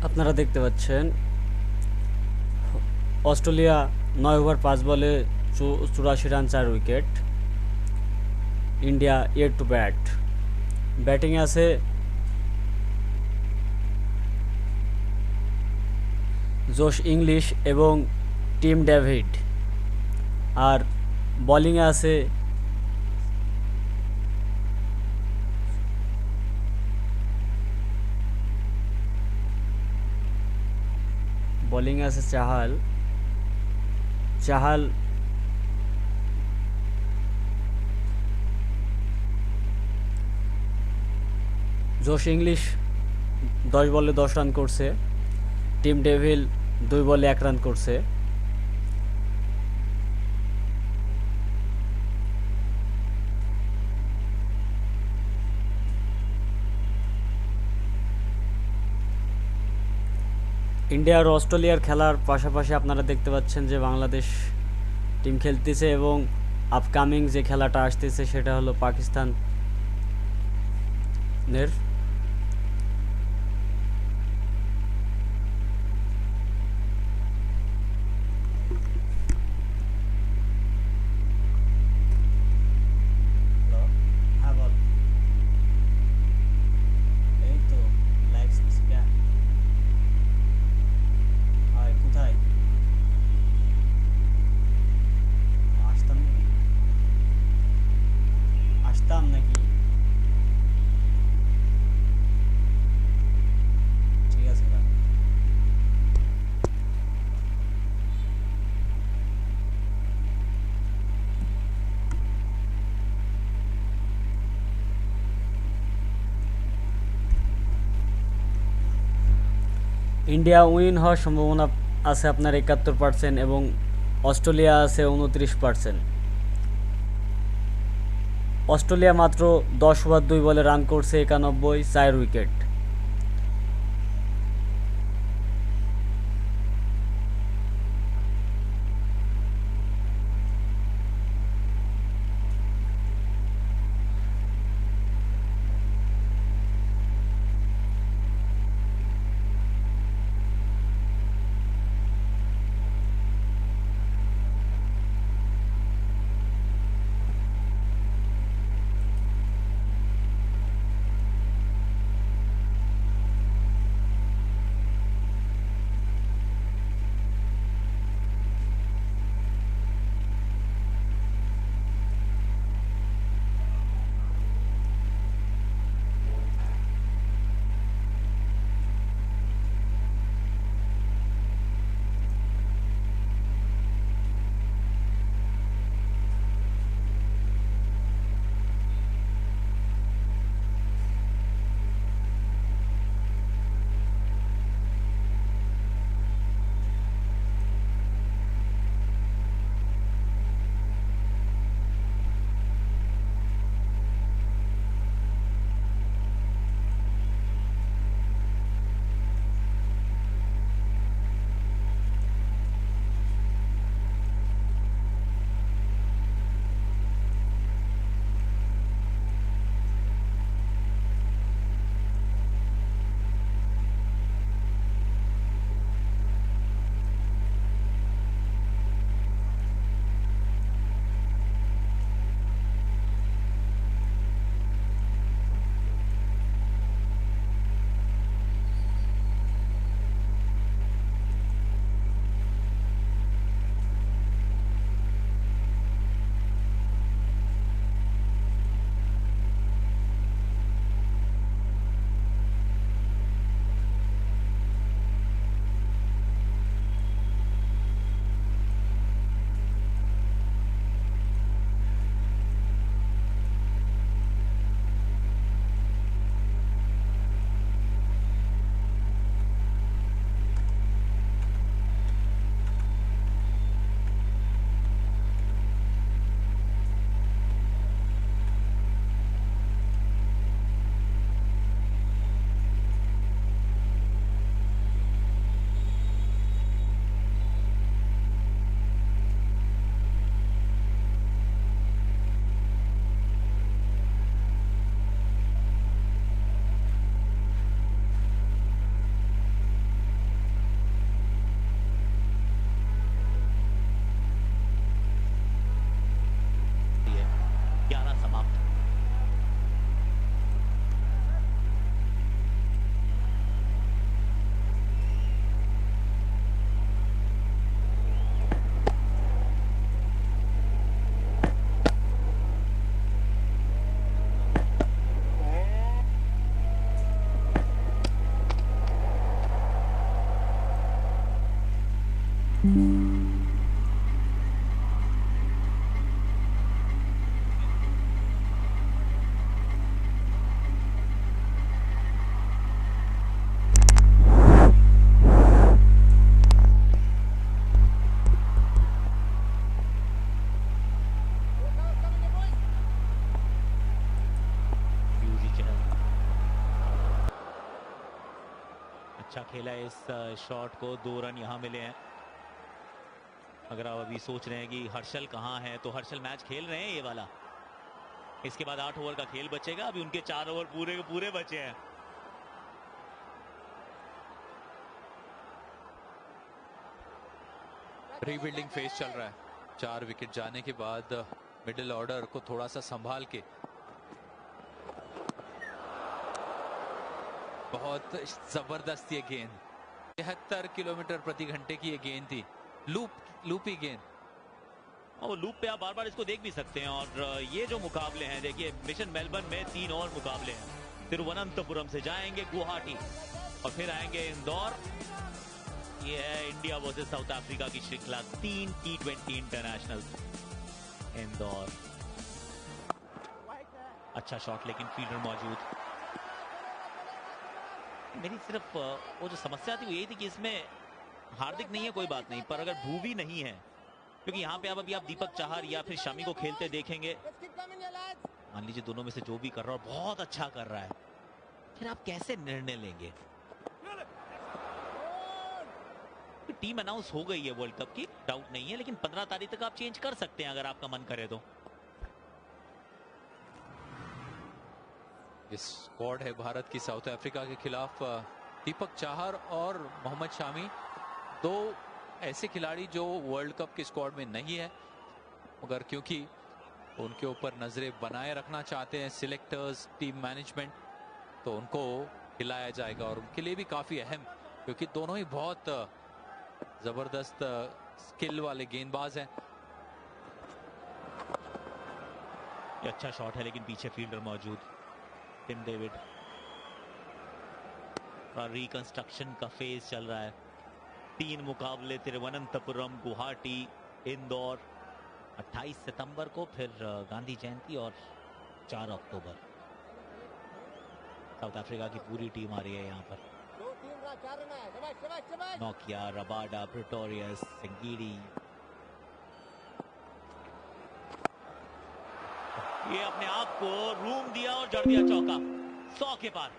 আপনারা দেখতে পাচ্ছেন অস্ট্রেলিয়া 9 ওভার 5 বলে 84 run 4 wicket. India yet two bat. ব্যাটিংয়ে আছে জোশ ইংলিশ এবং টিম ডেভিড। আর বোলিংয়ে আছে চাহাল। চাহাল জোশ ইংলিশ 10 বলে 10 রান করছে। টিম ডেভিল 2 বলে 1 রান করছে। ইন্ডিয়া আর অস্ট্রেলিয়ার খেলার পাশাপাশি আপনারা দেখতে পাচ্ছেন যে বাংলাদেশ টিম খেলতেছে এবং আপকামিং যে খেলাটা আসতেছে সেটা হলো পাকিস্তানের। হ্যাঁ বল। এই তো লাইভ কোথায় আসতাম নাকি আসতাম নাকি ঠিক আছে। ইন্ডিয়া উইন হওয়ার সম্ভাবনা আছে আপনার 71% এবং অস্ট্রেলিয়া আছে 29%। অস্ট্রেলিয়া মাত্র 10 ওভার 2 বলে রান করছে 91, 4 উইকেট। अच्छा खेला है इस शॉट को, 2 रन यहाँ मिले हैं। अगर आप अभी सोच रहे हैं कि हर्षल कहाँ है, तो हर्षल मैच खेल रहे हैं ये वाला। इसके बाद 8 ओवर का खेल बचेगा, अभी उनके 4 ओवर पूरे के पूरे बचे हैं। रीबिल्डिंग फेज चल रहा है। 4 विकेट जाने के बाद मिडिल ऑर्डर को थोड़ा सा संभाल के, बहुत जबरदस्त ये गेंद, 73 किलोमीटर प्रति घंटे की ये गेंद थी, लूपी गेंद। और लूप पे आप बार बार इसको देख भी सकते हैं। और ये जो मुकाबले हैं, देखिए मिशन मेलबर्न में 3 और मुकाबले हैं। तिरुवनंतपुरम से जाएंगे गुवाहाटी और फिर आएंगे इंदौर। ये है इंडिया वर्सेस साउथ अफ्रीका की श्रृंखला, 3 T20 इंटरनेशनल। इंदौर, अच्छा शॉट लेकिन फील्डर मौजूद। मेरी सिर्फ वो जो समस्या थी वो यही थी कि इसमें हार्दिक नहीं है, कोई बात नहीं, पर अगर भूवी नहीं है, क्योंकि यहाँ पे अभी आप दीपक चाहर या फिर शमी को खेलते देखेंगे, मान लीजिए दोनों में से जो भी कर रहा है बहुत अच्छा कर रहा है, फिर आप कैसे निर्णय लेंगे? टीम अनाउंस हो गई है वर्ल्ड कप की, डाउट नहीं है, लेकिन 15 तारीख तक आप चेंज कर सकते हैं अगर आपका मन करे तो। इस स्क्वाड है भारत की साउथ अफ्रीका के खिलाफ। दीपक चाहर और मोहम्मद शामी, 2 ऐसे खिलाड़ी जो वर्ल्ड कप के स्क्वाड में नहीं है, मगर क्योंकि उनके ऊपर नजरें बनाए रखना चाहते हैं सिलेक्टर्स, टीम मैनेजमेंट, तो उनको खिलाया जाएगा। और उनके लिए भी काफी अहम, क्योंकि दोनों ही बहुत जबरदस्त स्किल वाले गेंदबाज हैं। ये अच्छा शॉट है लेकिन पीछे फील्डर मौजूद, टिम डेविड। और रिकंस्ट्रक्शन का फेज चल रहा है। 3 मुकाबले, तिरुवनंतपुरम, गुवाहाटी, इंदौर। 28 सितंबर को फिर गांधी जयंती और 4 अक्टूबर। साउथ अफ्रीका की पूरी टीम आ रही है यहाँ पर। Nokia, Rabada, Pretorius, Ngidi. ये अपने आप को रूम दिया और जड़ दिया चौका, 100 के पार।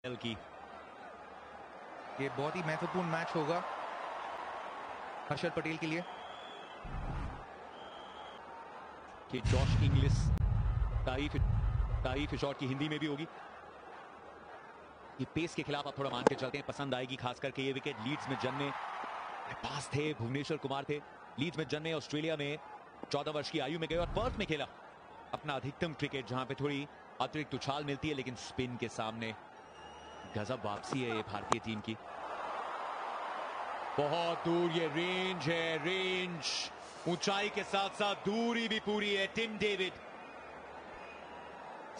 की ये बहुत ही महत्वपूर्ण मैच होगा हर्षल पटेल के लिए। कि जॉश इंग्लिश तारीफ शॉट की हिंदी में भी होगी। ये पेस के खिलाफ आप थोड़ा मान के चलते हैं, पसंद आएगी, खास करके ये विकेट लीड्स में जन्मे, पास थे भुवनेश्वर कुमार थे, लीड्स में जन्मे, ऑस्ट्रेलिया में 14 वर्ष की आयु में गए और पर्थ में खेला अपना अधिकतम क्रिकेट, जहां पे थोड़ी अतिरिक्त उछाल मिलती है, लेकिन स्पिन के सामने गजब वापसी है ये भारतीय टीम की। बहुत दूर ये रेंज है, रेंज ऊंचाई के साथ साथ दूरी भी पूरी है। टिम डेविड,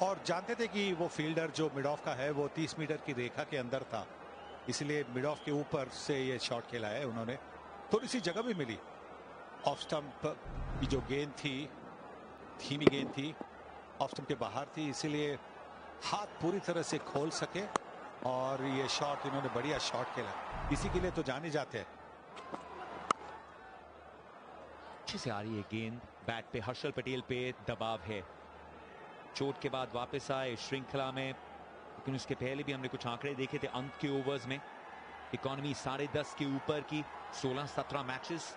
और जानते थे कि वो फील्डर जो मिड ऑफ का है वो 30 मीटर की रेखा के अंदर था, इसलिए मिड ऑफ के ऊपर से ये शॉट खेला है उन्होंने। थोड़ी सी जगह भी मिली, ऑफ स्टंप की जो गेंद थी, धीमी गेंद थी, ऑफ स्टंप के बाहर थी, इसीलिए हाथ पूरी तरह से खोल सके और ये शॉट इन्होंने बढ़िया शॉट खेला, इसी के लिए तो जाने जाते हैं। अच्छे से आ रही है गेंद, बैट पे हर्षल पटेल पे दबाव है। चोट के बाद वापस आए श्रृंखला में, लेकिन उसके पहले भी हमने कुछ आंकड़े देखे थे अंत के ओवर्स में। इकॉनमी 10.5 के ऊपर की 16-17 मैचेस।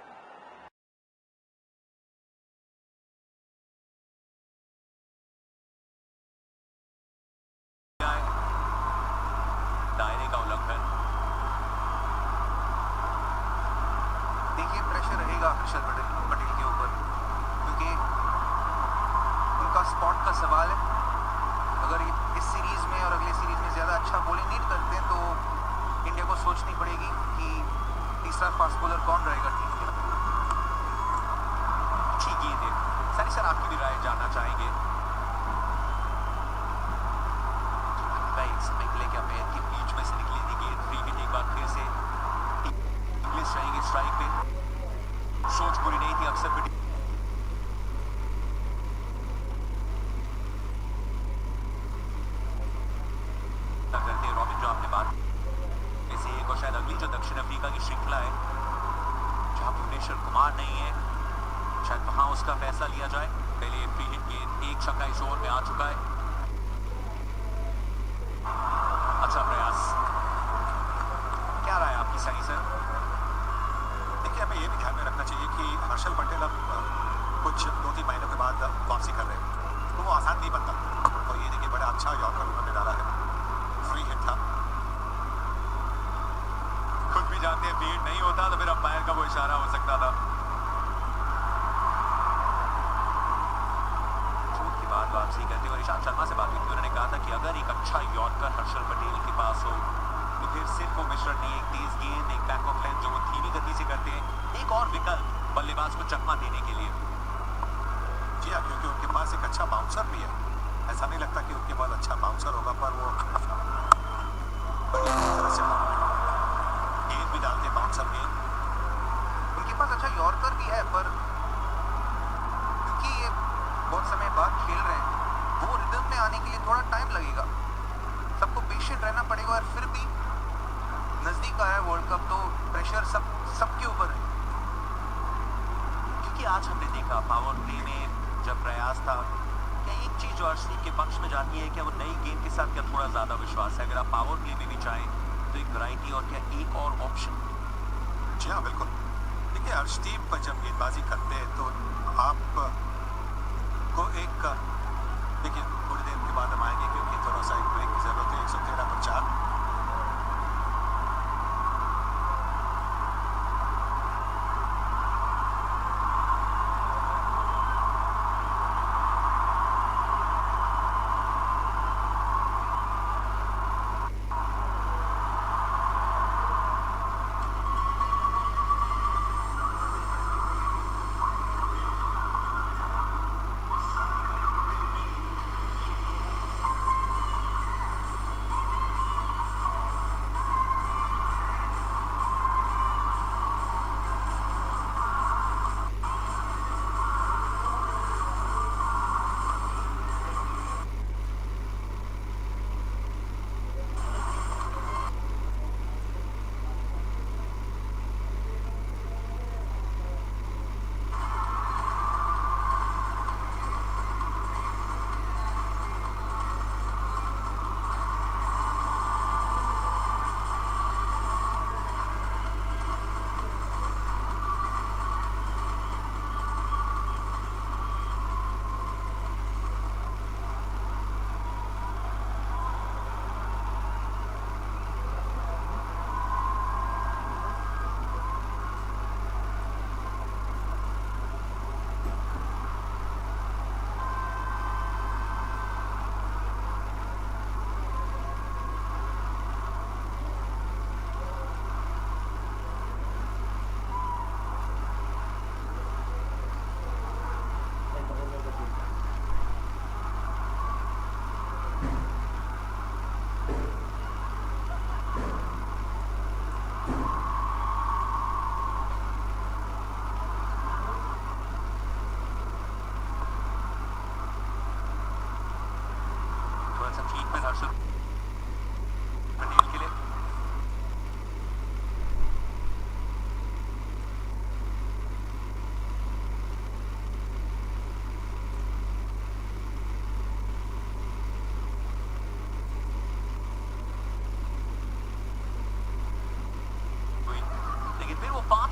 दायरे का उल्लंघन। देखिए प्रेशर रहेगा हर्षल पटेल के ऊपर, क्योंकि उनका स्पॉट का सवाल है। अगर इस सीरीज में और अगले सीरीज में ज़्यादा अच्छा बॉलिंग नहीं करते हैं तो इंडिया को सोचनी पड़ेगी कि तीसरा फास्ट बॉलर कौन रहेगा टीम के। अच्छी गेंद है। सनी सर, आपकी भी राय जानना चाहेंगे। समय के लिए क्या पैर के बीच में से निकली थी गेंद, फ्री हिट एक बार फिर से इंग्लिश रहेंगे स्ट्राइक पे। सोच बुरी नहीं थी, अक्सर भी करते हैं। रॉबिन, जो आपने बात ऐसे एक और शायद अगली जो दक्षिण अफ्रीका की श्रृंखला है जहां भुवनेश्वर कुमार नहीं है, शायद वहां उसका फैसला लिया जाए। पहले फ्री हिट गेंद, एक छक्का इस ओवर में आ चुका है। अच्छा प्रयास। क्या राय आपकी सही सर? देखिए, हमें ये भी ध्यान में रखना चाहिए कि हर्षल पटेल अब कुछ 2-3 महीनों के बाद वापसी कर रहे हैं, तो वो आसान नहीं बनता। तो ये देखिए, बड़ा अच्छा यॉर्कर उन्होंने डाला है, फ्री हिट था। खुद भी जानते हैं फील्ड नहीं होता तो फिर अंपायर का वो इशारा हो सकता था। चोट के बाद वापसी करते हुए ईशांत शर्मा से बात हुई थी, उन्होंने कहा था कि अगर एक अच्छा यॉर्कर हर्षल पटेल के पास हो तो फिर सिर्फ वो मिश्रण नहीं, एक तेज गेंद, एक बैक ऑफ लेंथ जो वो धीमी गति से करते हैं, एक और विकल्प बल्लेबाज को चकमा देने के लिए। जी हाँ, क्योंकि उनके पास एक अच्छा बाउंसर भी है। ऐसा नहीं लगता कि उनके पास अच्छा बाउंसर होगा, पर वो तरह से गेंद भी डालते हैं, बाउंसर गेंद। उनके पास अच्छा यॉर्कर भी है, पर क्योंकि ये बहुत समय बाद खेल रहे हैं, वो रिदम में आने के लिए थोड़ा टाइम लगेगा। सबको पेशेंट रहना पड़ेगा, और फिर भी नजदीक आया वर्ल्ड कप, तो प्रेशर सबके ऊपर है। क्योंकि आज हमने देखा पावर प्ले में जब प्रयास था, क्या एक चीज जो अर्शदीप के पक्ष में जाती है, क्या वो नई गेंद के साथ क्या थोड़ा ज्यादा विश्वास है? अगर आप पावर प्ले में भी चाहें तो एक वैरायटी और क्या एक और ऑप्शन? जी हाँ, बिल्कुल। देखिए, अर्शदीप जब गेंदबाजी करते हैं तो आप को एक, देखिए थोड़ी देर के बाद हम आएंगे क्योंकि थोड़ा सा एक ब्रेक की जरूरत है। 113 पर 4।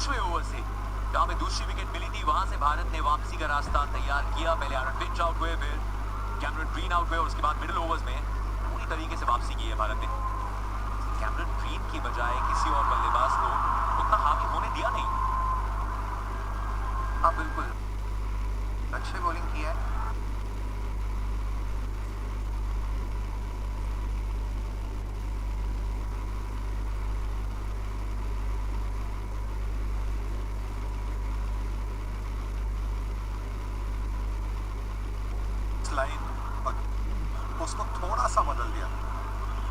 पांचवें ओवर से जहां पे दूसरी विकेट मिली थी, वहां से भारत ने वापसी का रास्ता तैयार किया। पहले आरन फिंच आउट हुए, फिर कैमरन ग्रीन आउट हुए और उसके बाद मिडिल ओवर्स में पूरी तरीके से वापसी की है भारत ने। कैमरन ग्रीन की बजाय किसी और बल्लेबाज को उतना हावी होने दिया नहीं। हाँ बिल्कुल, अच्छी बॉलिंग की है। लाइन उसको थोड़ा सा बदल दिया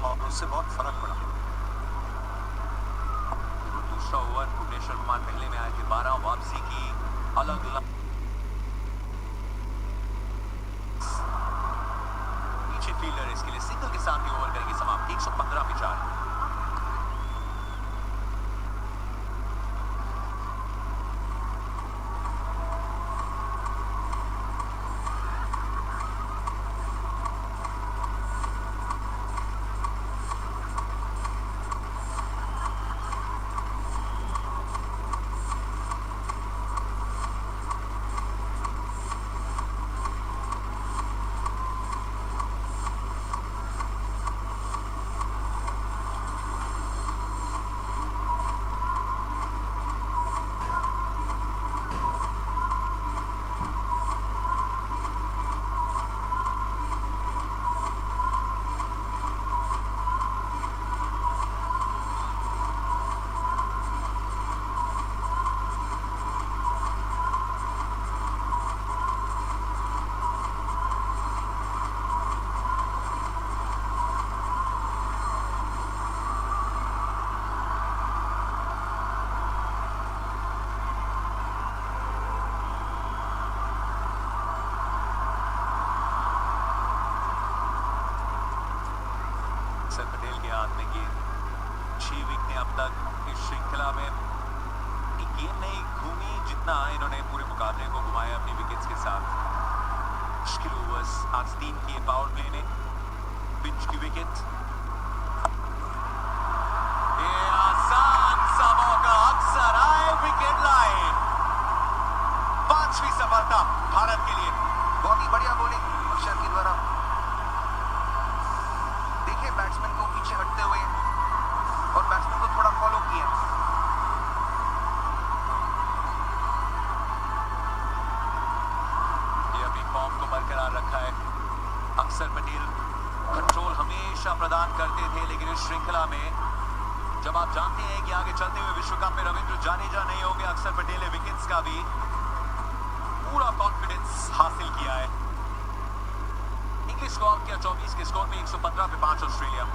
और उससे बहुत फर्क पड़ा। वो दूसरा ओवर भुवनेश्वर कुमार पहले में आए थे, 12 वापसी की अलग अलग पीछे फील्डर इसके लिए सिंगल के साथ ही ओवर करेंगे समाप्त। 115 पे 4। अक्षर पटेल के हाथ में गेंद। 6 विकेटें अब तक इस श्रृंखला में। गेंद नहीं घूमी जितना इन्होंने पूरे मुकाबले को घुमाया अपनी विकेट्स के साथ। मुश्किल ओवर्स आज 3 किए पावर प्ले ने। पिच की विकेट, ये आसान सा मौका अक्सर आए विकेट लाए। 5वीं सफलता भारत के लिए। बहुत ही बढ़िया बॉलिंग अक्षर के द्वारा। देखिए बैट्समैन को पीछे हटते हुए और बैट्समैन को थोड़ा फॉलो किया। ये अपनी फॉर्म को बरकरार रखा है। अक्षर पटेल कंट्रोल हमेशा प्रदान करते थे, लेकिन इस श्रृंखला में जब आप जानते हैं कि आगे चलते हुए विश्व कप में रविंद्र जाडेजा नहीं होंगे, अक्षर पटेल ने विकेट्स का भी पूरा कॉन्फिडेंस हासिल किया है। इंग्लिश को आउट किया 24 के स्कोर में। 115 पे 5 ऑस्ट्रेलिया।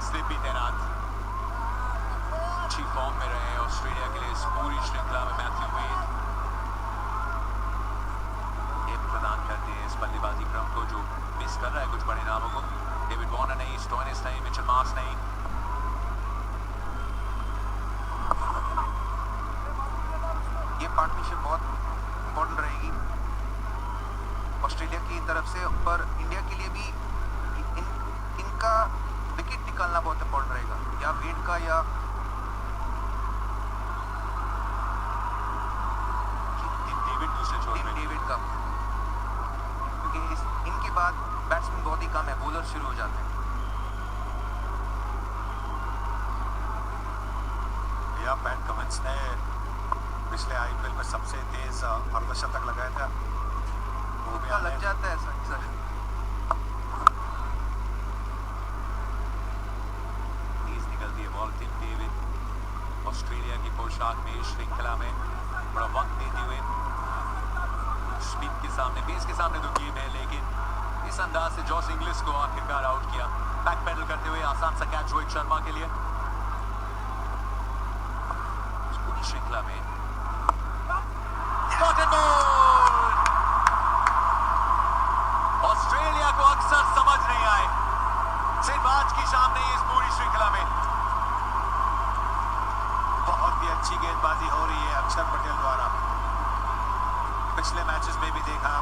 स्लिप भी तैनात। अच्छी फॉर्म में रहे ऑस्ट्रेलिया के लिए इस पूरी श्रृंखला में मैथ्यू वेड। ये प्रदान करते हैं इस बल्लेबाजी क्रम को जो मिस कर रहा है कुछ बड़े नामों को। डेविड वॉर्नर नहीं, स्टोइनिस नहीं, मिचेल मार्श नहीं। ये पार्टनरशिप बहुत इंपॉर्टेंट रहेगी ऑस्ट्रेलिया की तरफ से, पर इंडिया के लिए भी इनका विकेट निकालना बहुत इंपॉर्टेंट रहेगा, या वेड का या डेविड दूसरे छोर पे। डेविड का, क्योंकि बाद बैट्समैन बहुत ही कम है, बॉलर शुरू हो जाते हैं। या पैट कमिंस ने पिछले आईपीएल में सबसे तेज अर्धशतक लगाया था, वो भी लग जाता है सर। तेज निकलती है बॉल। टिम डेविड ऑस्ट्रेलिया की पोशाक में इस श्रृंखला में बड़ा वक्त देते हुए स्मिथ के सामने, पेस के सामने तो गेम है, लेकिन इस अंदाज से जॉस इंग्लिश को आखिरकार आउट किया। बैक पैडल करते हुए आसान सा कैच रोहित शर्मा के लिए। पूरी श्रृंखला में ऑस्ट्रेलिया को अक्सर समझ नहीं आए, सिर्फ आज की शाम नहीं, इस पूरी श्रृंखला में बहुत ही अच्छी गेंदबाजी हो रही है अक्षर पटेल द्वारा। पिछले मैचेस में भी देखा,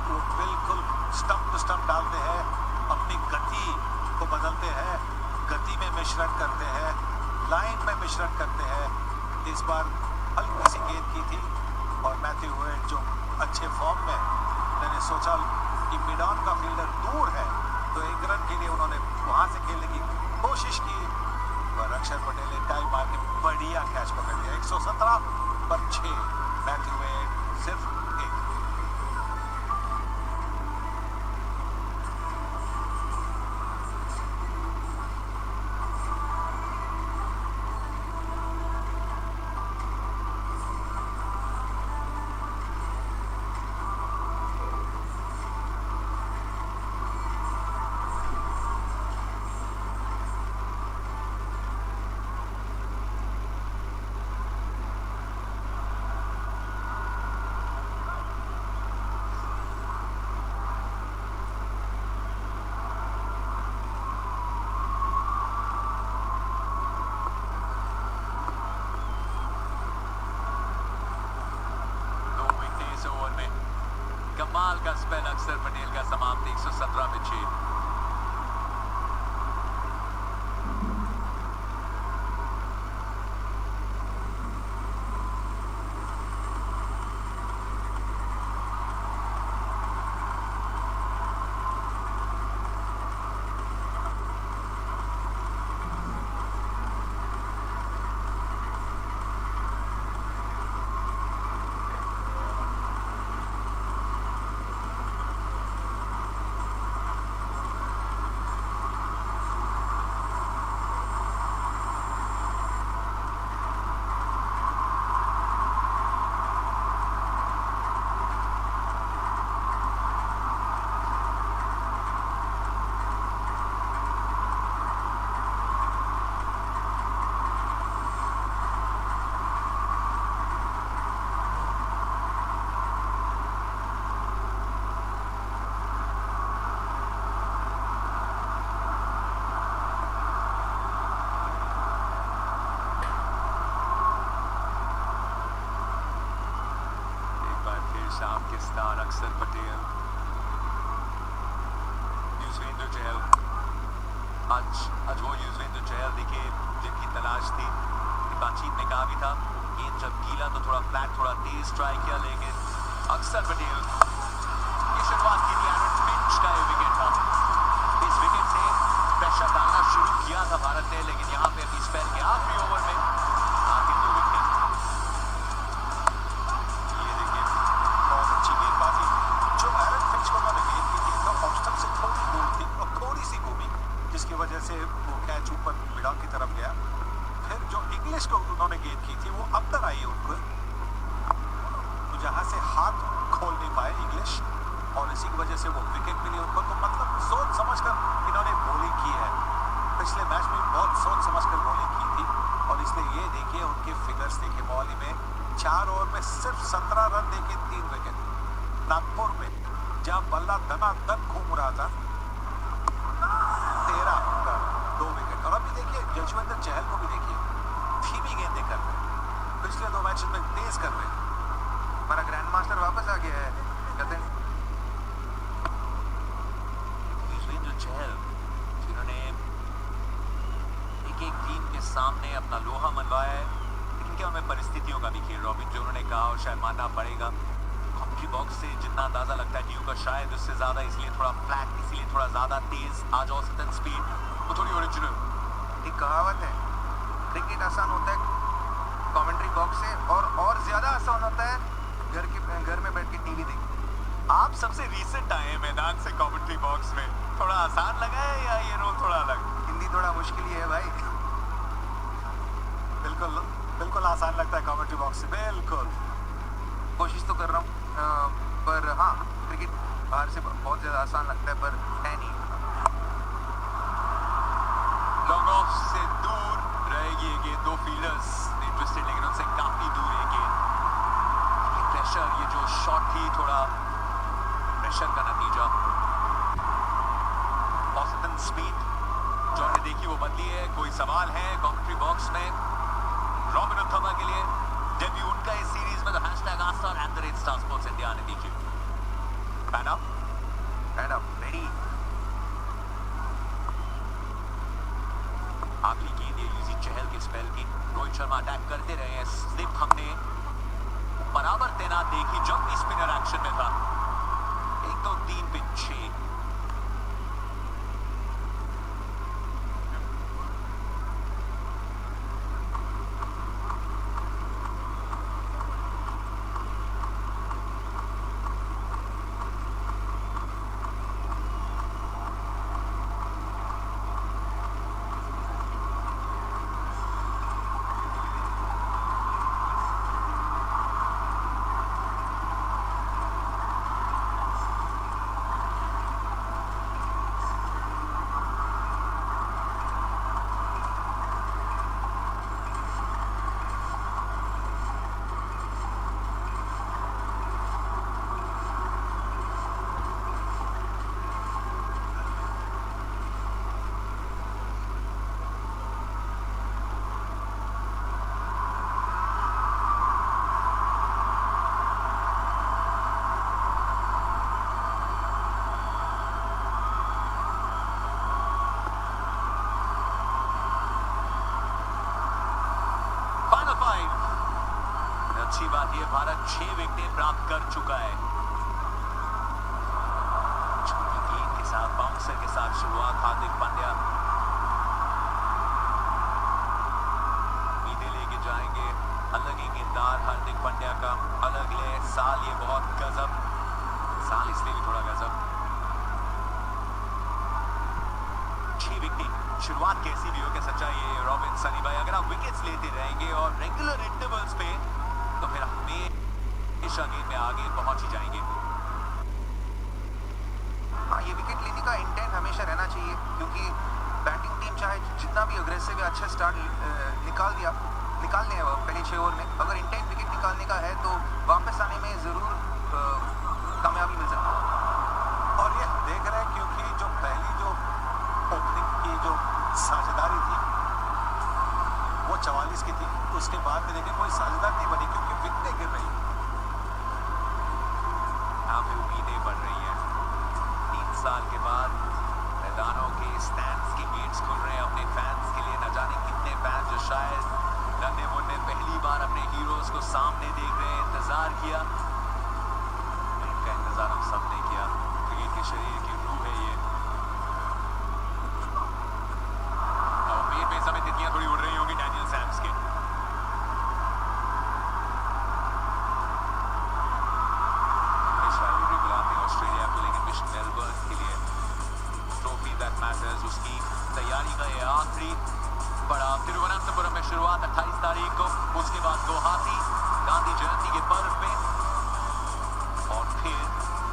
वो बिल्कुल स्टंप टू स्टंप डालते हैं, अपनी गति को बदलते हैं, गति में मिश्रण करते हैं, लाइन में मिश्रण करते हैं। इस बार हल्की सी गेंद की थी और मैथ्यू वेड जो अच्छे फॉर्म में, मैंने सोचा कि मिड ऑन का फील्डर दूर है तो एक रन के लिए उन्होंने वहां से खेलने की कोशिश की, पर अक्षर पटेल ने टाई मार के बढ़िया कैच पकड़ लिया। 117 पर 6, मैथ्यू वेड सिर्फ 1। कमाल का स्पेल अक्षर पटेल का समाप्त 117 में 6। शाम के स्टार अक्षर पटेल, युजवेंद्र चहल, आज वो युजवेंद्र चहल दिखे जिनकी तलाश थी। बातचीत में कहा भी था, गेंद जब गीला तो थोड़ा फ्लैट, थोड़ा तेज ट्राई किया, लेकिन अक्षर पटेल की शुरुआत की थी। एरन फिंच का ये विकेट था। इस विकेट से प्रेशर डालना शुरू किया था भारत ने, लेकिन यहाँ पे अपनी स्पेल के आखिरी ओवर में आखिर 2 विकेट। जो एरन फिंच को उन्होंने गेंद की थी तो ऑफ से थोड़ी दूर थी और थोड़ी सी घूमी, जिसकी वजह से वो कैच ऊपर मिड ऑन की तरफ गया। फिर जो इंग्लिश को उन्होंने गेंद की थी वो अंदर आई उनको, तो जहां से हाथ खोल नहीं पाए इंग्लिश, और इसी की वजह से वो विकेट मिली उनको। तो मतलब सोच समझकर इन्होंने बॉलिंग की है। पिछले मैच में बहुत सोच समझकर बॉलिंग की थी, और इसलिए ये देखिए उनके फिगर्स देखिए। बॉलिंग में 4 ओवर में सिर्फ 17 रन देके 3 विकेट। नागपुर में जहां बल्ला दनादन घूम रहा था, 13 रन 2 विकेट। और अभी देखिए युजवेंद्र चहल को भी देखिए, धीमी गेंदें कर रहे हैं, पिछले 2 मैचेस में तेज कर रहे हैं। हमारा ग्रैंड मास्टर वापस आ गया है, कहते हैं युजवेंद्र चहल, जिन्होंने एक टीम के सामने अपना लोहा मनवाया है, लेकिन क्या उनमें परिस्थितियों का भी खेल, रॉबिन जो उन्होंने कहा और शायद मानना पड़ेगा, कमेंट्री बॉक्स से जितना अंदाजा लगता है टीम का शायद उससे ज्यादा, इसलिए थोड़ा फ्लैट, इसलिए थोड़ा ज्यादा तेज आज औसतन स्पीड वो थोड़ी ओरिजिनल। एक कहावत है, क्रिकेट आसान होता है कमेंट्री बॉक्स से और ज्यादा आसान होता है घर में बैठ के टीवी देख। आप सबसे रीसेंट आए हैं मैदान से कमेंट्री बॉक्स में, थोड़ा आसान लगा है या ये रोल थोड़ा अलग? हिंदी थोड़ा मुश्किल ही है भाई। बिल्कुल बिल्कुल आसान लगता है कमेंट्री बॉक्स से, बिल्कुल। कोशिश तो कर रहा हूँ, पर हाँ क्रिकेट बाहर से बहुत ज़्यादा आसान लगता है, पर है नहीं। लॉन्ग ऑफ से दूर रहेगी ये गेंद, दो फील्डर्स इंटरेस्टेड लेकिन उनसे काफी दूर है गेंद। ये प्रेशर, ये जो शॉट थी थोड़ा प्रेशर का नतीजा। औसतन स्पीड जो हमने देखी वो बदली है। कोई सवाल है कमेंट्री बॉक्स में रॉबिन उत्तमा के लिए? डेब्यू उनका इस सीरीज में, तो हैशटैग आस्था और @स्टार स्पोर्ट्स इंडिया ने दीजिए। Pan up ready. आखिरी गेंद ये यूजी चहल के स्पेल की, रोहित शर्मा अटैक करते रहे हैं। स्लिप हमने बराबर तैनात देखी जब भी स्पिनर एक्शन में था। 1 2 3 पे 6। अच्छी बात यह भारत 6 विकेटें प्राप्त कर चुका है। छोटी गेंद के साथ, बाउंसर के साथ शुरुआत हार्दिक पांड्या। उम्मीदें लेके जाएंगे, अलग ही गेंददार हार्दिक पांड्या का, अलग ले साल, ये बहुत गजब साल, इसलिए भी थोड़ा गजब। 6 विकेट, शुरुआत कैसी भी हो, क्या सच्चा ये रॉबिन सनी भाई, अगर आप विकेट्स लेते रहेंगे और रेगुलर इंटरवल्स पे, तो फिर हमेशा गेम में आगे पहुंच ही जाएंगे। हाँ, ये विकेट लेने का इंटेंट हमेशा रहना चाहिए, क्योंकि बैटिंग टीम चाहे जितना भी अग्रेसिव या अच्छा स्टार्ट निकाल लें पहले 6 ओवर में, अगर इंटेंट विकेट निकालने का है तो वापस आने में ज़रूर कामयाबी मिल सकती है। और ये देख रहे हैं क्योंकि जो पहली जो ओपनिंग की जो साझेदारी थी वो 44 की थी, उसके बाद में देखिए कोई साझेदार नहीं बनी क्योंकि विकेटें गिर रही। यहाँ पे उम्मीदें बढ़ रही हैं। 3 साल के बाद मैदानों के स्टैंड्स के गेट्स खुल रहे हैं अपने फैंस के लिए। न जाने कितने फैंस जो शायद नन्हे मुन्ने पहली बार अपने हीरोज को सामने देख रहे हैं। इंतजार किया, इनका इंतजार हम सब ने किया। क्रिकेट के शरीर की रूह है ये। पेट में समय तितलियां थोड़ी उड़ रही होंगी डैनियल सैम्स के। ऑस्ट्रेलिया को, लेकिन मिशन मेलबर्न के लिए ट्रॉफी दैट मैटर्स, उसकी तैयारी का ये आखिरी पड़ाव। तिरुवनंतपुरम में शुरुआत 28 तारीख को, उसके बाद गुवाहाटी गांधी जयंती के पर्व पे, और फिर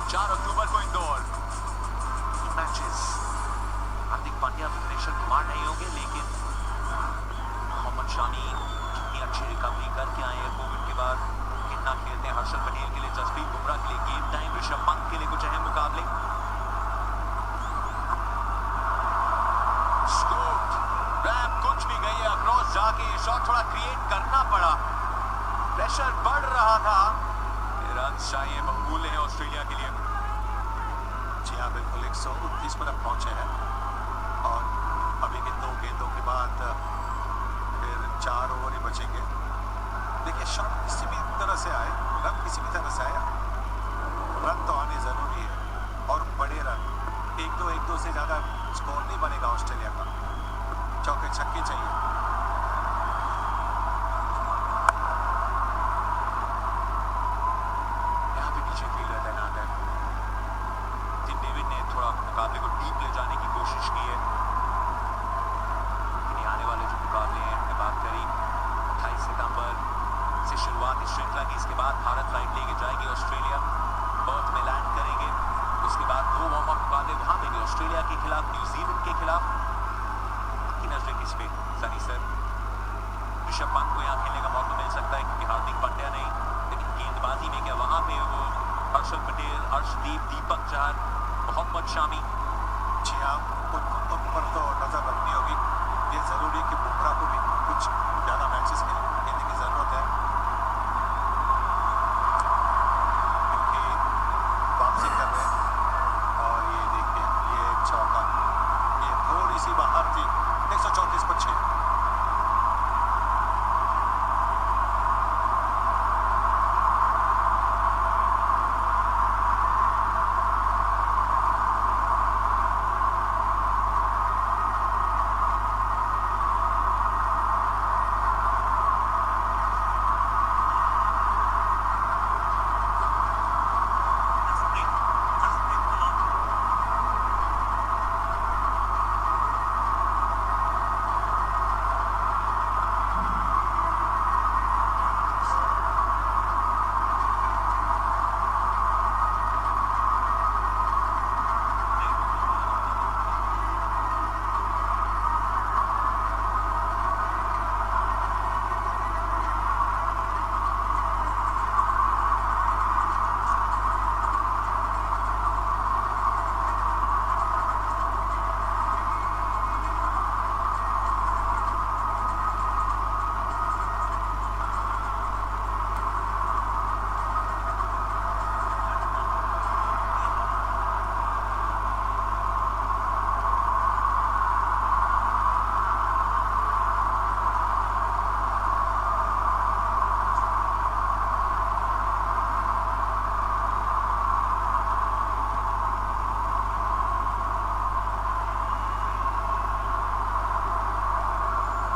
4 अक्टूबर को इंदौर। मैचेस हार्दिक पांड्या, भुवनेश्वर कुमार नहीं होंगे, लेकिन मोहम्मद शामी कितनी अच्छी रिकवरी करके आए हैं कोविड के बाद, कितना खेलते हैं। हर्षल पटेल के लिए, जसप्रीत बुमराह के लिए गेम टाइम, ऋषभ पंत के लिए कुछ अहम मुकाबले। कुछ भी गई है अक्रॉस जाके, ये शॉट थोड़ा क्रिएट करना पड़ा, प्रेशर बढ़ रहा था। रन चाहिए, मकबूल है ऑस्ट्रेलिया के लिए। जी हाँ, बिल्कुल 129 पर अब पहुंचे हैं और अभी के 2 गेंदों के बाद फिर 4 ओवर ही बचेंगे। देखिए शॉट किसी भी तरह से आए, रन किसी भी तरह से आए,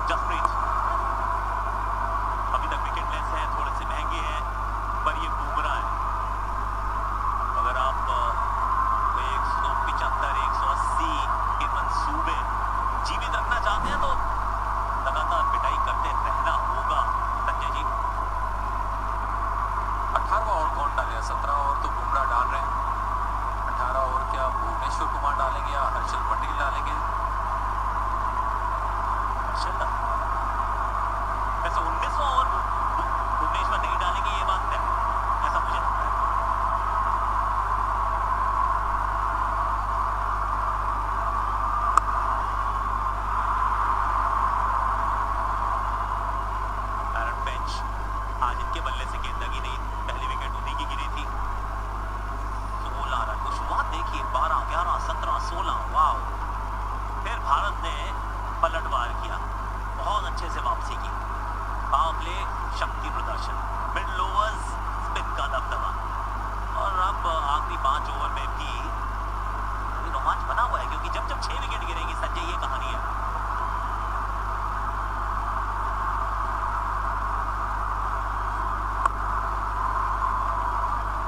जसप्रीत अभी तक विकेटलेस हैं, थोड़े से महंगे हैं, पर ये बुमराह है। अगर आप 175 180 के मंसूबे जीवित रखना चाहते हैं तो लगातार पिटाई करते रहना होगा। संजय जी 18वां ओवर कौन डालेगा? 17 ओवर तो बुमराह डाल रहे हैं। 18 ओवर क्या भुवनेश्वर कुमार डालेंगे या हर्षल पटेल डालेंगे? वैसे 19वां ओवर भुवनेश्वर नहीं डालेंगे, ये बात है, ऐसा मुझे लगता है। एरन बेंच आज इनके बल्ले से गेंद लगी नहीं, पहली विकेट उन्हीं की गिरी थी। 16 रन को शुरुआत देखिए, 12 11 17 16, वाह। फिर भारत ने पलटवार किया, बहुत अच्छे से वापसी की। पावर प्ले शक्ति प्रदर्शन, मिड ओवर्स स्पिन का दबदबा, और अब आखिरी 5 ओवर में भी रोमांच बना हुआ है, क्योंकि जब जब 6 विकेट गिरेंगी संजय, ये कहानी है।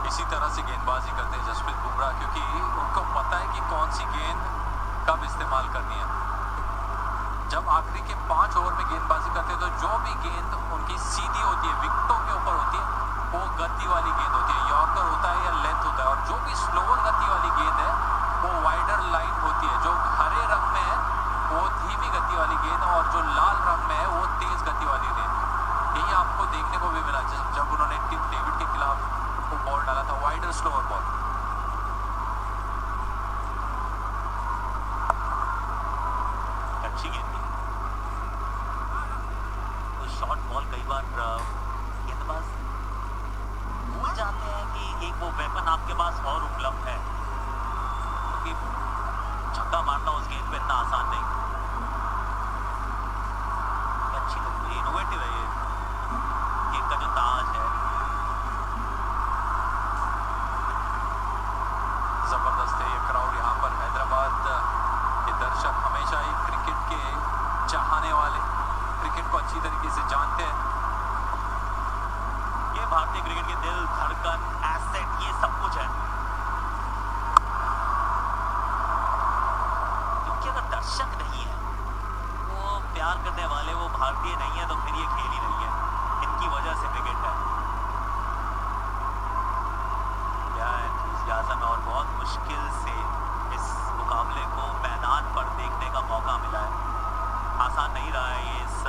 इसी तरह से गेंदबाजी करते हैं जसप्रीत बुमराह, क्योंकि उनको पता है कि कौन सी गेंद कब इस्तेमाल करनी है। जब आखिरी के 5 ओवर में गेंदबाजी करते हैं तो जो भी गेंद उनकी सीधी होती है, विकेटों के ऊपर होती है, वो गति वाली गेंद होती है, यॉर्कर होता है या लेंथ होता है। और जो भी स्लोअर गति वाली गेंद है वो वाइडर लाइन होती है। जो हरे रंग में है वो धीमी गति वाली गेंद, और जो लाल रंग में है वो तेज गति वाली गेंद। यही आपको देखने को भी मिला जब उन्होंने टिम डेविड के खिलाफ वो बॉल डाला था, वाइडर स्लोअर बॉल। अच्छी गेंद थी, तो शॉर्ट बॉल कई बार गेंदबाज भूल जाते हैं कि एक वो वेपन आपके पास और उपलब्ध है, क्योंकि छक्का मारना उस गेंद पे इतना आसान नहीं। अच्छी लग रही है, इनोवेटिव है ये गेंद का जो ताज है। जबरदस्त है ये क्राउड यहाँ पर। हैदराबाद के दर्शक हमेशा ही क्रिकेट के चाहने वाले, क्रिकेट को अच्छी तरीके से जानते हैं। ये भारतीय क्रिकेट के दिल, धड़कन, एसेट, ये सब कुछ है। क्योंकि अगर दर्शक नहीं है, वो प्यार करने वाले, वो भारतीय नहीं है, तो फिर ये खेल ही नहीं है। इनकी वजह से क्रिकेट है। क्या एंथुसियाज्म है, और बहुत मुश्किल से इस मुकाबले को मैदान पर देखने का मौका मिला है। आसान नहीं रहा है ये इस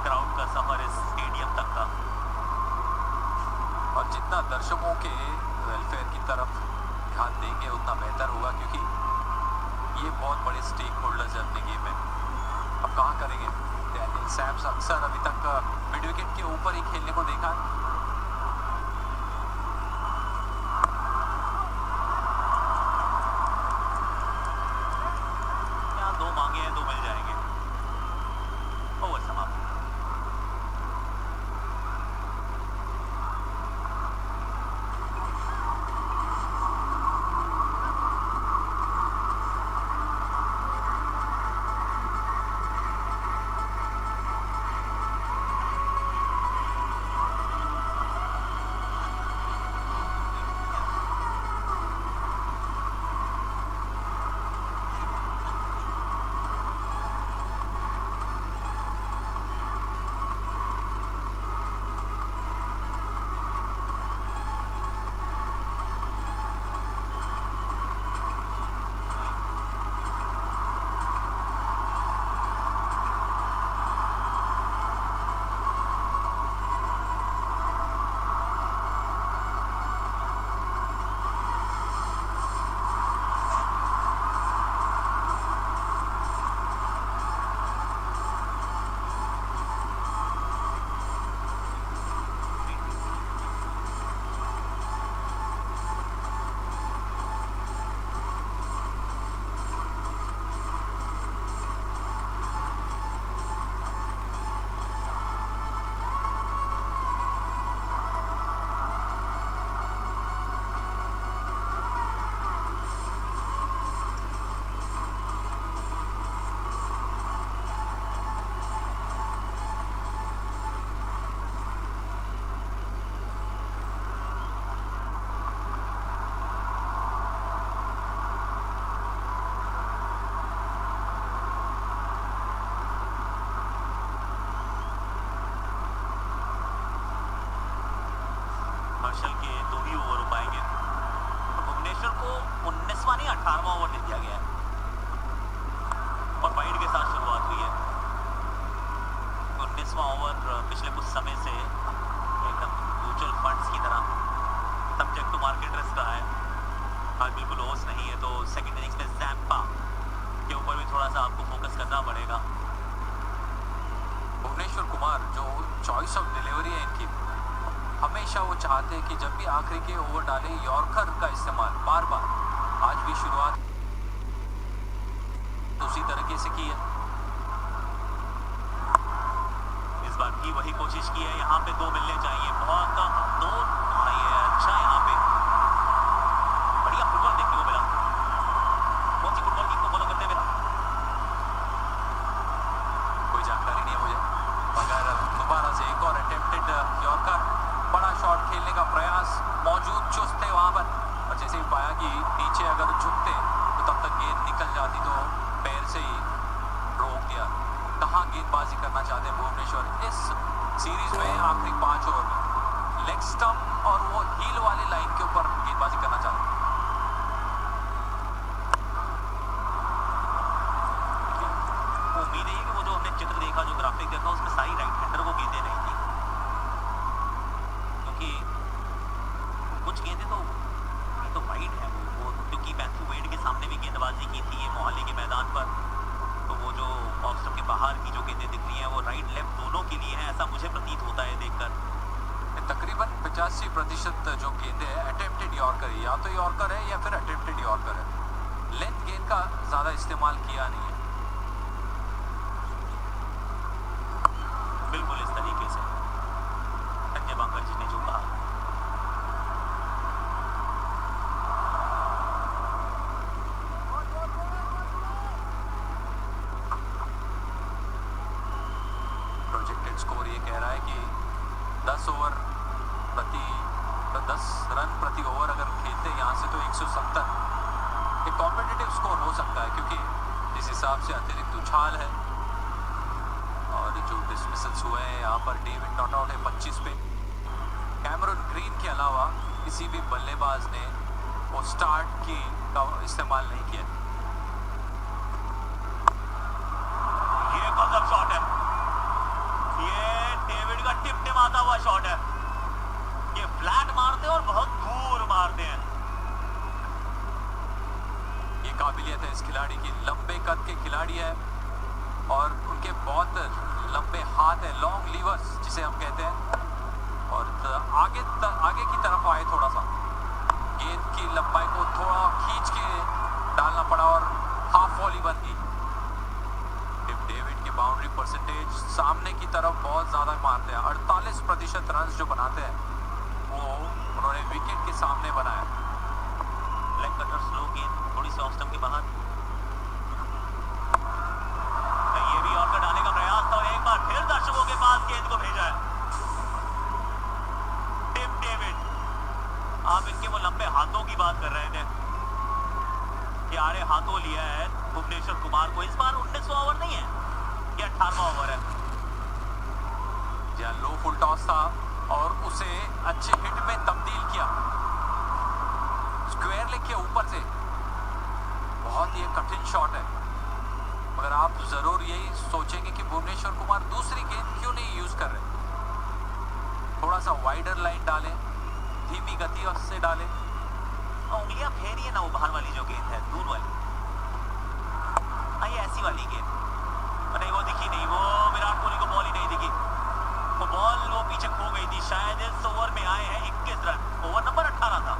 क्राउड का सफर इस स्टेडियम तक का। और जितना दर्शकों के वेलफेयर की तरफ ध्यान देंगे उतना बेहतर होगा, क्योंकि ये बहुत बड़े स्टेक होल्डर्स है अपने गेम में। अब कहाँ करेंगे? डैनियल सैम्स अक्सर अभी तक मिड विकेट के ऊपर ही खेलने को देखा है। यहाँ 2 मांगे हैं, 2 मिल जाएंगे। ओवर समाप्त। चाहते कि जब भी आखिरी के ओवर डाले यॉर्कर का इस्तेमाल बार बार, आज भी शुरुआत उसी तरीके से की है। इस बार की वही कोशिश की है, यहाँ पे 2 मिलने चाहिए, बहुत 2। हाँ, ये अच्छा यहाँ पे बढ़िया फुटबॉल देखने को मिला। कौन सी फुटबॉल टीम को फॉलो करते हैं मेरा? कोई जानकारी नहीं है मुझे, मगर दोबारा से एक और अटेम्प्टेड यॉर्कर, बड़ा शॉट खेलने का प्रयास, मौजूद चुस्त थे वहां पर, और जैसे ही पाया कि नीचे अगर झुकते तो तब तक गेंद निकल जाती, तो पैर से ही रोक दिया। कहाँ गेंदबाजी करना चाहते हैं भुवनेश्वर इस सीरीज में? आखिरी 5 ओवर में लेग स्टंप और वो हील वाली लाइन के ऊपर गेंदबाजी करना चाहते हैं। उम्मीद है कि वो जो हमने चित्र देखा, जो ग्राफिक देखा, उसमें सारी राइट हैंडर को गेंदें नहीं थी, क्योंकि कुछ गेंदें तो वाइड है वो क्योंकि मैथ्यू वेड के सामने भी गेंदबाजी की थी ये मोहाली के मैदान पर, तो वो जो ऑफ स्टंप के बाहर की जो गेंदें दिख रही हैं वो राइट लेफ्ट दोनों के लिए हैं, ऐसा मुझे प्रतीत होता है देखकर। तकरीबन 85% जो गेंदें है अटेम्प्टेड यॉर्कर है, या तो यॉर्कर है या फिर अटेम्प्टेड यॉर्कर है। लेंथ गेंद का ज्यादा इस्तेमाल किया नहीं है। बिल्कुल इस तरीके से संजय बांगर जी ने जो कहा। प्रोजेक्टेड स्कोर ये कह रहा है कि 10 रन प्रति ओवर अगर खेलते यहाँ से तो 170 एक कॉम्पिटिटिव स्कोर हो सकता है, क्योंकि जिस हिसाब से अतिरिक्त उछाल है और जो डिसमिसल्स हुए हैं यहाँ पर, डेविड नॉट आउट है 25 पे। कैमरून ग्रीन के अलावा किसी भी बल्लेबाज ने वो स्टार्ट की का इस्तेमाल नहीं किया। ये गजब शॉट है, ये डेविड का टिमटिमाता हुआ शॉट है, ये फ्लैट मारते हैं और बहुत दूर मारते हैं। ये काबिलियत है इस खिलाड़ी की, लंबे कद के खिलाड़ी है और उनके बहुत लंबे हाथ है, लॉन्ग लीवर्स जिसे हम कहते हैं, और आगे की तरफ आए थोड़ा सा, गेंद की लंबाई को थोड़ा खींच के डालना पड़ा और हाफ वॉली बन गई। डेविड की बाउंड्री परसेंटेज सामने की तरफ बहुत ज्यादा मारते हैं, 48% रन जो बनाते हैं वो उन्होंने विकेट के सामने बनाया। लेग कटर स्लो गेंद थोड़ी सी ऑफ स्टंप के बाहर, ये भी यॉर्कर डालने का प्रयास था और एक बार फिर दर्शकों के पास गेंद को भेजा है। टिम डेविड, आप इनके वो लंबे हाथों की बात कर रहे थे, कि आड़े हाथों लिया है भुवनेश्वर कुमार को। इस बार 19वां ओवर नहीं है, ये 18वां ओवर है। जहाँ लो फुल टॉस था और उसे अच्छे हिट में तब्दील किया, स्क्वायर लेग के ऊपर से, बहुत ही कठिन शॉट है। मगर आप जरूर यही सोचेंगे कि भुवनेश्वर कुमार दूसरी गेंद क्यों नहीं यूज कर रहे, थोड़ा सा वाइडर लाइन डालें, धीमी गति से डालें। उंगलियां फेरिए ना, वो बाहर वाली जो गेंद है, दूर वाली, ये ऐसी वाली गेंद नहीं, वो दिखी नहीं, वो विराट कोहली को बॉल ही नहीं दिखी, वो बॉल वो पीछे खो गई थी। शायद इस ओवर में आए हैं 21 रन, ओवर नंबर 18 था।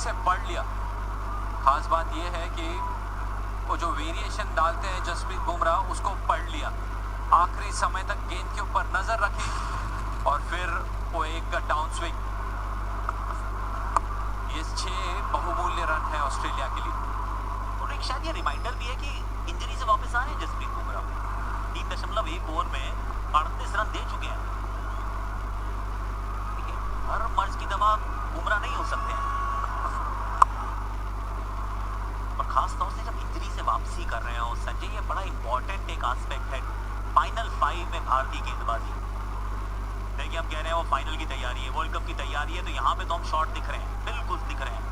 से पढ़ लिया। खास बात यह है कि वो जो वेरिएशन डालते हैं जसप्रीत बुमराह उसको पढ़ लिया, आखिरी समय तक गेंद के ऊपर नजर रखी और फिर वो एक डाउन स्विंग। ये 6 बहुमूल्य रन है ऑस्ट्रेलिया के लिए। और एक शायद ये रिमाइंडर भी है कि इंजरी से वापस आ रहे हैं जसप्रीत बुमराह। 3.1 ओवर में 38 रन दे चुके हैं। हर मर्ज की दवा बुमराह नहीं हो सकते हैं, और खास तौर से जब इंजरी से वापसी कर रहे हो संजय, ये बड़ा इंपॉर्टेंट एक एस्पेक्ट है फाइनल 5 में भारतीय गेंदबाजी। देखिए हम कह रहे हैं वो फाइनल की तैयारी है, वर्ल्ड कप की तैयारी है, तो यहाँ पे तो हम शॉट दिख रहे हैं, बिल्कुल दिख रहे हैं।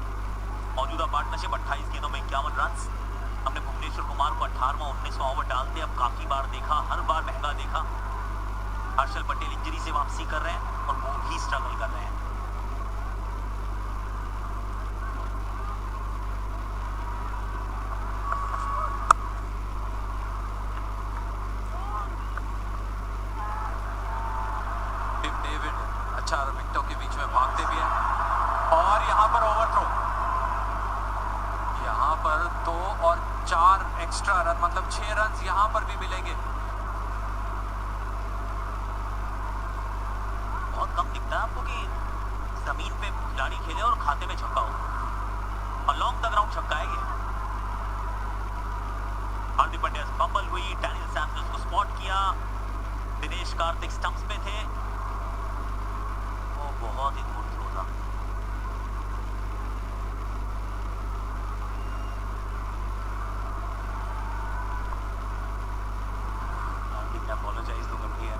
मौजूदा पार्टनरशिप 28 गेंदों में 51 रन। हमने भुवनेश्वर कुमार को 18वां 19वां ओवर डालते अब काफी बार देखा, हर बार महंगा देखा। हर्षल पटेल इंजरी से वापसी कर रहे हैं और वो भी स्ट्रगल कर रहे हैं। टिम डेविड अच्छा विकेटों के बीच में भागते भी हैं और यहाँ पर ओवरथ्रो। यहाँ पर 2 और 4 एक्स्ट्रा रन, मतलब 6 रन यहाँ पर भी मिलेंगे। बहुत कम दिखता है आपको कि जमीन पे खिलाड़ी खेले और खाते में छक्का हो, और लॉन्ग द ग्राउंड छक्का है ये। हार्दिक पांड्या फंबल हुई, डैनियल सैम्स ने उसको स्पॉट किया, दिनेश कार्तिक स्टंप्स पे थे, वो बहुत ही दूर थ्रो था। हार्दिक ने अपोलोजाइज तो कर दिया।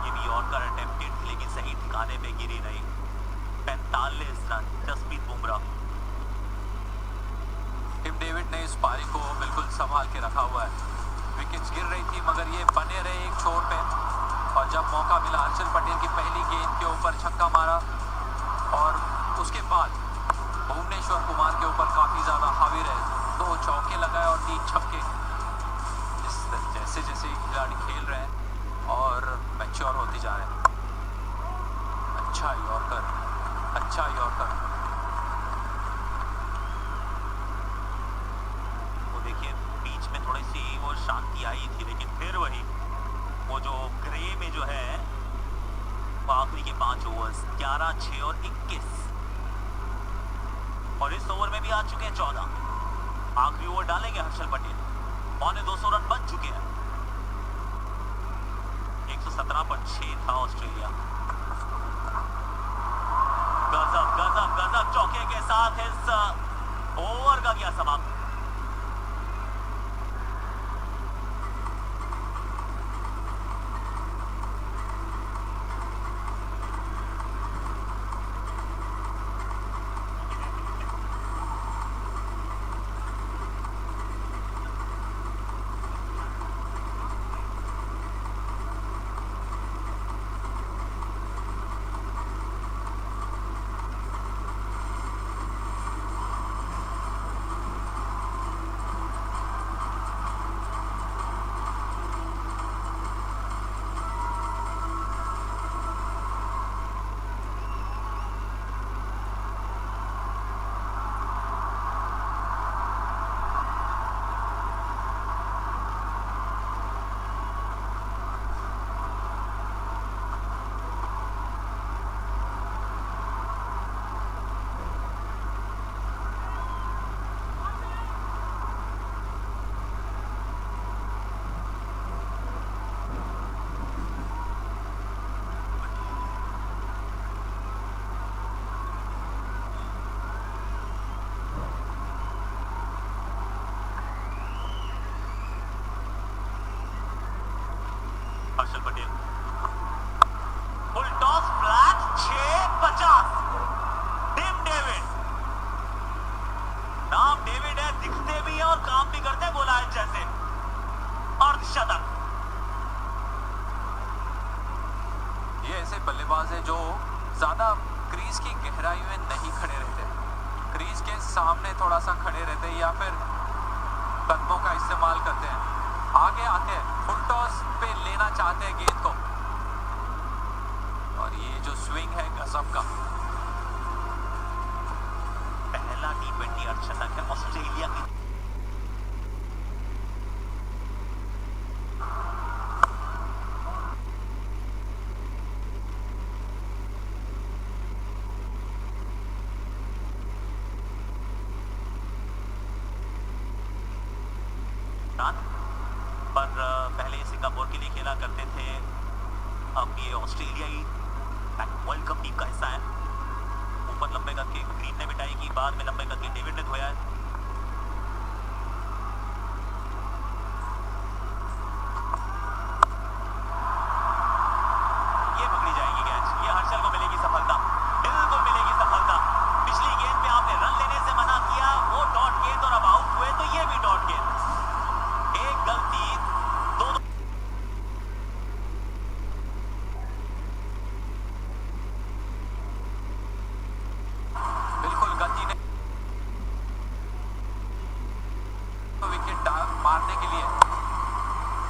ये भी यॉर्कर अटेम्प्टेड थी लेकिन सही ठिकाने पे गिरी नहीं। 45 run Jasprit Bumrah. Tim David ने इस पारी को बिल्कुल संभाल के रखा हुआ है। विकेट्स गिर रही थी मगर ये बने रहे एक छोर पे, और जब मौका मिला हर्षल पटेल की पहली गेंद के ऊपर छक्का मारा और उसके बाद भुवनेश्वर कुमार के ऊपर काफी ज्यादा हावी रहे, 2 चौके लगाए और 3 छक्के। जैसे जैसे खिलाड़ी खेल रहे हैं और मैच्योर होते जा रहे हैं। अच्छा यॉर्कर, अच्छा यॉर्कर। देखिए बीच में थोड़ी सी वो शांति आई थी, लेकिन फिर वही वो जो ग्रे में जो है वो आखिरी के 5 ओवर्स 11, 6 और 21, और इस ओवर में भी आ चुके हैं 14। आखिरी ओवर डालेंगे हर्षल पटेल। 250 रन बन चुके हैं। 117 पर 6 था ऑस्ट्रेलिया। गजब गजब गजब चौके के साथ इस ओवर का क्या समाप्त। Harshal Patel full toss flat 6-50। Tim David, नाम डेविड है, दिखते भी है और काम भी करते हैं बोला है जैसे। अर्धशतक। ये ऐसे बल्लेबाज है जो ज्यादा क्रीज की गहराई में नहीं खड़े रहते, क्रीज के सामने थोड़ा सा खड़े रहते हैं या फिर कदमों का इस्तेमाल करते हैं, आगे आते हैं, फुल टॉस पे लेना चाहते हैं गेंद को और ये जो स्विंग है गजब का। पहला T20 अर्धशतक है ऑस्ट्रेलिया की। पर पहले सिंगापुर के लिए खेला करते थे, अब ये ऑस्ट्रेलियाई वर्ल्ड कप टीम का हिस्सा है। ऊपर लंबे कद के ग्रीन ने मिटाई की, बाद में लंबे कद के डेविड ने धोया है। ये पकड़ी जाएगी कैच, ये हर्षल को मिलेगी सफलता, बिल्कुल मिलेगी सफलता। पिछली गेंद पे आपने रन लेने से मना किया, वो डॉट गेंद और अब आउट हुए, तो ये भी डॉट गेंद। एक गलती, दो बिल्कुल गति ने विकेट मारने के लिए।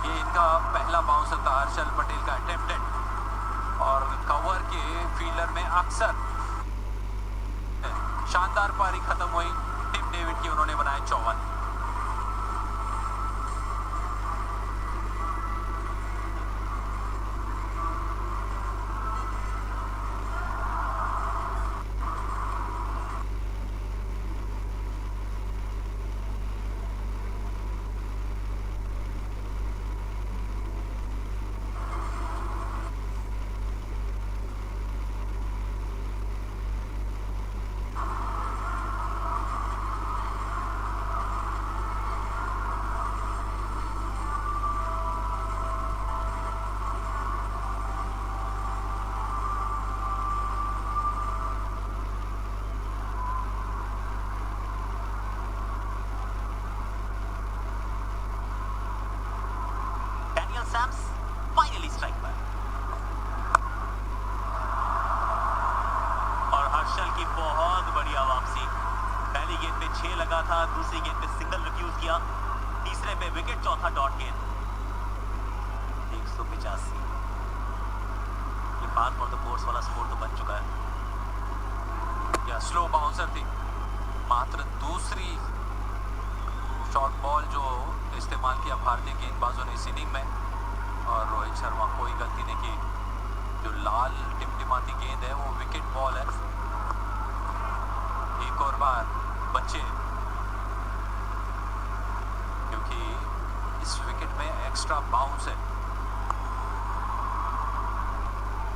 ये इनका पहला बाउंसर था हर्षल पटेल का अटेम्प्टेड, और कवर के फील्डर में अक्सर शानदार पारी खत्म हुई टिम डेविड की, उन्होंने बनाए 54। सैम्स फाइनली स्ट्राइक पर, और हर्षल की बहुत बढ़िया वापसी। पहली गेंद पे 6 लगा था, दूसरी गेंद पे सिंगल रिफ्यूज किया, तीसरे पे विकेट, चौथा डॉट गेंद। 185 ये पार फॉर द कोर्स वाला स्कोर तो बन चुका है। या स्लो बाउंसर थी, मात्र दूसरी शॉर्ट बॉल जो इस्तेमाल किया भारतीय गेंदबाजों ने इस इनिंग में, और रोहित शर्मा कोई गलती नहीं की। जो लाल टिमटिमाती गेंद है वो विकेट बॉल है। एक और बार बचे, क्योंकि इस विकेट में एक्स्ट्रा बाउंस है।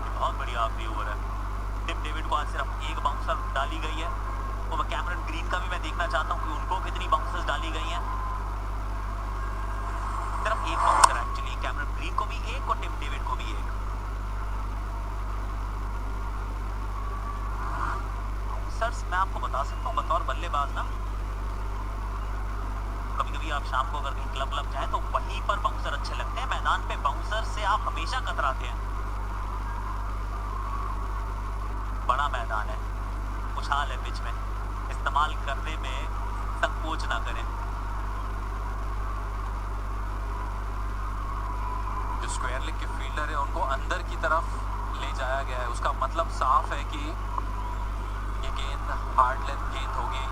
बहुत बढ़िया आखिरी ओवर है। टिम डेविड को आज सिर्फ एक बाउंसर डाली गई है, और मैं कैमरन ग्रीन का भी मैं देखना चाहता हूं कि उनको कितनी बाउंसर्स डाली गई हैं। सिर्फ एक बाउंसर एक्चुअली, कैमरन ग्रीन को भी एक और टिम डेविड को भी एक। बाउंसर्स मैं आपको बता सकता हूं बतौर बल्लेबाज ना, कभी कभी आप शाम को अगर कहीं क्लब जाए तो वहीं पर बाउंसर अच्छे लगते हैं। मैदान पे बाउंसर से आप हमेशा कतराते हैं। बड़ा मैदान है, उछाल है पिच में, इस्तेमाल करने में संकोच ना करें। जो स्क्वायर लेग के फील्डर है उनको अंदर की तरफ ले जाया गया है, उसका मतलब साफ है कि ये गेंद हार्ड लेंथ गेंद होगी।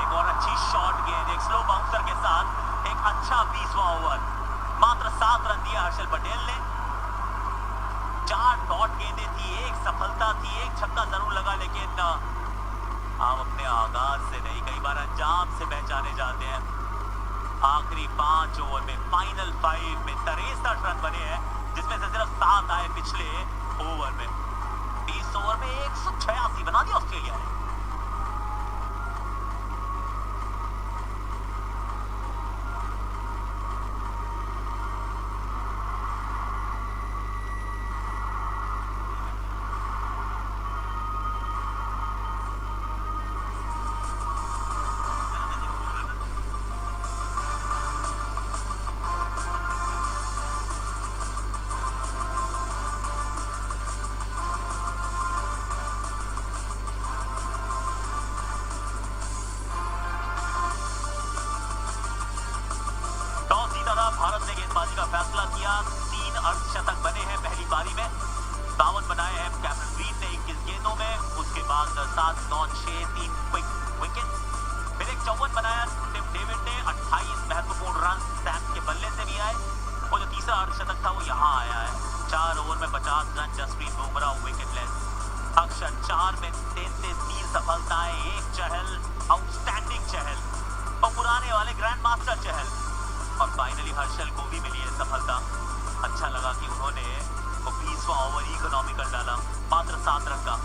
एक और अच्छी शॉर्ट गेंद, एक स्लो बाउंसर के साथ एक अच्छा 20वां ओवर। मात्र 7 रन दिया हर्षल पटेल ने, 4 डॉट गेंदें थी, एक सफलता थी, एक छक्का जरूर लगा, लेकिन आप अपने आगाज से नहीं, कई बार अंजाम से पहचाने जाते हैं। आखिरी 5 ओवर में, फाइनल 5 में 63 रन बने हैं, जिसमें से सिर्फ 7 आए पिछले ओवर में। 20 ओवर में 186 बना दिया ऑस्ट्रेलिया ने। अर्धशतक बने हैं पहली पारी में। 52 बनाए हैं कैमरन ग्रीन ने 21 गेंदों में। उसके बाद 7, 9, 6, 3 क्विक विकेट। फिर एक 54 बनाया टिम डेविड ने। 28 महत्वपूर्ण रन सैम के बल्ले से भी आए। वो जो तीसरा अर्धशतक था वो यहाँ आया है। 4 ओवर में 50 रन जसप्रीत बुमराह विकेटलेस। अक्षर 4 में 3 सफलताएं, 1 चहल, आउटस्टैंडिंग चहल और पुराने वाले ग्रैंड मास्टर चहल। और फाइनली हर्षल को भी मिली है सफलता। अच्छा लगा कि उन्होंने वो 20वां ओवर इकोनॉमिकल डाला, मात्र 7 रन का।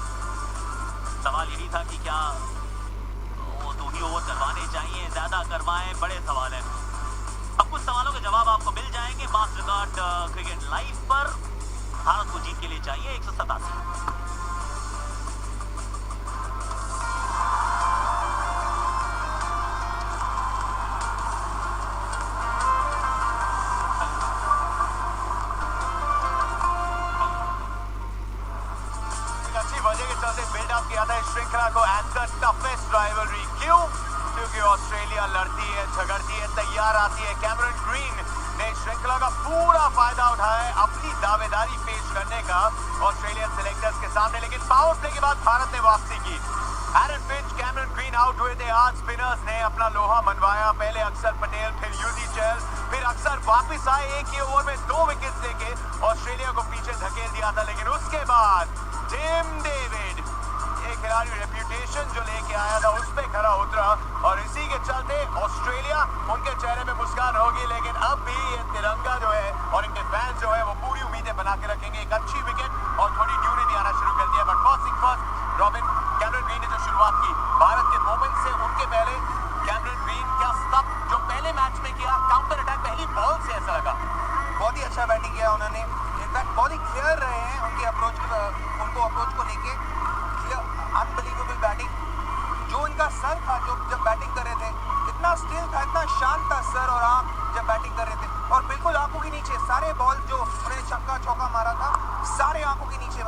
सवाल यही था कि क्या वो 2 ही ओवर करवाने चाहिए, ज्यादा करवाएं, बड़े सवाल है। अब कुछ सवालों के जवाब आपको मिल जाएंगे मास्टर कार्ड क्रिकेट लाइव पर। भारत को जीत के लिए चाहिए 187। वजह के चलते बिल्डअप किया था इस श्रृंखला को एज द टफेस्ट राइवलरी। क्यों? क्योंकि ऑस्ट्रेलिया लड़ती है, झगड़ती है, तैयार आती है। कैमरन ग्रीन ने श्रृंखला का पूरा फायदा उठाया है अपनी दावेदारी पेश करने का ऑस्ट्रेलियन सिलेक्टर्स के सामने। लेकिन पावर प्ले के बाद भारत ने वापसी की। Aaron Finch, Cameron green out हुए थे। आज स्पिनर्स ने अपना लोहा मनवाया। पहले अक्षर पटेल, फिर युजी चहल, फिर अक्षर वापस आए। एक ही ओवर में 2 विकेट लेके ऑस्ट्रेलिया को पीछे धकेल दिया था। लेकिन उसके बाद टिम डेविड, ये खिलाड़ी रेप्यूटेशन जो लेके आया था उस पे खरा उतरा और इसी के चलते ऑस्ट्रेलिया, उनके चेहरे पे मुस्कान होगी। लेकिन अब भी ये तिरंगा जो है और इनके फैंस जो है वो पूरी उम्मीदें बना के रखेंगे। एक अच्छी विकेट और थोड़ी ड्यूरी भी आना शुरू कर दिया। But first thing first, robin, Cameron green ने जो शुरुआत की भारत के मोमेंट से, उनके पहले कैमरन ग्रीन क्या सब जो पहले मैच में किया काउंटर अटैक पहली बॉल से, ऐसा लगा बहुत ही अच्छा बैटिंग किया उन्होंने। इनफैक्ट बहुत ही क्लियर रहे हैं उनके अप्रोच को लेके। Unbelievable batting. जो इनका सर था जो जब बैटिंग कर रहे थे, इतना स्टिल था, इतना शांत था सर और आंख जब बैटिंग कर रहे थे। और बिल्कुल आंखों के नीचे सारे बॉल जो उन्होंने छक्का चौका मारा था, सारे आंखों के नीचे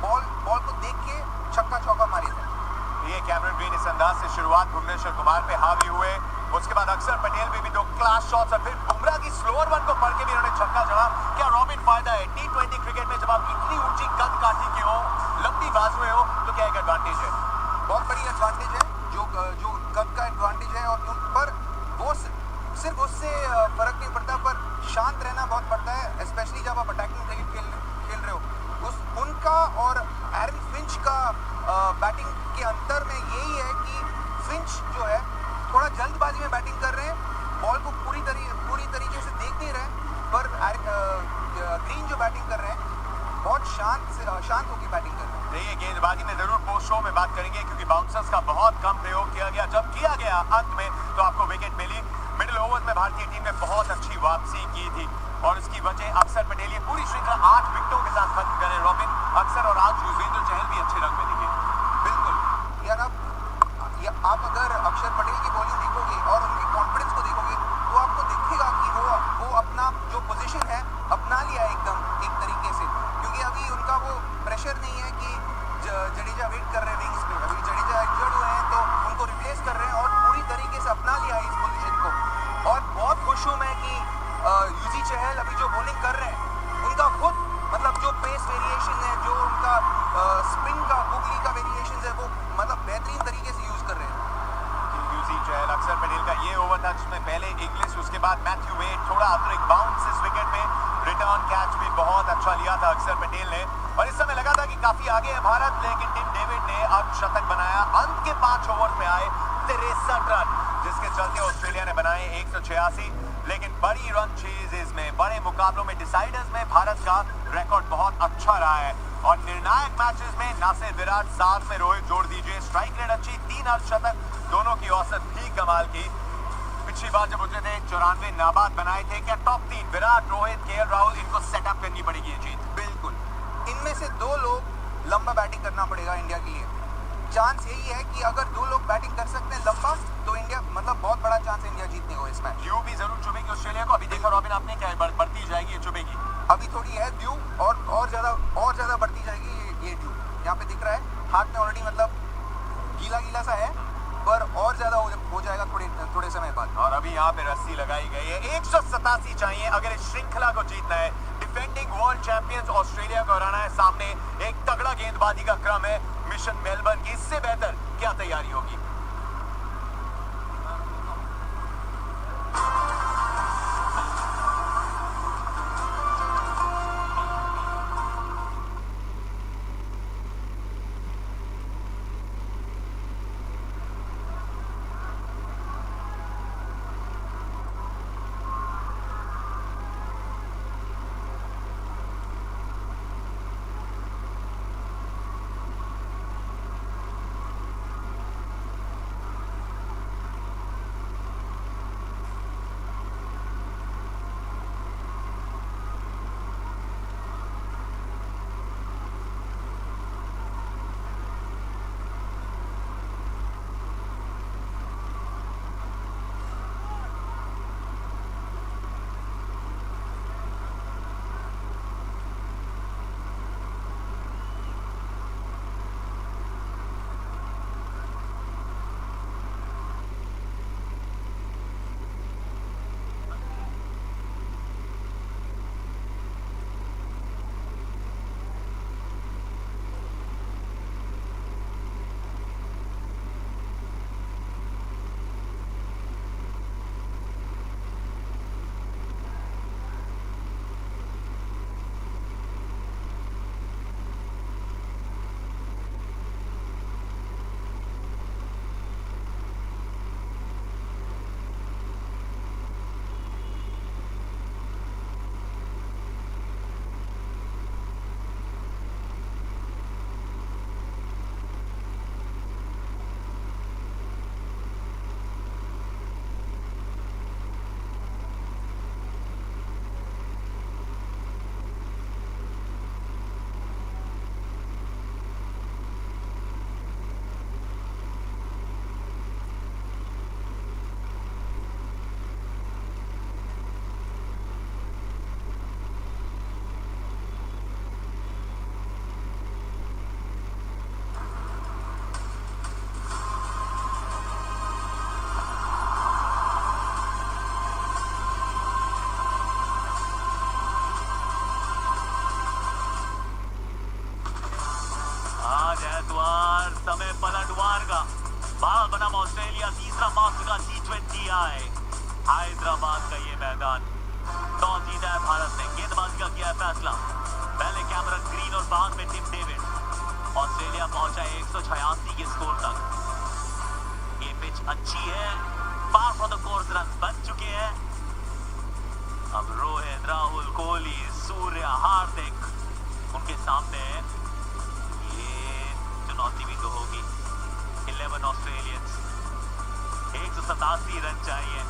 बॉल को देख के छक्का चौका मारे थे। ये कैमरन ग्रीन इस अंदाज से शुरुआत भुवनेश्वर कुमार पे हावी हुए। उसके बाद अक्षर पटेल पे भी 2 क्लास शॉट्स और फिर बुमराह की स्लोअर वन को पढ़ के भी उन्होंने छक्का जड़ा। क्या रॉबिन फायदा है T20 क्रिकेट में जब आप इतनी ऊंची कद काठी के हो, लंबी बाजुएं हो, तो क्या एक एडवांटेज है? बहुत बड़ी एडवांटेज है जो कद का एडवांटेज है। और उन पर वो सिर्फ उससे फर्क नहीं पड़ता, पर शांत रहना बहुत पड़ता है, स्पेशली जब आप अटैकिंग क्रिकेट खेल रहे हो। उनका और एरन फिंच का बैटिंग के अंतर में यही है कि फिंच जो है थोड़ा जल्दबाजी में बैटिंग कर रहे हैं, बॉल को पूरी तरीके से देख नहीं रहे, पर ग्रीन जो बैटिंग कर रहे हैं बहुत शांत होकर बैटिंग कर रहे हैं। देखिए गेंदबाजी में जरूर पोस्ट शो में बात करेंगे क्योंकि बाउंसर्स का बहुत कम प्रयोग किया गया। जब किया गया अंत में तो आपको विकेट मिली। मिडिल ओवर्स में भारतीय टीम ने बहुत अच्छी वापसी की थी और इसकी वजह अक्षर पटेल ये पूरी श्रृंखला 8 विकेटों के साथ खत्म करे। रॉबिन, अक्षर और आज युजवेंद्र चहल भी अच्छे रंग में दिखे। बिल्कुल यार, आप अगर अक्षर पटेल की बॉलिंग देखोगे और उनकी कॉन्फिडेंस को देखोगे तो आपको दिखेगा कि वो अपना जो पोजीशन है अपना लिया है एकदम एक तरीके से। क्योंकि अभी उनका वो प्रेशर नहीं है कि जडेजा वेट कर रहे हैं विंग्स पे। अभी जडेजा इंजर्ड हुए हैं तो उनको रिप्लेस कर रहे हैं और पूरी तरीके से अपना लिया है इस पोजीशन को। और बहुत खुश हूँ मैं कि युजी चहल अभी जो बॉलिंग कर रहे हैं उनका खुद मतलब जो पेस वेरिएशन है, जो उनका स्पिन का गुगली का वेरिएशन है, वो मतलब बेहतरीन तरीके से यूज कर रहे हैं। युजी चहल, अक्षर पटेल का ये ओवर था जिसमें पहले इंग्लिश, उसके बाद मैथ्यू वेड, थोड़ा अतिरिक्त बाउंस इस विकेट में, रिटर्न कैच भी बहुत अच्छा लिया था अक्षर पटेल ने। और इस समय लगा था कि काफी आगे है भारत, लेकिन टिम डेविड ने अर्धशतक बनाया। अंत के 5 ओवर में आए 63 रन, जिसके चलते ऑस्ट्रेलिया ने बनाए 186। लेकिन बड़ी रन चेजेस में, बड़े मुकाबलों में, डिसाइडर्स में भारत का रिकॉर्ड बहुत अच्छा रहा है। और निर्णायक मैचेस में ना सिर्फ विराट, साथ में रोहित जोड़ दीजिए। स्ट्राइक रेट अच्छी, 3 अर्धशतक, दोनों की औसत भी कमाल की। पिछली बार जब उतरे थे 94 नाबाद बनाए थे। क्या टॉप 3 विराट, रोहित, केएल राहुल, इनको सेटअप करनी पड़ेगी ये जीत? बिल्कुल, इनमें से 2 लोग लंबा बैटिंग करना पड़ेगा इंडिया के लिए। चांस यही है कि अगर 2 लोग बैटिंग कर सकते हैं लंबा तो इंडिया मतलब बहुत बड़ा चांस है इंडिया जीतने को इस मैच। ड्यू भी जरूर चुभेगी ऑस्ट्रेलिया को। अभी देखा रॉबिन आपने, क्या बढ़ती जाएगी ये चुभेगी? अभी थोड़ी है ड्यू और ज्यादा बढ़ती जाएगी ये ड्यू। यहाँ पे दिख रहा है हाथ में ऑलरेडी मतलब गीला सा है पर और ज्यादा हो जाएगा थोड़े समय बाद। और अभी यहाँ पे रस्सी लगाई गई है, 187 चाहिए अगर इस श्रृंखला को जीतना है। डिफेंडिंग वर्ल्ड चैंपियंस ऑस्ट्रेलिया को हराना है, सामने एक तगड़ा गेंदबाजी का क्रम है। मिशन मेलबर्न की इससे बेहतर क्या तैयारी होगी? समय पलटवार का भारत बनाम ऑस्ट्रेलिया तीसरा मास्टर का T20 आए हैदराबाद का ये मैदान। टॉस जीता है भारत ने, गेंदबाजी का किया है फैसला। पहले कैमरन ग्रीन और बाद में टिम डेविड। ऑस्ट्रेलिया पहुंचा है 186 के स्कोर तक। ये पिच अच्छी है, पार फ्रॉम द कोर्स रन बन चुके हैं। अब रोहित, राहुल, कोहली, सूर्य, हार्दिक उनके सामने चुनौती भी तो होगी। 11 ऑस्ट्रेलियंस, 187 रन चाहिए,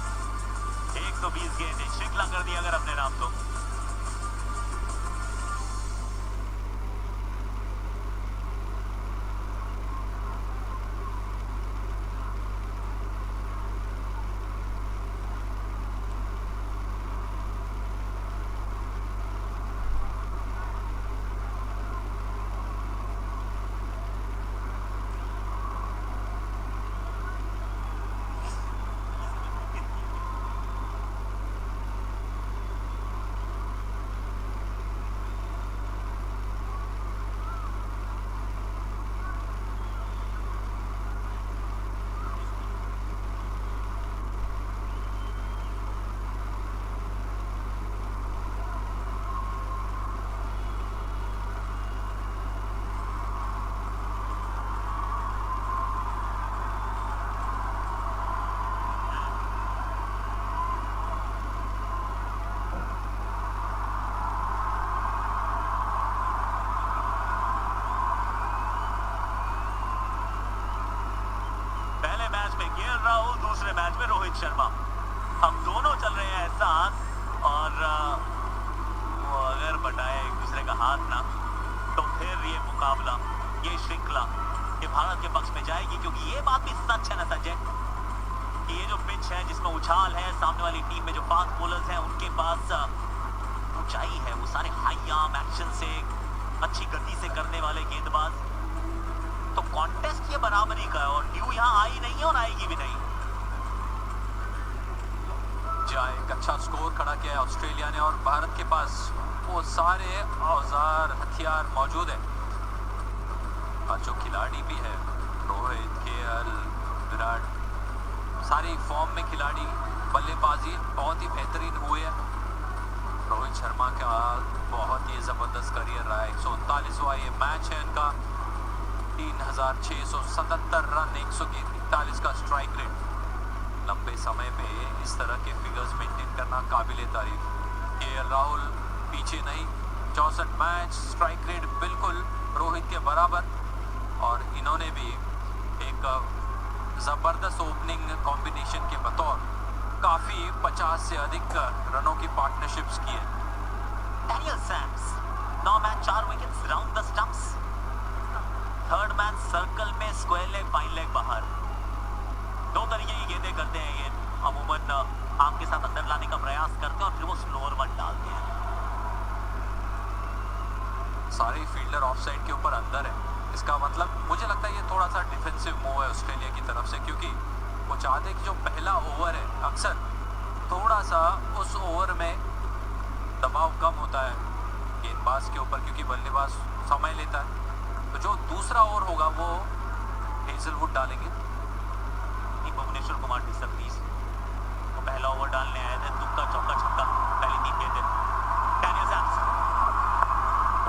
120 गेंदें, श्रृंखला कर दी अगर अपने नाम तो। राहुल, दूसरे मैच में रोहित शर्मा, हम दोनों चल रहे हैं साथ और वो अगर बटाए एक दूसरे का हाथ ना तो फिर ये मुकाबला, ये श्रृंखला ये भारत के पक्ष में जाएगी। क्योंकि ये बात भी सच है ना संजय कि ये जो पिच है जिसमें उछाल है, सामने वाली टीम में जो फास्ट बॉलर्स हैं उनके पास ऊंचाई है, वो सारे हाई आर्म एक्शन से अच्छी गति से करने वाले गेंदबाज, तो कॉन्टेस्ट ये बराबरी का है और ड्यू यहाँ आई नहीं है और ऑस्ट्रेलिया ने और भारत के पास वो सारे औजार हथियार मौजूद है। और जो खिलाड़ी भी है, रोहित, केएल, विराट, सारी फॉर्म में खिलाड़ी, बल्लेबाजी बहुत ही बेहतरीन हुए है। रोहित शर्मा का बहुत ही ज़बरदस्त करियर रहा है। 139वां ये मैच है इनका। 3677 रन, 141 का स्ट्राइक रेट। लंबे समय पे इस तरह के फिगर्स मेंटेन करना काबिले तारीफ। केएल राहुल पीछे नहीं, 64 मैच, स्ट्राइक रेट बिल्कुल रोहित के बराबर। और इन्होंने भी एक ज़बरदस्त ओपनिंग कॉम्बिनेशन के बतौर काफ़ी 50 से अधिक रनों की पार्टनरशिप्स की है। Daniel Sams, 9 match 4 wickets, round the stumps. Third man circle में, स्क्वायर लेग, फाइन लेग बाहर। दो तरीके की गेंदें करते हैं ये, अमूमन आपके साथ अंदर लाने का प्रयास करते हैं और फिर वो स्लोअर वन डालते हैं। सारे फील्डर ऑफ साइड के ऊपर अंदर है। इसका मतलब मुझे लगता है ये थोड़ा सा डिफेंसिव मूव है ऑस्ट्रेलिया की तरफ से, क्योंकि वो चाहते हैं कि जो पहला ओवर है अक्सर थोड़ा सा उस ओवर में दबाव कम होता है गेंदबाज के ऊपर, क्योंकि बल्लेबाज समय लेता है। तो जो दूसरा ओवर होगा वो हेजलवुड डालेंगे। Bhuvneshwar Kumar disturb please. वो पहला ओवर डालने आए थे, तुक्का चौका छक्का, पहली 3 गेंदें। डैनियल सैम्स,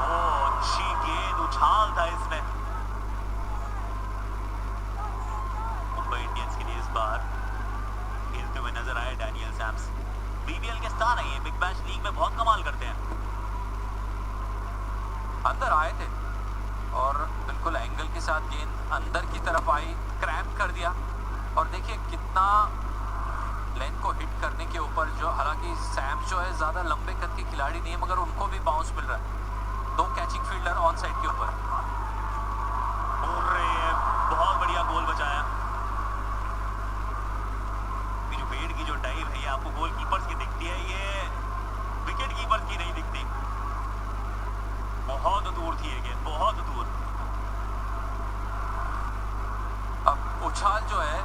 ओह अच्छी गेंद, उछाल था इसमें। मुंबई इंडियंस के लिए इस बार खेलते हुए नजर आए डैनियल सैम्स। बीबीएल के स्टार हैं ये, बिग बैश लीग में बहुत कमाल करते हैं। अंदर आए थे और बिल्कुल एंगल के साथ गेंद अंदर की तरफ आई, क्रैम्प कर दिया। और देखिए कितना लेंथ को हिट करने के ऊपर, जो हालांकि सैम्स जो है ज़्यादा लंबे कद के खिलाड़ी नहीं है, मगर उनको भी बाउंस मिल रहा है। 2 कैचिंग फील्डर ऑन साइड के ऊपर। बहुत बढ़िया गोल बचाया। जो बेड की जो डाइव है ये आपको गोलकीपर्स की दिखती है, ये विकेट कीपर्स की नहीं दिखती। बहुत दूर थी ये गेंद, बहुत दूर। अब उछाल जो है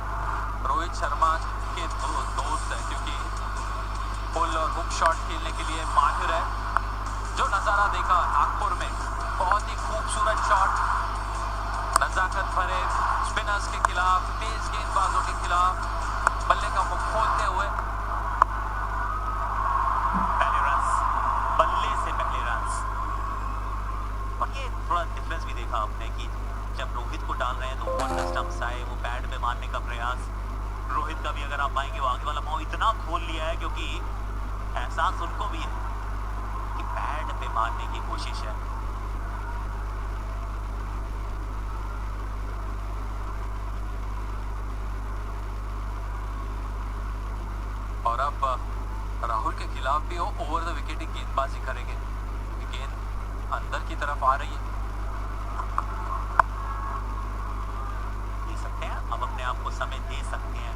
रोहित शर्मा के दोस्त है, क्योंकि पुल और हुक शॉट खेलने के लिए माहिर है। जो नज़ारा देखा नागपुर में, बहुत ही खूबसूरत शॉट, नजाकत भरे स्पिनर्स के खिलाफ, तेज गेंदबाजों के खिलाफ बल्ले का मुख खोलते हुए पहले रन्स, बल्ले से पहले रन्स। और ये थोड़ा डिफरेंस भी देखा आपने कि जब रोहित को डाल रहे हैं तो वन द स्टंप्स आए, वो पैड पे मारने का प्रयास। रोहित का भी अगर आप पाएंगे वो आगे वाला पाँव इतना खोल लिया है, क्योंकि एहसास उनको भी है कि पैड पे मारने की कोशिश है। और अब राहुल के खिलाफ भी वो ओवर द विकेट ही गेंदबाजी करेंगे, क्योंकि गेंद अंदर की तरफ आ रही है। दे सकते हैं, अब अपने आप को समय दे सकते हैं।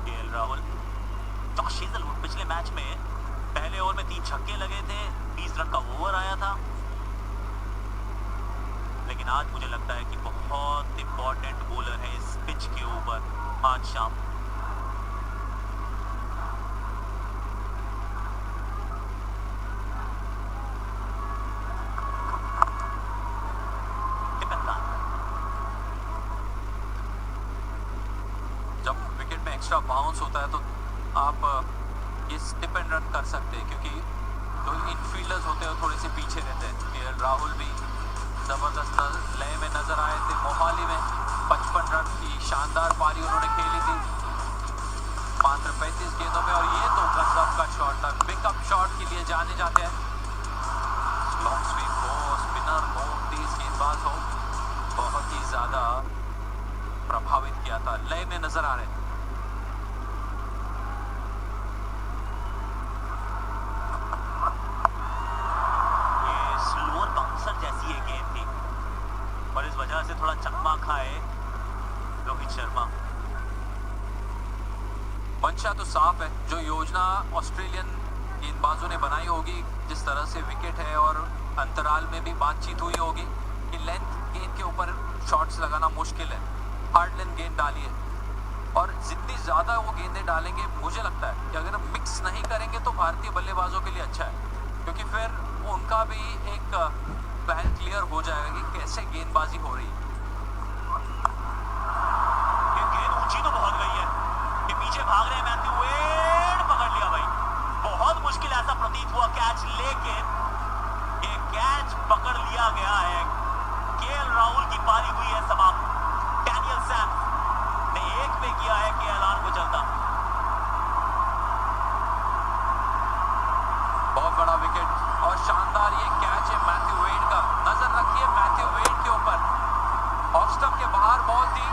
केएल राहुल, जॉश हेजलवुड पिछले मैच में पहले ओवर में 3 छक्के लगे थे, 20 रन का ओवर आया था। लेकिन आज मुझे लगता है कि बहुत इंपॉर्टेंट बॉलर है इस पिच के ऊपर आज शाम। जब विकेट में एक्स्ट्रा बाउंस होता है तो आप ये स्टिप एंड रन कर सकते हैं, क्योंकि जो इनफील्डर्स होते हैं वो थोड़े से पीछे रहते हैं। केएल राहुल भी ज़बरदस्त लय में नजर आए थे। मोहाली में 55 रन की शानदार पारी उन्होंने खेली थी मात्र 35 गेंदों में। और ये तो गजब का शॉट था, पिकअप शॉट के लिए जाने जाते हैं। लॉन्ग स्वीप हो, स्पिनर हो, तेज गेंदबाज हो, बहुत ही ज़्यादा प्रभावित किया था। लय में नजर आ रहे हैं। से थोड़ा चकमा खाए रोहित शर्मा। मंशा तो साफ है, जो योजना ऑस्ट्रेलियन गेंदबाजों ने बनाई होगी, जिस तरह से विकेट है और अंतराल में भी बातचीत हुई होगी कि लेंथ गेंद के ऊपर शॉट्स लगाना मुश्किल है, हार्ड लेंथ गेंद डाली है। और जितनी ज़्यादा वो गेंदें डालेंगे, मुझे लगता है कि अगर मिक्स नहीं करेंगे तो भारतीय बल्लेबाजों के लिए अच्छा है, क्योंकि फिर उनका भी एक प्लान क्लियर हो जाएगा कि कैसे गेंदबाजी हो रही है। ये गेंद ऊंची तो बहुत गई है, ये पीछे भाग रहे हैं मैथ्यू वेड, पकड़ लिया भाई। बहुत मुश्किल ऐसा प्रतीत हुआ कैच, लेकिन ये कैच पकड़ लिया गया है। केएल राहुल की पारी हुई है समाप्त। डैनियल सैम्स ने एक पे किया है केएल को चलता। बहुत बड़ा विकेट और शानदार ये कैच है मैथ्यू वेड का। नजर रखिए मैथ्यू वेड के ऊपर, ऑफ स्टंप के बाहर बॉल थी,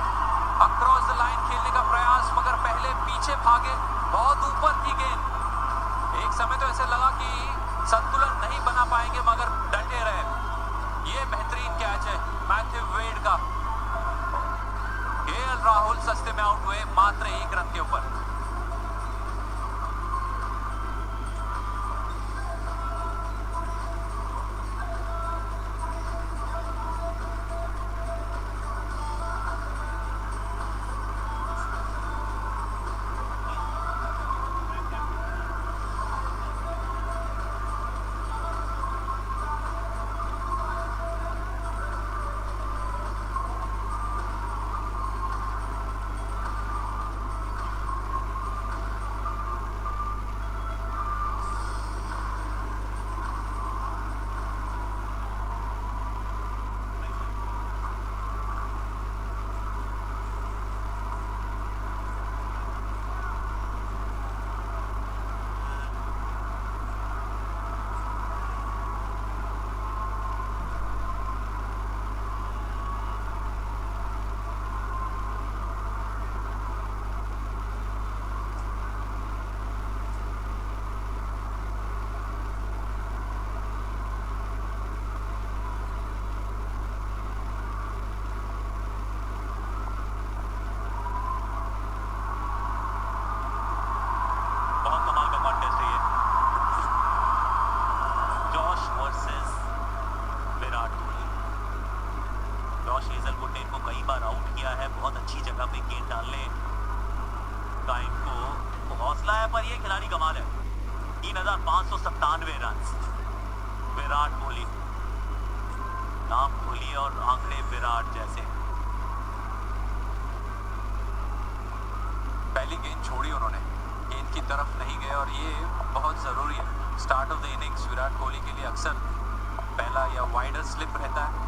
अक्रॉस द लाइन खेलने का प्रयास, मगर पहले पीछे भागे, बहुत ऊपर थी गेंद। एक समय तो ऐसे लगा कि संतुलन नहीं बना पाएंगे, मगर डटे रहे। ये बेहतरीन कैच है मैथ्यू वेड का। केएल राहुल सस्ते में आउट हुए मात्र 1 रन के ऊपर। बहुत कमाल का कॉन्टेस्ट है ये, Josh versus Virat Kohli. Josh Hazlewood ने इनको कई बार आउट किया है, बहुत अच्छी जगह पे गेंद डालने का इनको हौसला है, पर ये खिलाड़ी कमाल है। 3,597 रन। विराट कोहली, नाम कोहली और आंकड़े विराट जैसे। पहली गेंद छोड़ी उन्होंने, गेंद की तरफ नहीं गए, और ये बहुत ज़रूरी है। Start of the innings Virat Kohli के लिए अक्सर पहला या वाइडर स्लिप रहता है।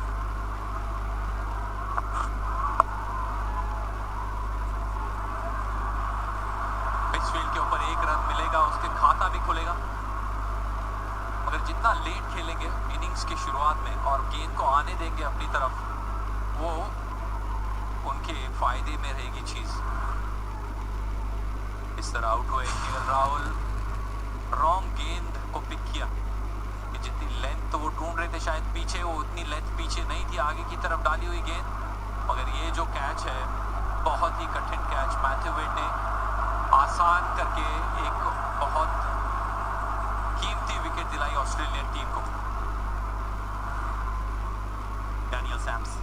पिचफील्ड के ऊपर 1 रन मिलेगा, उसके खाता भी खुलेगा। मगर जितना लेट खेलेंगे इनिंग्स की शुरुआत में और गेंद को आने देंगे अपनी तरफ, वो उनके फायदे में रहेगी चीज़। इस तरह आउट हुए केएल राहुल। रॉन्ग गेंद को पिक किया कि जितनी लेंथ तो वो ढूंढ रहे थे शायद पीछे, वो उतनी लेंथ पीछे नहीं थी, आगे की तरफ डाली हुई गेंद। मगर ये जो कैच है, बहुत ही कठिन कैच, मैथ्यू वेड ने आसान करके एक बहुत कीमती विकेट दिलाई ऑस्ट्रेलियन टीम को। डैनियल सैम्स,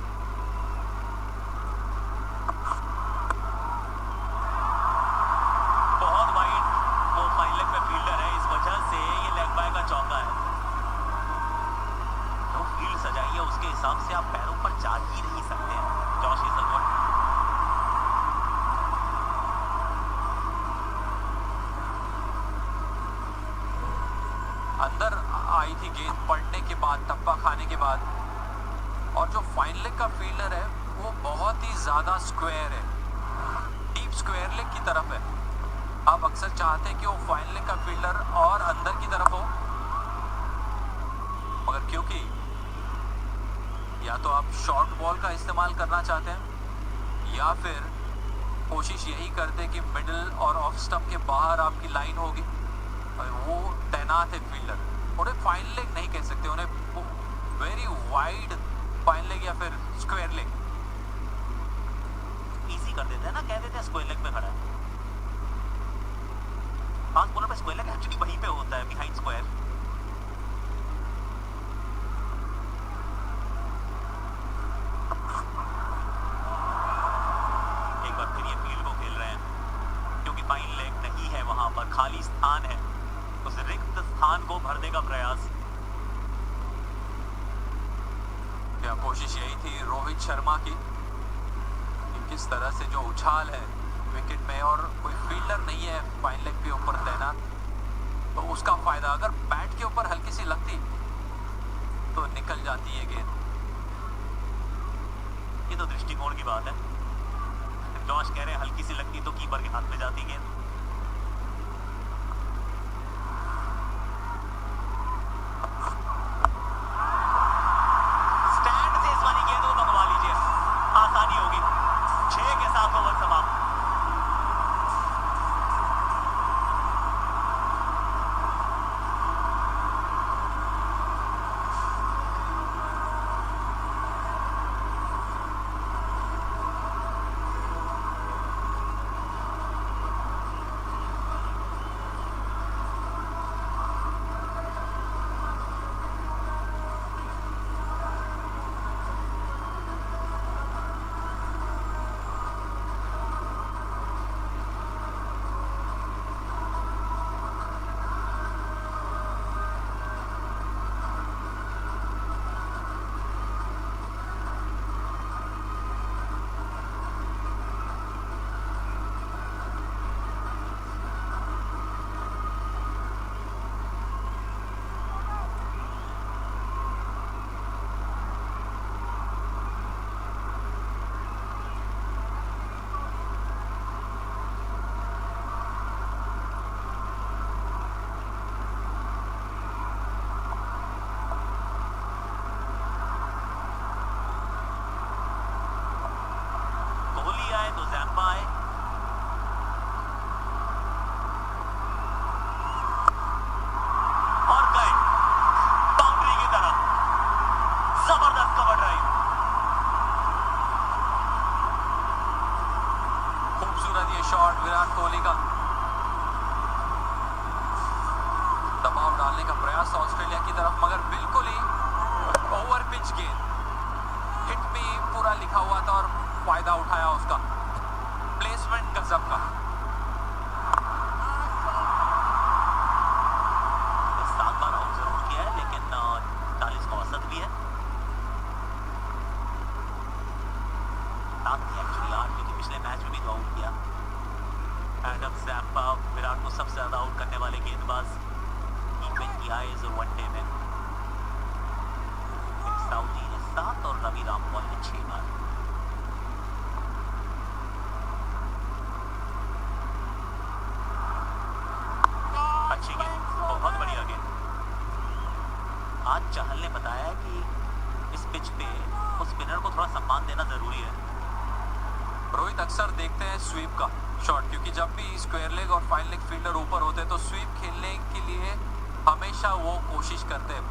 बहुत वाइड वो फाइन लेग पे फील्डर है, इस वजह से ये लेग बाय का चौका है। तो फील्ड सजाई है उसके हिसाब से आप पैरों पर जा ही नहीं सकते हैं। जॉश हेजलवुड, अंदर आई थी गेंद पड़ने के बाद, टप्पा खाने के बाद, और जो फाइन लेग का फील्डर है वो बहुत ही ज़्यादा स्क्वायर है, डीप स्क्वायर लेग की तरफ है। आप अक्सर चाहते हैं कि वो फाइन लेग का फील्डर और अंदर की तरफ हो, मगर क्योंकि या तो आप शॉर्ट बॉल का इस्तेमाल करना चाहते हैं या फिर कोशिश यही करते हैं कि मिडिल और ऑफ स्टंप के बाहर आपकी लाइन होगी, और वो तैनात है फील्डर। उन्हें फाइन लेग नहीं कह सकते, उन्हें वेरी वाइड फाइन लेग या फिर स्क्वायर लेग इजी कर देते हैं ना, कह देते हैं स्क्वायर लेग पे खड़ा है। फास्ट बॉलर पे स्क्वायर लेग एक्चुअली वहीं पे होता है, बिहाइंड स्क्वायर। एक बार फिर ये फील्ड को खेल रहे हैं। कोशिश यही थी रोहित शर्मा की कि किस तरह से जो उछाल है विकेट में और कोई फील्डर नहीं है फाइन लेग के ऊपर तैनात, तो उसका फायदा अगर बैट के ऊपर हल्की सी लगती तो निकल जाती है गेंद। ये तो दृष्टिकोण की बात है। जॉश कह रहे हैं हल्की सी लगती तो कीपर के हाथ में जाती गेंद। स्टैंड से इस वाली गेंद को मंगवा लीजिए, आसानी होगी। 6 के साथ ओवर समाप्त। शॉट विराट कोहली का, दबाव डालने का प्रयास ऑस्ट्रेलिया की तरफ, मगर बिल्कुल ही ओवर पिच गेंद। हिट भी पूरा लिखा हुआ था और फायदा उठाया उसका, प्लेसमेंट गजब का। 7 बार आउट जरूर किया है, लेकिन 40 का औसत भी है। 7 एक्चुअली 8, क्योंकि पिछले मैच में भी तो आउट किया। एडम जैम्पा विराट को सबसे ज्यादा आउट करने वाले गेंदबाज T20 आईज और वनडे में। साउदी ने 7 और रवि रामपाल ने 6 बार। अच्छी गेंद, बहुत बढ़िया गेंद। आज चहल ने बताया है कि इस पिच पे उस स्पिनर को थोड़ा सम्मान देना जरूरी है। रोहित अक्सर देखते हैं स्वीप का शॉट, क्योंकि जब भी स्क्वायर लेग और फाइन लेग फील्डर ऊपर होते हैं तो स्वीप खेलने के लिए हमेशा वो कोशिश करते हैं।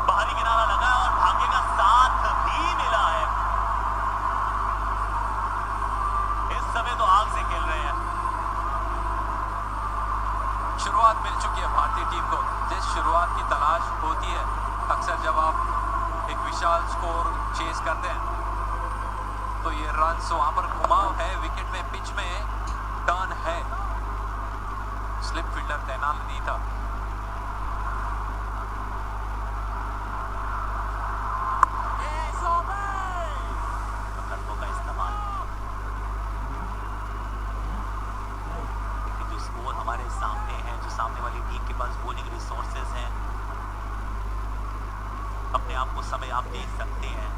बाहरी किनारा लगा और भाग्य का साथ भी मिला है। इस समय तो आग से खेल रहे हैं। शुरुआत मिल चुकी है भारतीय टीम को, जिस शुरुआत की तलाश होती है अक्सर जब आप एक विशाल स्कोर चेस करते हैं। तो ये रन्स वहां पर घुमाव है, विकेट में पिच में टर्न है, स्लिप फील्डर तैनात नहीं था। विकल्पों का इस्तेमाल, लेकिन जो स्कोर हमारे सामने है, जो सामने वाली टीम के पास बॉलिंग रिसोर्सेज हैं, अपने आप को समय आप देख सकते हैं।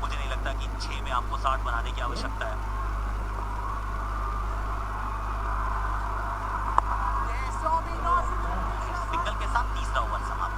मुझे नहीं लगता कि 6 में आपको 60 बनाने की आवश्यकता है। सिंगल के साथ तीसरा ओवर समाप्त।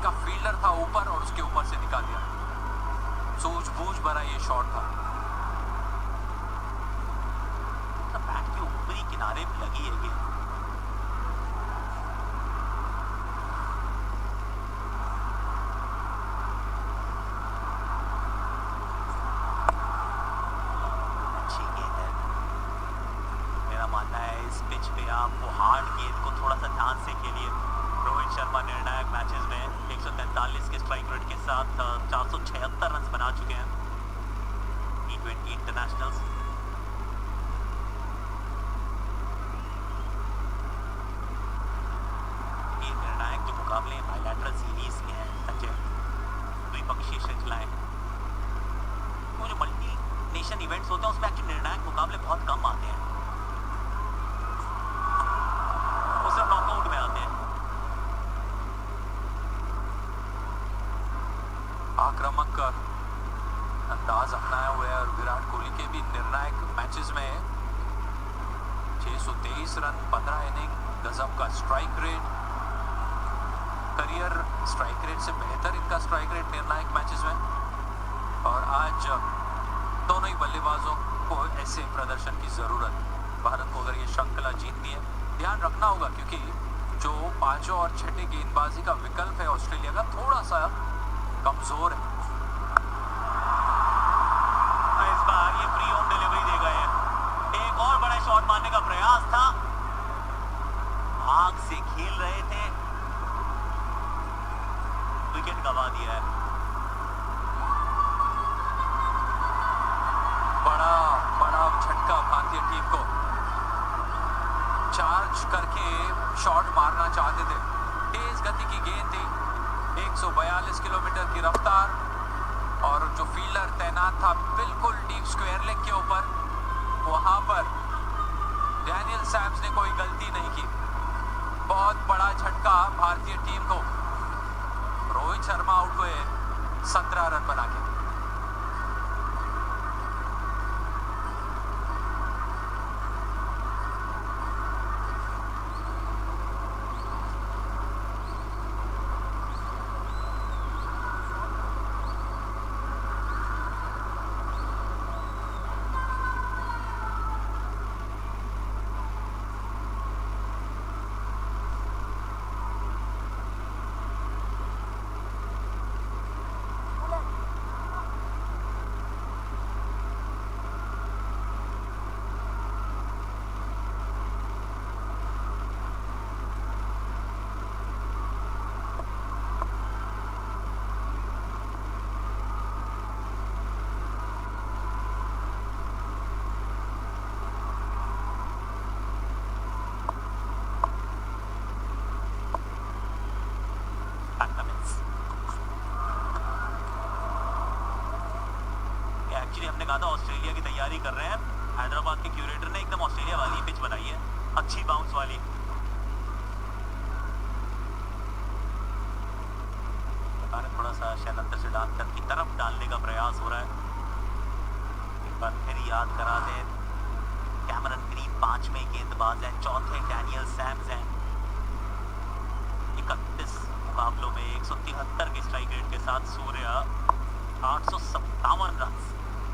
का फील्डर था ऊपर और उसके ऊपर से निकाल दिया। सूझबूझ भरा ये शॉट था। बैट के ऊपरी किनारे पे लगी है गेंद। अच्छी गेंद है। मेरा मानना है इस पिच पे आप वो हार्ड गेंद को थोड़ा सा ध्यान से खेलिए। रोहित शर्मा निर्णायक मैचेस में 143 के स्ट्राइक रेट के साथ 476 रन बना चुके हैं T20 इंटरनेशनल्स। ये निर्णायक जो मुकाबले बायलैटरल सीरीज के हैं संजय, द्विपक्षीय श्रृंखलाएं, वो जो मल्टी नेशन इवेंट्स होते हैं उसमें एक्चुअली निर्णायक मुकाबले बहुत कम आते हैं, वो सिर्फ नॉकआउट में आते हैं। आक्रामक अंदाज अपनाया हुआ है और विराट कोहली के भी निर्णायक मैचेस में 623 रन 15 इनिंग, गजब का strike rate, career strike rate से बेहतर इनका स्ट्राइक रेट निर्णायक मैचेस में। और आज दोनों ही बल्लेबाजों को ऐसे प्रदर्शन की जरूरत। भारत को अगर ये श्रृंखला जीतनी है, ध्यान रखना होगा क्योंकि जो पांचों और छठे गेंदबाजी का विकल्प है ऑस्ट्रेलिया का थोड़ा सा कमजोर है। इस बार ये फ्री होम डिलीवरी दे गए हैं। एक और बड़ा शॉट मारने का प्रयास था, आग से खेल रहे थे, विकेट गंवा दिया है। बड़ा झटका भारतीय टीम को। चार्ज करके शॉट मारना चाहते थे, तेज गति की गेंद थी, 142 किलोमीटर की रफ्तार, और जो फील्डर तैनात था बिल्कुल डीप स्क्वायर लेग के ऊपर, वहां पर डैनियल सैम्स ने कोई गलती नहीं की। बहुत बड़ा झटका भारतीय टीम को। रोहित शर्मा आउट हुए 17 रन बना के। एक्चुअली हमने कहा था ऑस्ट्रेलिया की तैयारी कर रहे हैं, हैदराबाद के क्यूरेटर ने एकदम ऑस्ट्रेलिया वाली पिच बनाई है, अच्छी बाउंस वाली। थोड़ा सा शायद अंदर से डालकर की तरफ डालने का प्रयास हो रहा है। एक बार फिर याद करा दें, कैमरन ग्रीन 5वें गेंदबाज हैं, चौथे डैनियल सैम्स हैं। 31 मुकाबलों में 173 के स्ट्राइक रेट के साथ सूर्या 857 रन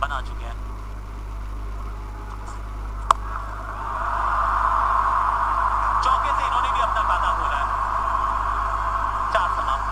बना चुके हैं। चौके से इन्होंने भी अपना खाता खोला है। 4 समाप्त।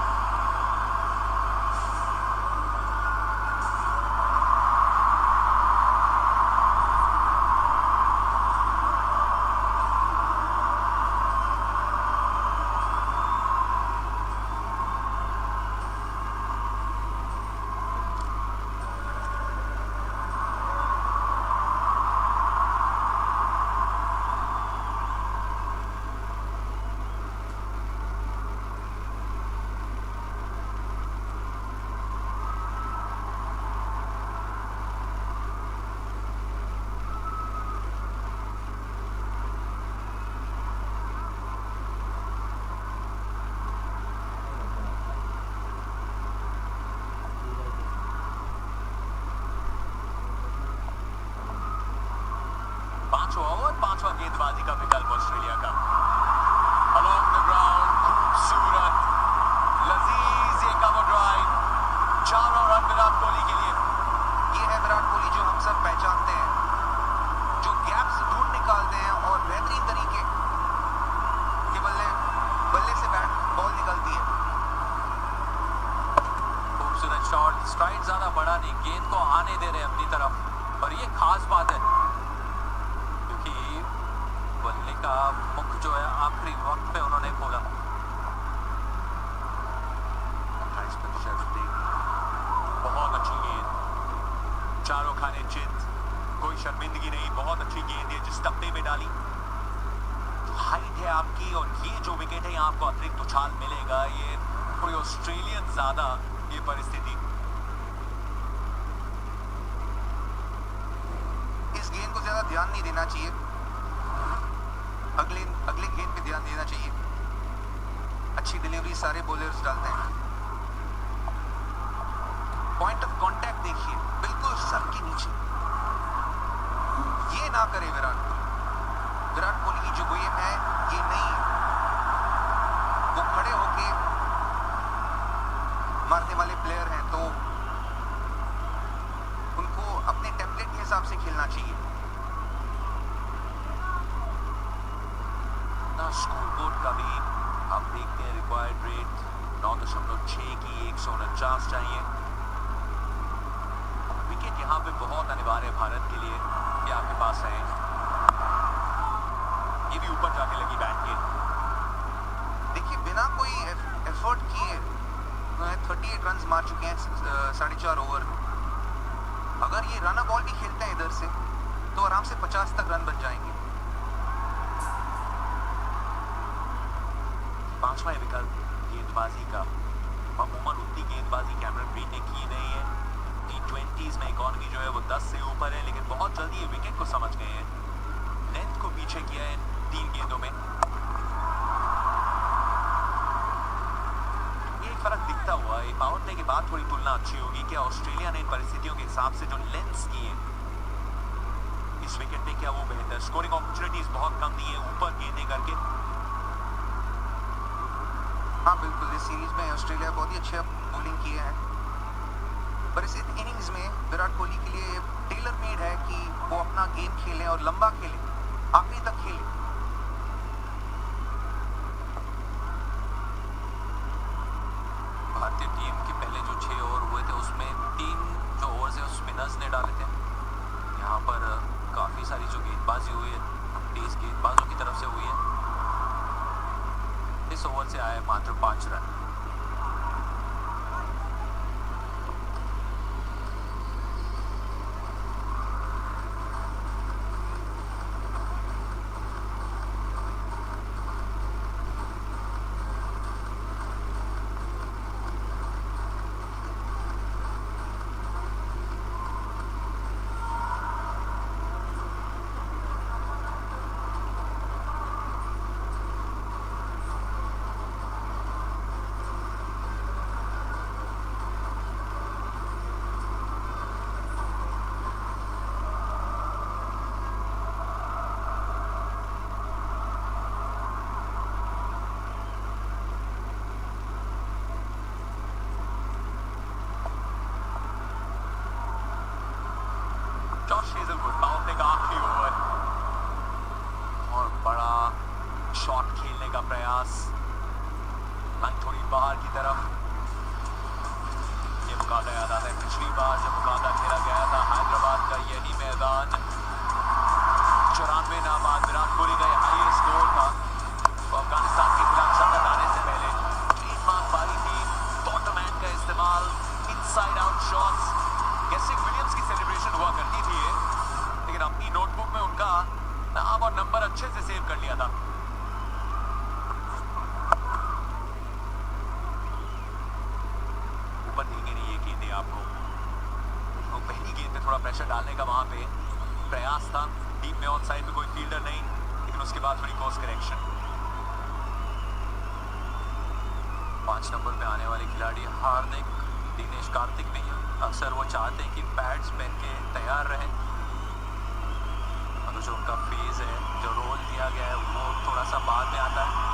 नहीं, गेंद को आने दे रहे अपनी तरफ, और ये खास बात है क्योंकि बल्ले का मुख जो है आखिरी वक्त पे उन्होंने खोला। 28% बहुत अच्छी गेंद, चारों खाने चित, कोई शर्मिंदगी नहीं, बहुत अच्छी गेंद है जिस टप्पे में डाली। हाइट है आपकी और ये जो विकेट है आपको अतिरिक्त उछाल मिलेगा, ये कोई ऑस्ट्रेलियन ज्यादा ये परिस्थिति। इस गेंद को ज्यादा ध्यान नहीं देना चाहिए, अगले अगले गेंद पे ध्यान देना चाहिए। अच्छी डिलीवरी सारे बॉलर्स डालते हैं। पॉइंट ऑफ कांटेक्ट देखिए, बिल्कुल सर के नीचे। ये ना करे विराट कोहली की जो गेम है ये नहीं है। वो खड़े होके मारने वाले प्लेयर हैं तो उनको अपने टेम्पलेट के हिसाब से खेलना चाहिए। ना स्कोरबोर्ड का भी आप देखते हैं रिक्वायर्ड रेट 9.6 की 149 चाहिए। विकेट यहाँ पे बहुत अनिवार्य भारत के लिए कि आपके पास है। ये भी ऊपर जाके लगी बैट के। देखिए बिना कोई एफर्ट किए 38 रन मार चुके हैं 4.5 ओवर। अगर ये रन बॉल भी खेलते हैं इधर से तो आराम से 50 तक रन बन जाएंगे। पांचवा विकल्प गेंदबाजी का, अमूमन उतनी गेंदबाजी कैमरन ग्रीन ने की नहीं है। T20s में इकॉनमी जो है वो 10 से ऊपर है, लेकिन बहुत जल्दी ये विकेट को समझ गए हैं। लेंथ को पीछे किया है 3 गेंदों में। ये एक फर्क दिखता हुआ है। पावर प्ले के बाद थोड़ी तुलना अच्छी होगी कि ऑस्ट्रेलिया ने इन परिस्थितियों के हिसाब से जो लेंथ्स किए इस विकेट पे, क्या वो बेहतर स्कोरिंग अपॉर्चुनिटीज बहुत कम दी है ऊपर गेंदें करके। हाँ बिल्कुल, इस सीरीज में ऑस्ट्रेलिया बहुत ही अच्छे बॉलिंग किए हैं, पर इस इनिंग्स में विराट कोहली के लिए टेलर मेड है कि वो अपना गेम खेलें और लंबा खेलें, आखिरी तक खेलें। भारतीय टीम के पहले जो 6 ओवर हुए थे उसमें 3 जो ओवर्स है स्पिनर्स ने डाले थे। यहाँ पर काफ़ी सारी जो गेंदबाजी हुई है तेज गेंदबाजों की तरफ से हुई है। इस ओवर से आए मात्र 5 रन। प्रेशर डालने का वहां पे प्रयास था। डीप में ऑन साइड में कोई फील्डर नहीं, लेकिन उसके बाद थोड़ी कोर्स करेक्शन। 5 नंबर पे आने वाले खिलाड़ी हार्दिक दिनेश कार्तिक भी हैं। अक्सर वो चाहते हैं कि पैड्स पहन के तैयार रहें, मगर जो उनका फेज है, जो रोल दिया गया है वो थोड़ा सा बाद में आता है।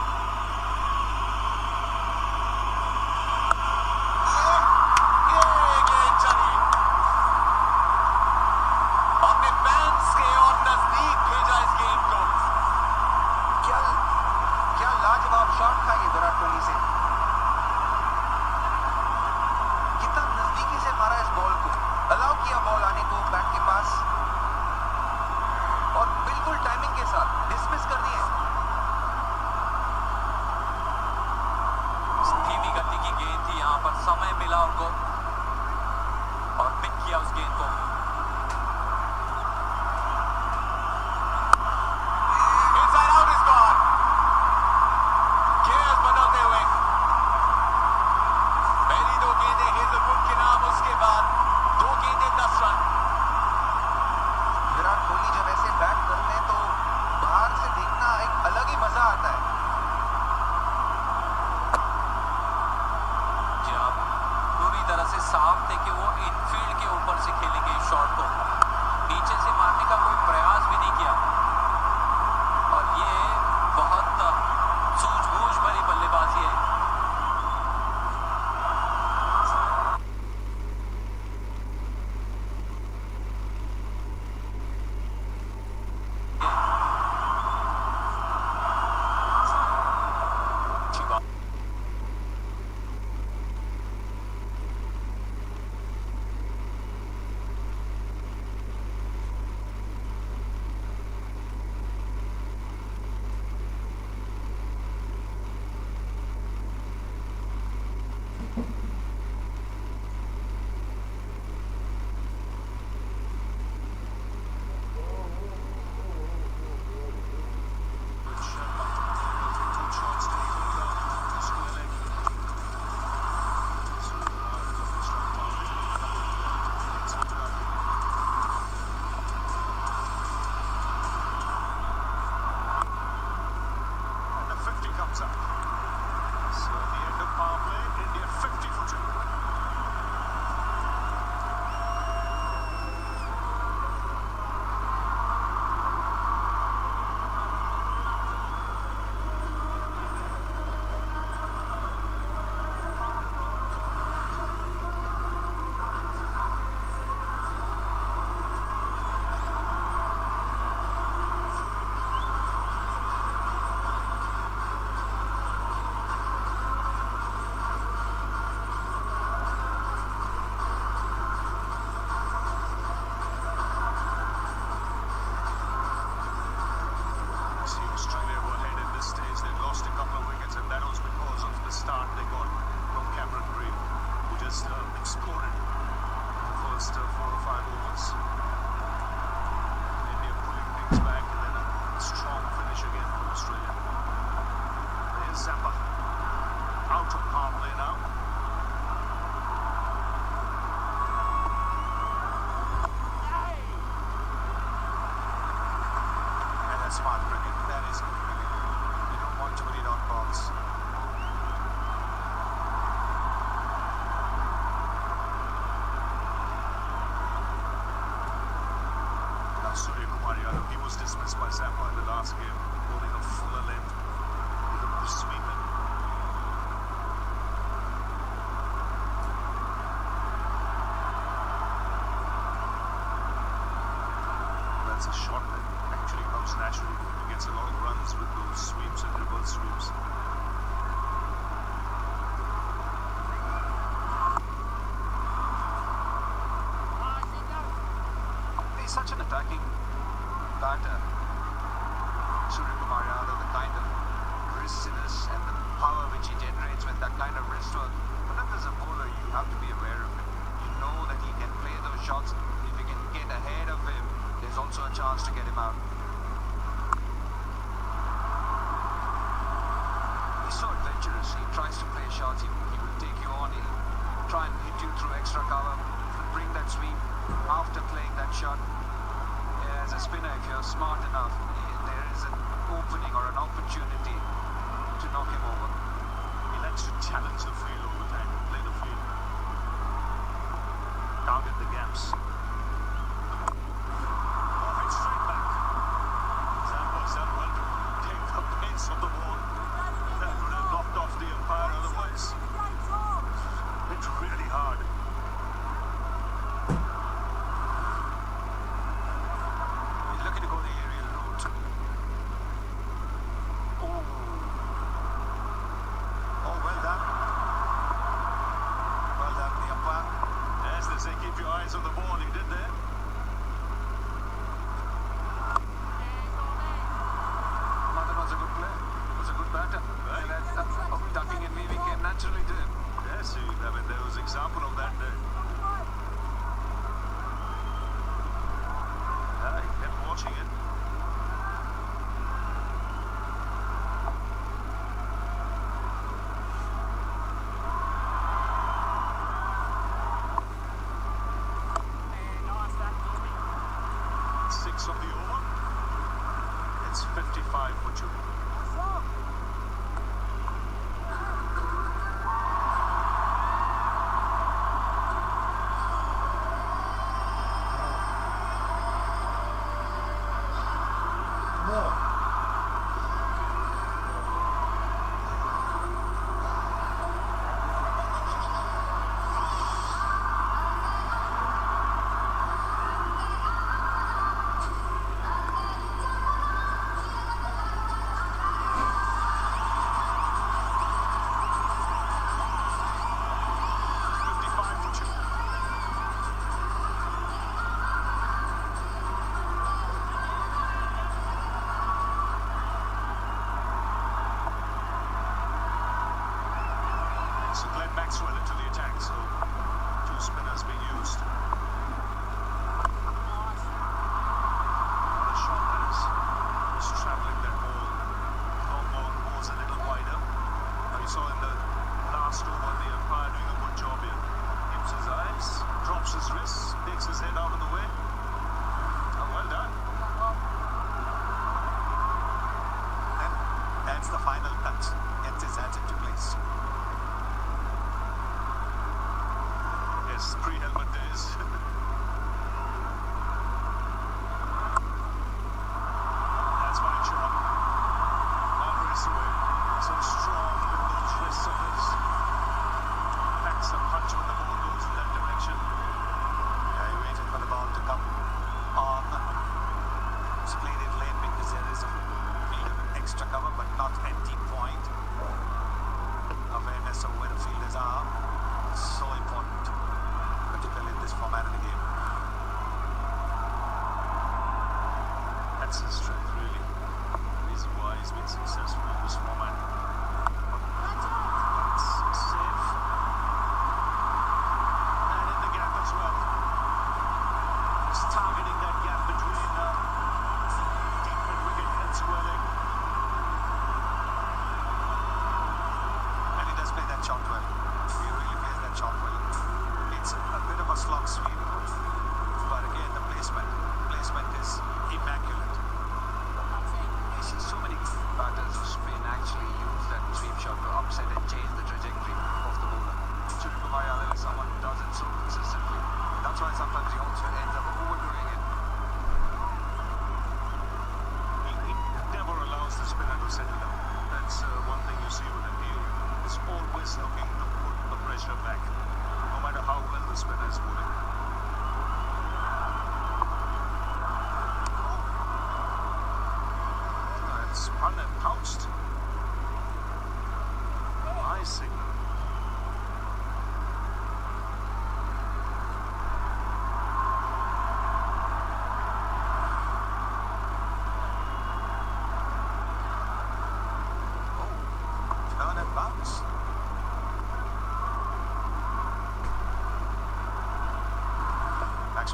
शॉट था ये विराट कोहली से, कितना नजदीकी से मारा इस बॉल को। थे कि वो इनफील्ड के ऊपर से खेलेंगे इस शॉट को, नीचे से मारने का कोई प्रयास भी नहीं किया। और ये बहुत सूझबूझ भरी बल्लेबाजी है। Such an attacking batter, Suryakumar Yadav, the kind of briskness and the power which he generates with that kind of wrist work. But if there's a bowler, you have to be aware of it. You know that he can play those shots. If you can get ahead of him, there's also a chance to get him out. He's so adventurous. He tries to play shots. He will take you on. He'll try and hit you through extra cover. He'll bring that sweep after playing that shot. As a spinner, if you're smart enough, there is an opening or an opportunity to knock him over. He likes to challenge the field all the time, play the field, target the gaps. Oh, hit straight back. Zampa has done well to take the pace of the ball. That would have knocked off the umpire otherwise. Hit really hard. On the ball, he did there. Madan was a good player. Was a good batter. Right. And that ducking and weaving came naturally to him. Yes, I mean, there was an example of that there. Yeah, he kept watching it. Of the over, it's 55 for Churi.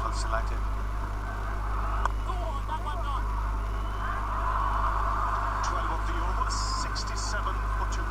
was selected. 12 of the overs, 67 for 2.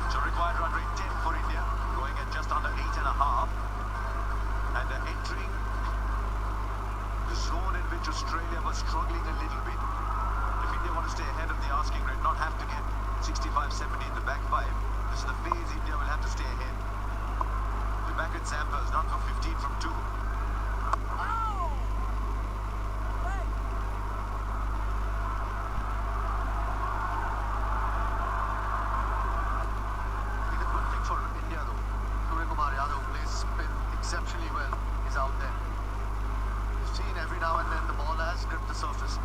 So required run rate 10 for India, going at just under 8.5. And entering the zone in which Australia was struggling a little bit. If India want to stay ahead of the asking rate, not have to get 65-70 in the back 5, this is the phase India will have to stay ahead. The back at Zampa is not for 15 from 2. Exceptionally well is out there. You've seen every now and then the ball has gripped the surface.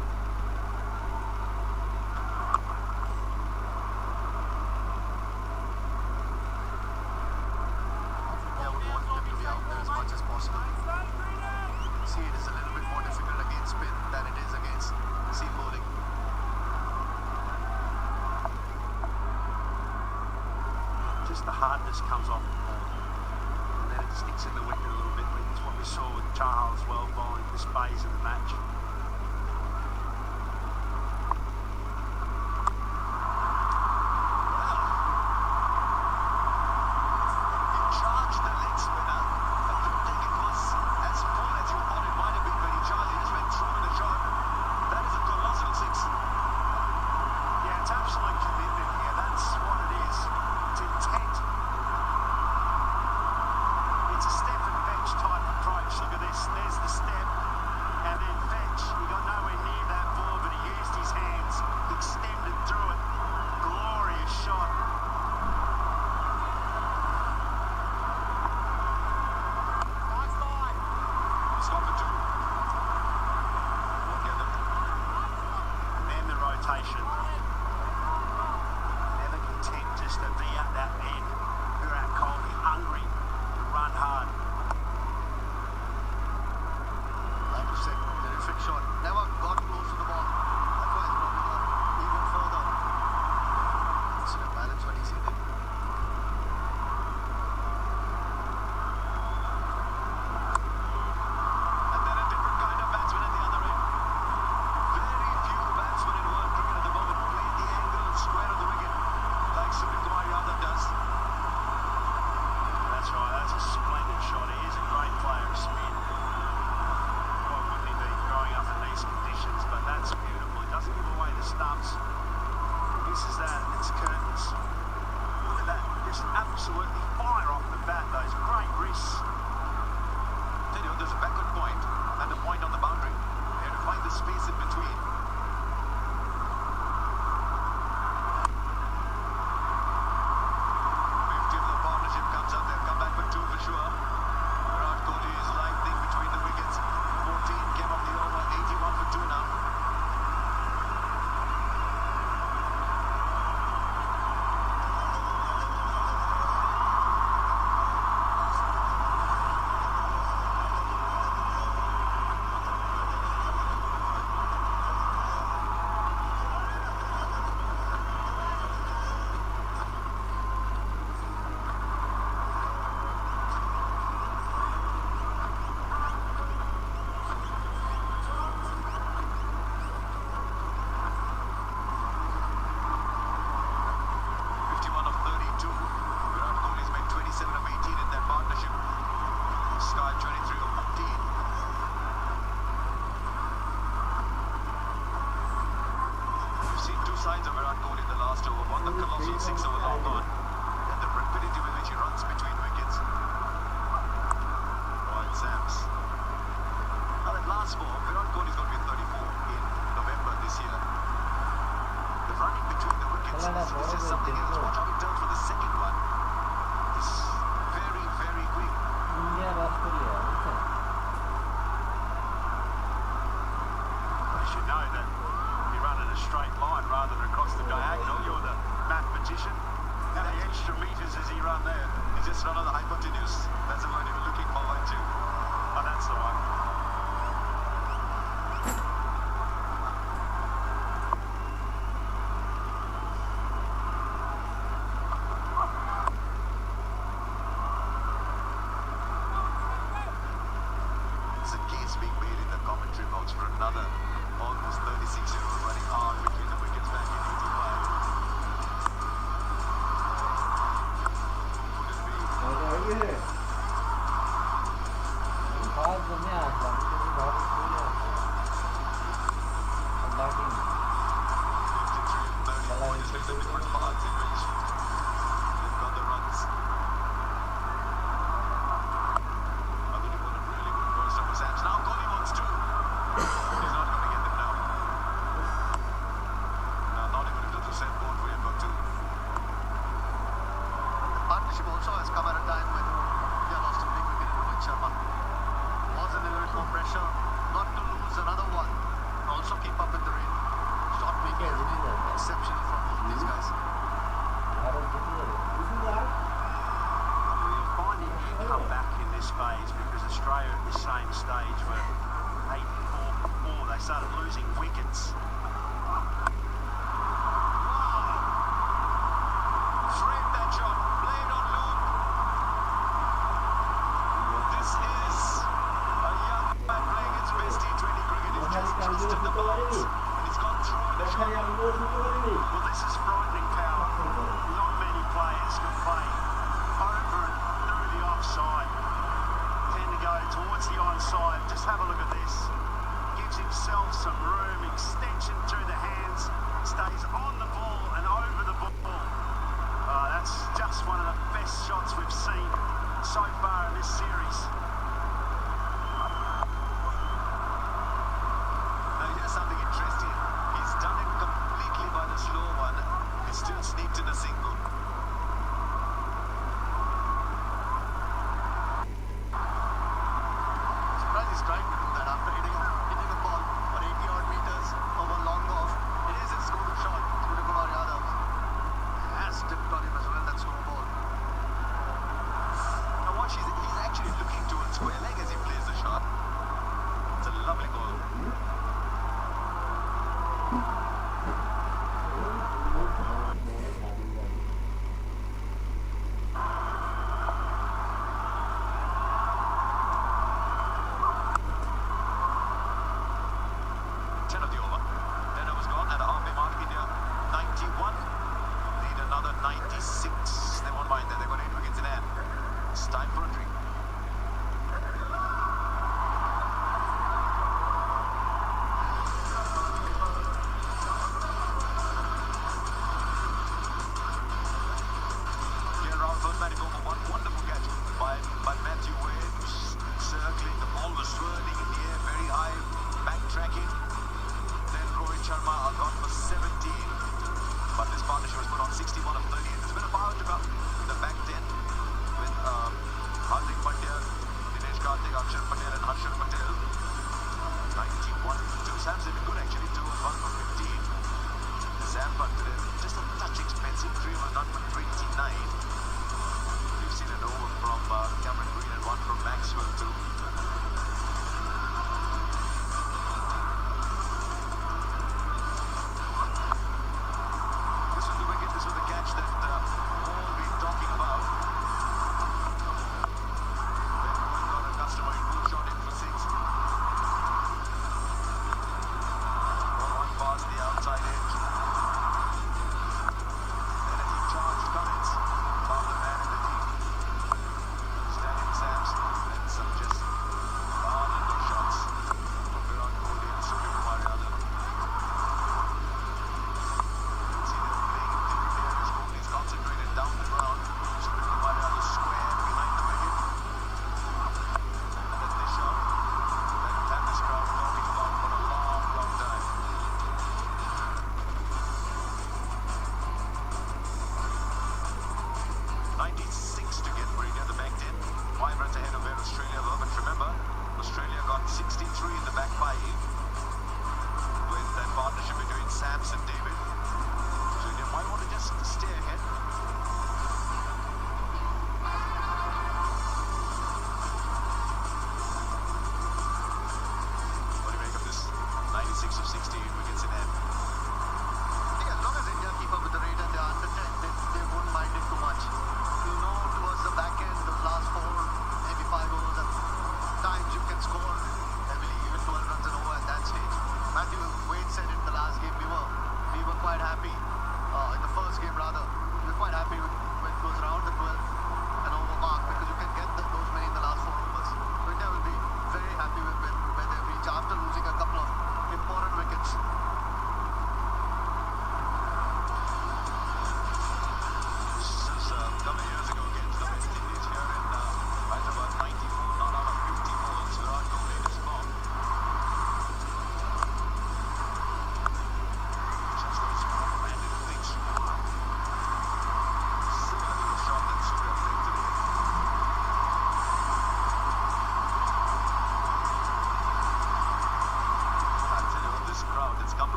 Yeah, would want him to be out there as much as possible. See, it is a little bit more difficult against spin than it is against seam bowling. Just the hardness comes off the ball. Sticks in the wicket a little bit. It's what we saw with Charles well bowling this phase of the match. He charged the leg spinner. I don't think it was as full as you thought it might have been when he charged. He just went through in a shot. That is a colossal 6. Yeah, it's absolute commitment here. That's what it is. It's intent. It's a step and bench type approach. Look at this. There's the step and then bench. He got nowhere near that ball, but he used his hands, extended through it. Glorious shot. He's gone for 2. Won't get them. And then the rotation. Never content just to be at that end. Virat Kohli hungry. Run hard. Like you said, terrific shot. Never got close to the ball. That's why he's probably got even further. Excellent balance what he's hitting. And then a different kind of batsman at the other end. Very few batsmen in world cricket at the moment playing the angle square of the wicket like Suryakumar Yadav does. That's right, that's a splendid shot. He is a great player of spin. Why wouldn't he be growing up in these conditions? But that's beautiful. He doesn't give away the stumps. Misses that, it's curtains. Look at that, just absolutely fire off the bat. Those great wrists. Tell you, there's a backward point and a point on the boundary. You have to find the space in between. 50 of the partnership comes up. They'll come back for 2 for sure. Virat Kohli is live thing between the wickets. 14 came off the over. 81 for 2 now. signs of Virat Kohli in the last over. Won the colossal six over long on. And the rapidity with which he runs between wickets. Right, Sams. Now that last ball, Virat Kohli's going to be 34 in November this year. The running between the wickets This is something else. Watch how it turns for the second one. It's very, very quick. You should know that you run in a straight line rather than across the diagonal. You're the mathematician. How many extra meters has he run there? He's just run on the hypotenuse. That's the one he was looking forward to. Oh, that's the one.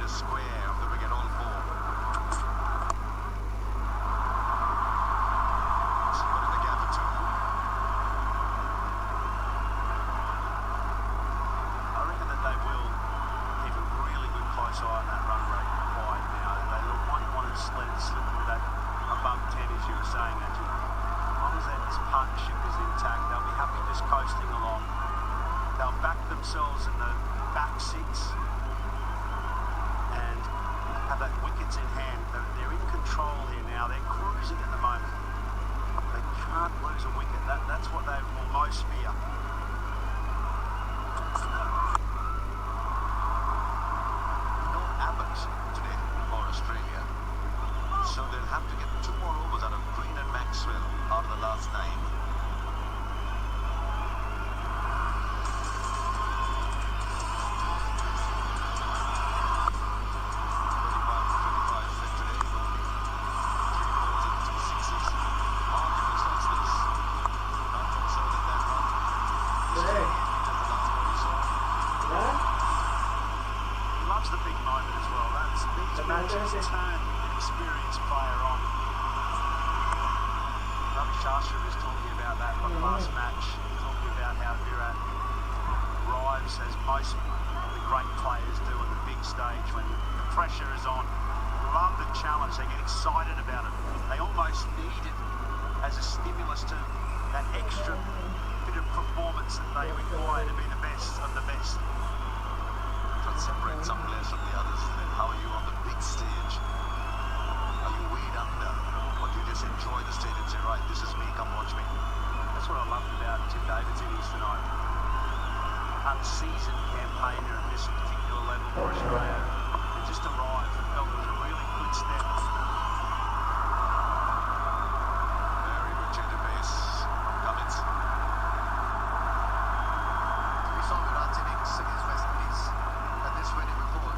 centimetre square of the wicket, all four. Put in the gap for two. I reckon that they will keep a really good close eye on that run rate wide now. They might want to let it slip into that above 10, as you were saying, Andrew. As long as this partnership is intact, they'll be happy just coasting along. They'll back themselves in the back six and have that wickets in hand. They're in control here now. They're cruising at the moment. They can't lose a wicket. That's what they will most fear. No Abbott today for Australia. So they'll have to get 2 more overs out of Green and Maxwell out of the last 9. Matches turn an experienced player on. Ravi Shastri was talking about that from last match, talking about how Virat arrives as most of the great players do on the big stage when the pressure is on. Love the challenge, they get excited about it. They almost need it as a stimulus to that extra bit of performance that they require to be the best of the best. What separates some players from the others? Then how are you on the big stage? Are you weighed under? Or do you just enjoy the stage and say, right, this is me, come watch me? That's what I loved about Tim David's innings tonight. Unseasoned campaigner at this particular level for Australia. He just arrived and felt it was a really good step. Very good change of pace from Cummins. We saw Virat's innings against West Indies. This wedding before.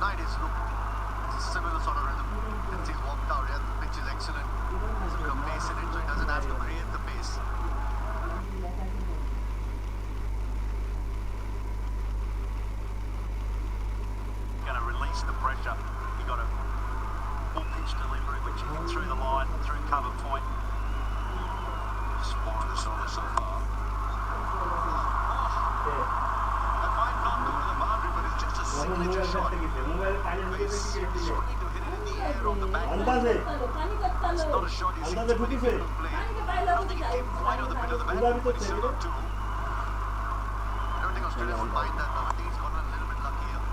Tonight is it's a similar sort of rhythm. Since he's walked out, yeah, the pitch is excellent. There's a bit of pace in it, so he doesn't have to create the pace. Going to release the pressure. He got a full pitch delivery, which he hit through the line, through cover point. Just 4 on the shoulder so far. Signature shot. He's trying to hit it in the air on the back. It's not a shot you see too many people play. I don't think it came quite on the middle of the bat, but it's still got 2. I don't think Australia would mind that though. I think he's gotten a little bit luckier.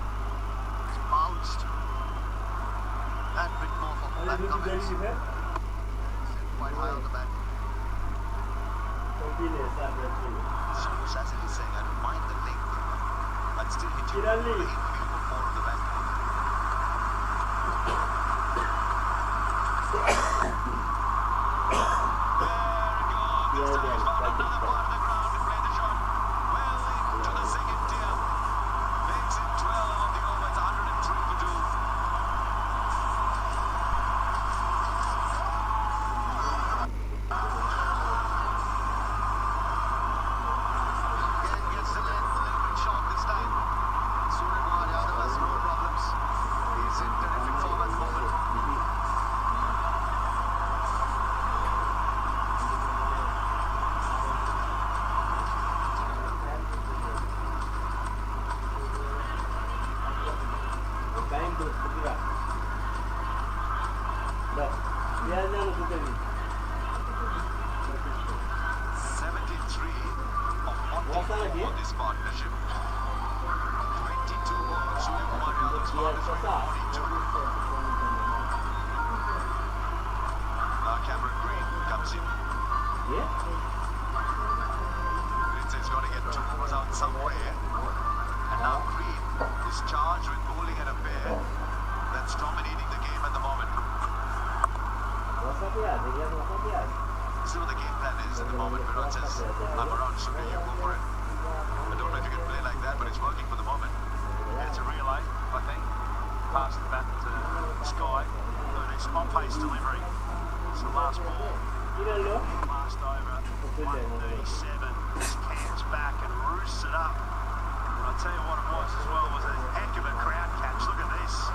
He's bounced that bit more for that Cummins. Quite high on the bat. So as it is saying, I don't mind the length. I'd still hit you. Aim for 4 on the back. There it goes. This time he's found another part of the ground to play the shot. Well into the second tier. Makes it 12 of the over. It's 103 for 2. Gets the length a little bit short this time. Suryakumar Yadav has no problems. He's in terrific form at the moment. On this partnership. 22 balls. Suryakumar Yadav's partnership 42. Now Cameron Green comes in. Green says he's got to get 2 balls out somewhere. And now Green is charged with bowling at a pair that's dominating the game at the moment. This is what the game plan is at the moment. Virat says, I'm around, Surya, you go for it. I don't know if you can play like that, but it's working for the moment. And it's a relay, I think. Past the bat to Sky. It's on-pace delivery. It's the last ball. Last over. 137. Cans back and roosts it up. And I'll tell you what it was as well, was a heck of a crowd catch. Look at this.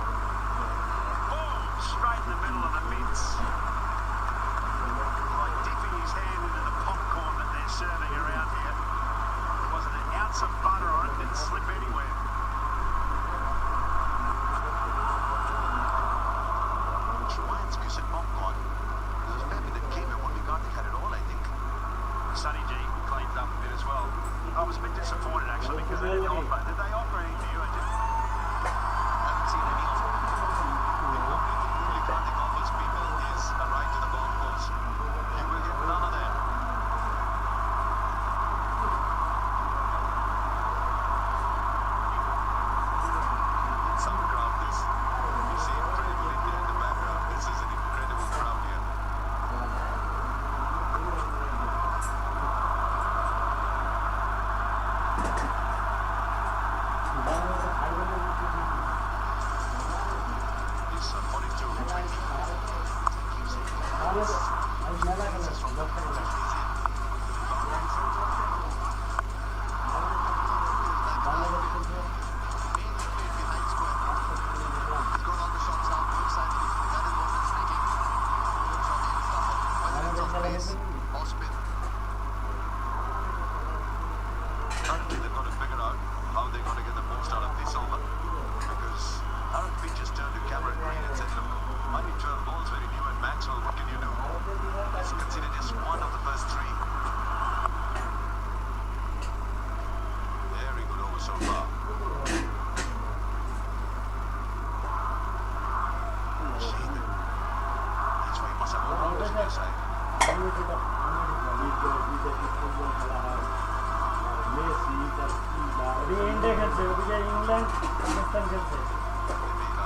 Afghanistan খেলছে,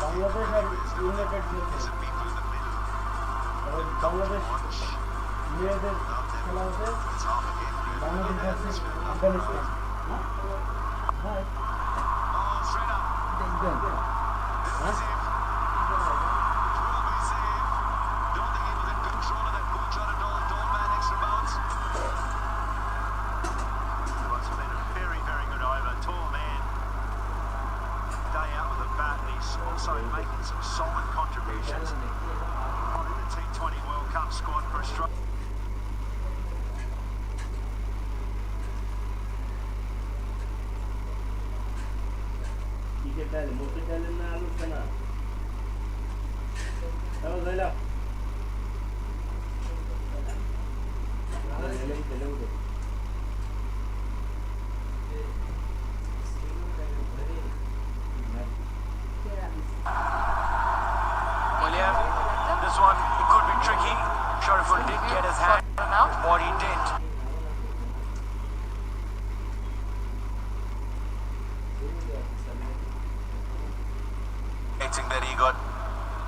বাংলাদেশ আর United খেলছে। বাংলাদেশ মেয়েদের খেলা হচ্ছে Bangladesh versus Afghanistan. হ্যাঁ দেখবেন। হ্যাঁ also making some solid contributions. On in the T20 World Cup squad for Australia. William, this one, it could be tricky. Shariful did get his hand, or he didn't. That he got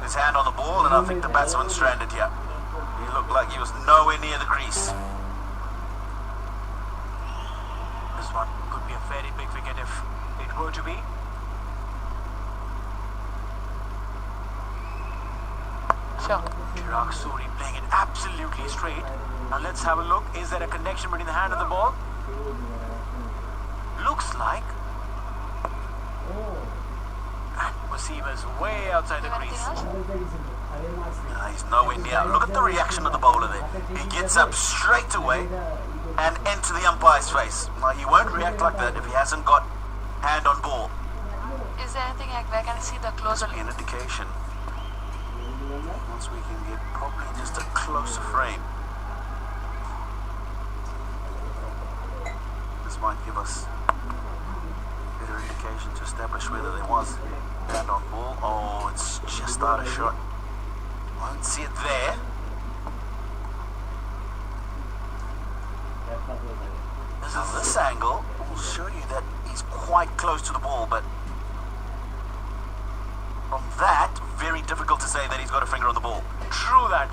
his hand on the ball, and I think the batsman stranded here. He looked like he was nowhere near the crease. This one could be a very big wicket if it were to be. Sure. Chirag Suri playing it absolutely straight. Now let's have a look. Is there a connection between the hand and the ball? Looks like. And Wasim is way outside the crease. He's nowhere near. Look at the reaction of the bowler there. He gets up straight away and into the umpire's face. Now he won't react like that if he hasn't got hand on ball. Is there anything I can see the closer? An indication. Once we can get probably just a closer frame. This might give us better indication to establish whether there was hand on ball. Oh, it's just out of shot. Won't see it there. This angle will show you that he's quite close to the ball, but from that, very difficult to say that he's got a finger on the ball. True that.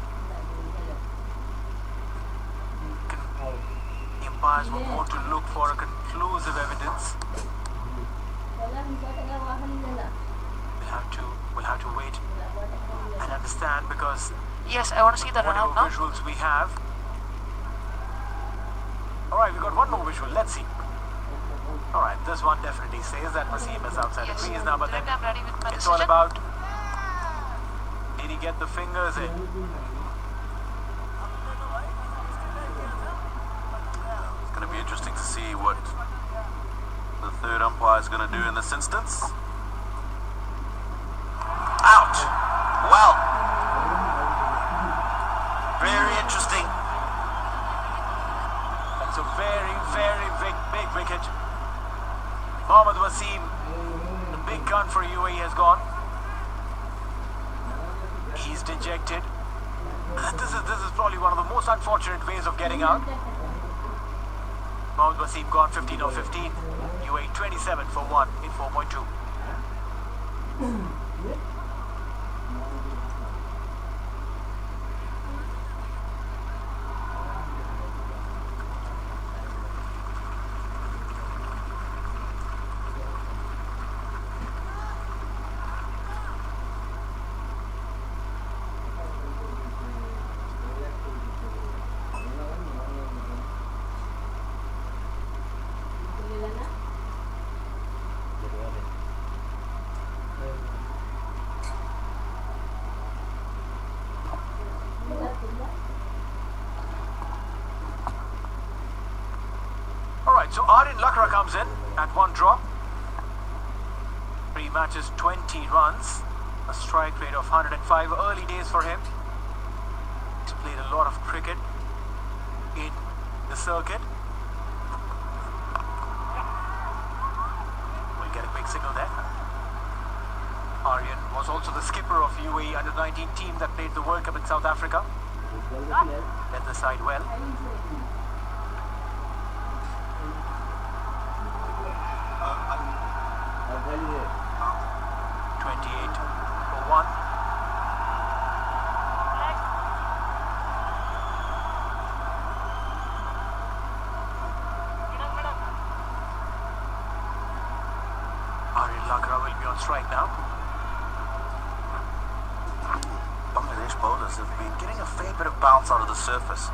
The umpires will want to look for a conclusive evidence. We'll have to wait and understand, because Yes, I want to see the run whatever out now. visuals we have. Alright, we got one more visual. Let's see. Alright, this one definitely says that Wasim is outside Yes. the crease now, but then I'm ready with my it's all decision. about, did he get the fingers in? It's going to be interesting to see what the third umpire is going to do in this instance. Out! Well, very interesting. That's a very, very big wicket. Mohammad Wasim, the big gun for UAE, has gone. He's dejected. This is probably one of the most unfortunate ways of getting out. Mohammad Wasim gone 15 or 15. UAE 27 for 1 in 4.2. Alright, so Aryan Lakra comes in at one drop. 3 matches, 20 runs. A strike rate of 105. Early days for him. He's played a lot of cricket in the circuit. We'll get a quick signal there. Aryan was also the skipper of UAE under-19 team that played the World Cup in South Africa. Led the side well. Lakra will be on strike now. Bangladesh bowlers have been getting a fair bit of bounce out of the surface.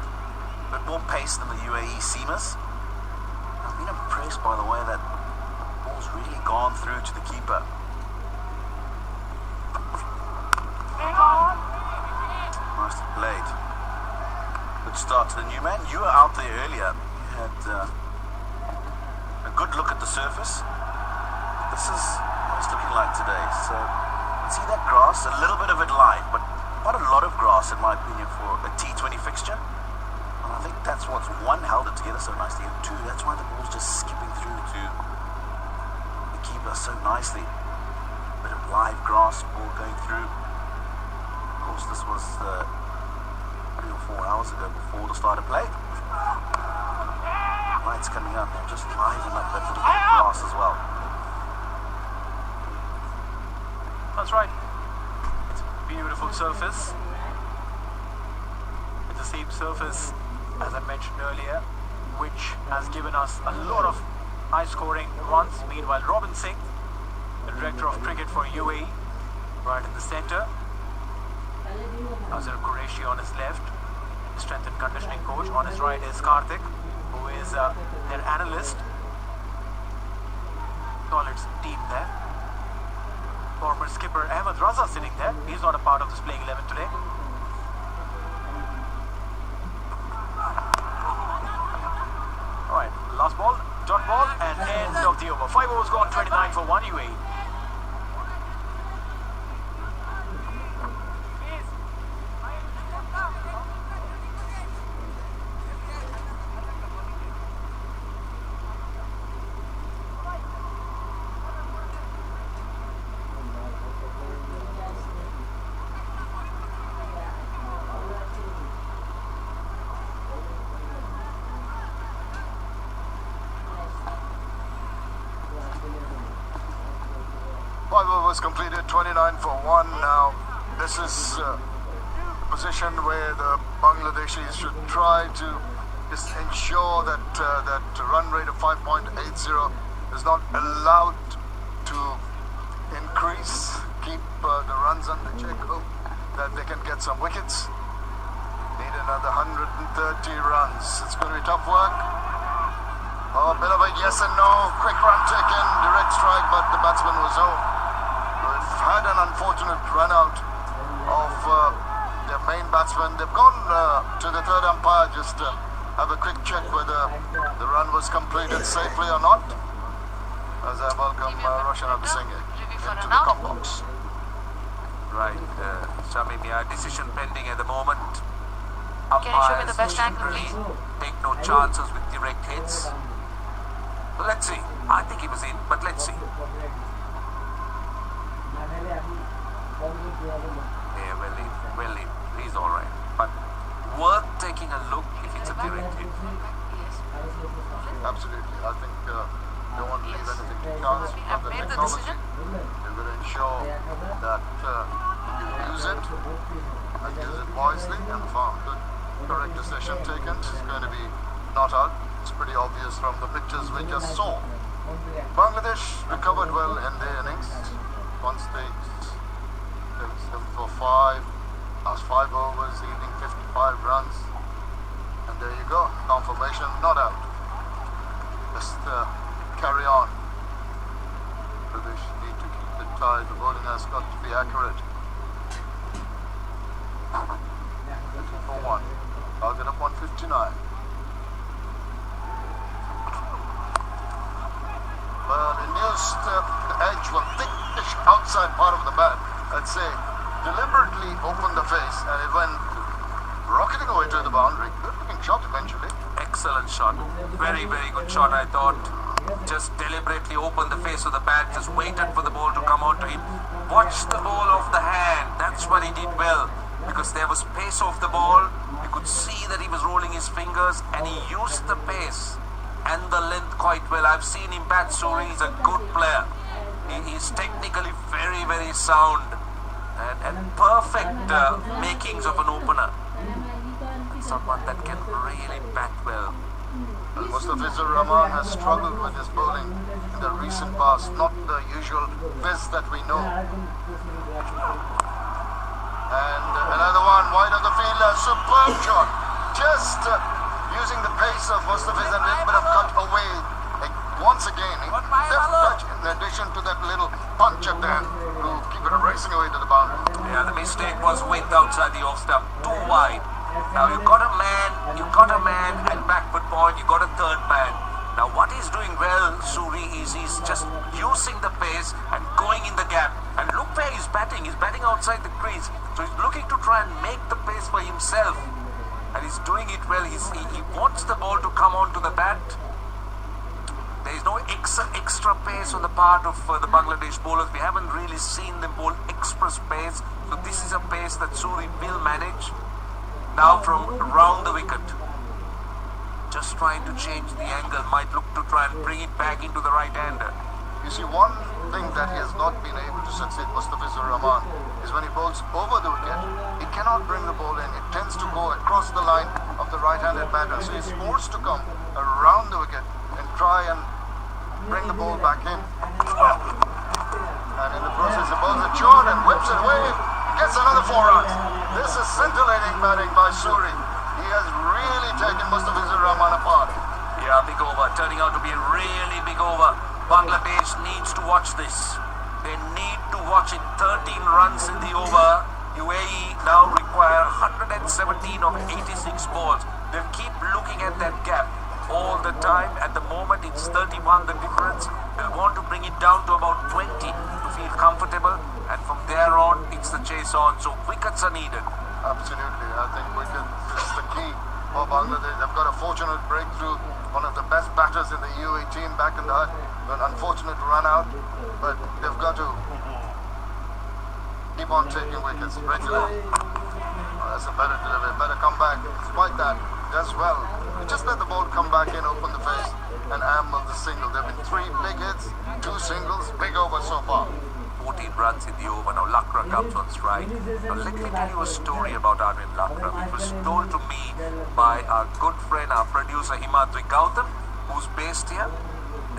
A bit more pace than the UAE seamers. I've been impressed by the way that ball's really gone through to the keeper. Nicely played. Good start to the new man. You were out there earlier. You had a good look at the surface. This is what it's looking like today. So, you can see that grass, a little bit of it live, but not a lot of grass, in my opinion, for a T20 fixture. And I think that's what's, one, held it together so nicely, and two, that's why the ball's just skipping through to the keeper so nicely. A bit of live grass, ball going through. Of course, this was 3 or 4 hours ago before the start of play. Lights coming up, they'll just liven up that little bit of grass as well. That's right. It's a beautiful surface. It's the same surface as I mentioned earlier, which has given us a lot of high-scoring runs. Meanwhile, Robin Singh, the director of cricket for UAE, right in the centre. Azhar Qureshi on his left, the strength and conditioning coach. On his right is Karthik, who is their analyst. Solid team there. Former skipper Ahmed Raza sitting there. He's not a part of this playing 11 today. Alright, last ball, dot ball, and end of the over. 5 overs gone, 29 for 1 UAE. Overs completed, 29 for 1 now. This is a position where the Bangladeshis should try to just ensure that that run rate of 5.80 is not allowed to increase. Keep the runs under check, hope that they can get some wickets. Need another 130 runs. It's going to be tough work. Oh, a bit of a yes and no. Quick run taken, direct strike, but the batsman was home. They've had an unfortunate run out of their main batsman. They've gone to the third umpire just to have a quick check whether the run was completed safely or not. As I welcome Roshan Abhisingh into the comp box. Right, Shami Mia, decision pending at the moment. Can you show me the best angle, please? Take no chances with direct hits. So let's see. I think he was in, but let's see. Yeah, well in. He's all right. But worth taking a look if it's a direct hit. Absolutely. I think they won't leave anything to chance. I've made the decision. They will ensure that you use it and use it wisely and for good correct decision taken. It's going to be not out. It's pretty obvious from the pictures we just saw. Bangladesh recovered well in their innings. Once they 7 for 5, last 5 overs, yielding 55 runs. And there you go, confirmation, not out. Just carry on. Bangladesh need to keep it tight. The bowling has got to be accurate. 50 for 1. Target of 159. Well, in used the edge will thickish outside part of the bat. I'd say deliberately opened the face and it went rocketing away to the boundary. Good looking shot eventually. Excellent shot. Very, very good shot, I thought. Just deliberately opened the face of the bat, just waited for the ball to come out to him. Watched the ball off the hand. That's what he did well. Because there was pace off the ball. You could see that he was rolling his fingers and he used the pace and the length quite well. I've seen him bat, so he's a good player. He's technically very, very sound and perfect makings of an opener. Someone that can really bat well. Mustafizur Rahman has struggled with his bowling in the recent past, not the usual fizz that we know. And another one wide of the field, a superb shot. Just using the pace of Mustafiz and a little bit of cut away. Once again, left touch in addition to that little punch at the end to keep it racing away to the boundary. Yeah, the mistake was width outside the off stump, too wide. Now you've got a man at back foot point, you've got a third man. Now what he's doing well, Suri, is he's just using the pace and going in the gap. And look where he's batting outside the crease. So he's looking to try and make the pace for himself. And he's doing it well. He wants the ball to come onto the bat. There is no extra pace on the part of the Bangladesh bowlers. We haven't really seen them bowl express pace. So this is a pace that Suri will manage. Now from around the wicket. Just trying to change the angle. Might look to try and bring it back into the right-hander. You see, one thing that he has not been able to succeed, Mustafizur Rahman, is when he bowls over the wicket, he cannot bring the ball in. It tends to go across the line of the right-handed batter. So he's forced to come around the wicket and try and bring the ball back in. And in the process, he bowls it short and whips it away. Gets another 4 runs. This is scintillating batting by Suri. He has really taken Mustafizur Rahman apart. Yeah, big over. Turning out to be a really big over. Bangladesh needs to watch this. They need to watch it. 13 runs in the over. UAE now require 117 of 86 balls. They'll keep looking at that gap all the time. At the moment, it's 31, the difference. They'll want to bring it down to about 20 to feel comfortable. And from there on, it's the chase on. So wickets are needed. Absolutely. I think wicket is the key for Bangladesh. They've got a fortunate breakthrough. One of the best batters in the UAE team back in the hut. An unfortunate run out, but they've got to keep on taking wickets regularly. That's a better delivery, better comeback. Despite that, does well. Just let the ball come back in, open the face, and amble the single. There have been 3 big hits, 2 singles, big over so far. 14 runs in the over. Now Lakra comes on strike. Now let me tell you a story about Arvind Lakra. It was told to me by our good friend, our producer Himadri Gautam, who's based here.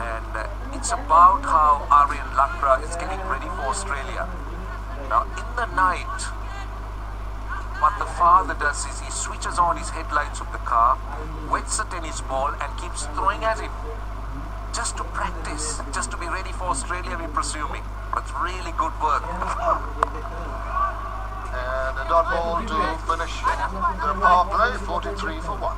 And it's about how Arvind Lakra is getting ready for Australia. Now in the night, what the father does is he switches on his headlights of the car, wets a tennis ball and keeps throwing at it. Just to practice, just to be ready for Australia, we're presuming. But it's really good work. And a dot ball to finish the power play, 43 for 1.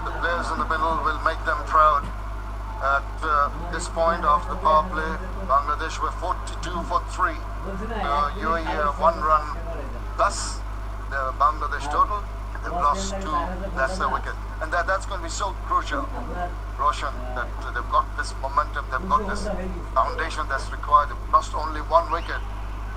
The players in the middle will make them proud. At this point of the power play, Bangladesh were 42 for 3. UAE 1 run plus the Bangladesh total. They've lost 2. That's the wicket. And that's going to be so crucial, Roshan, that they've got this momentum, they've got this foundation that's required. They've lost only 1 wicket.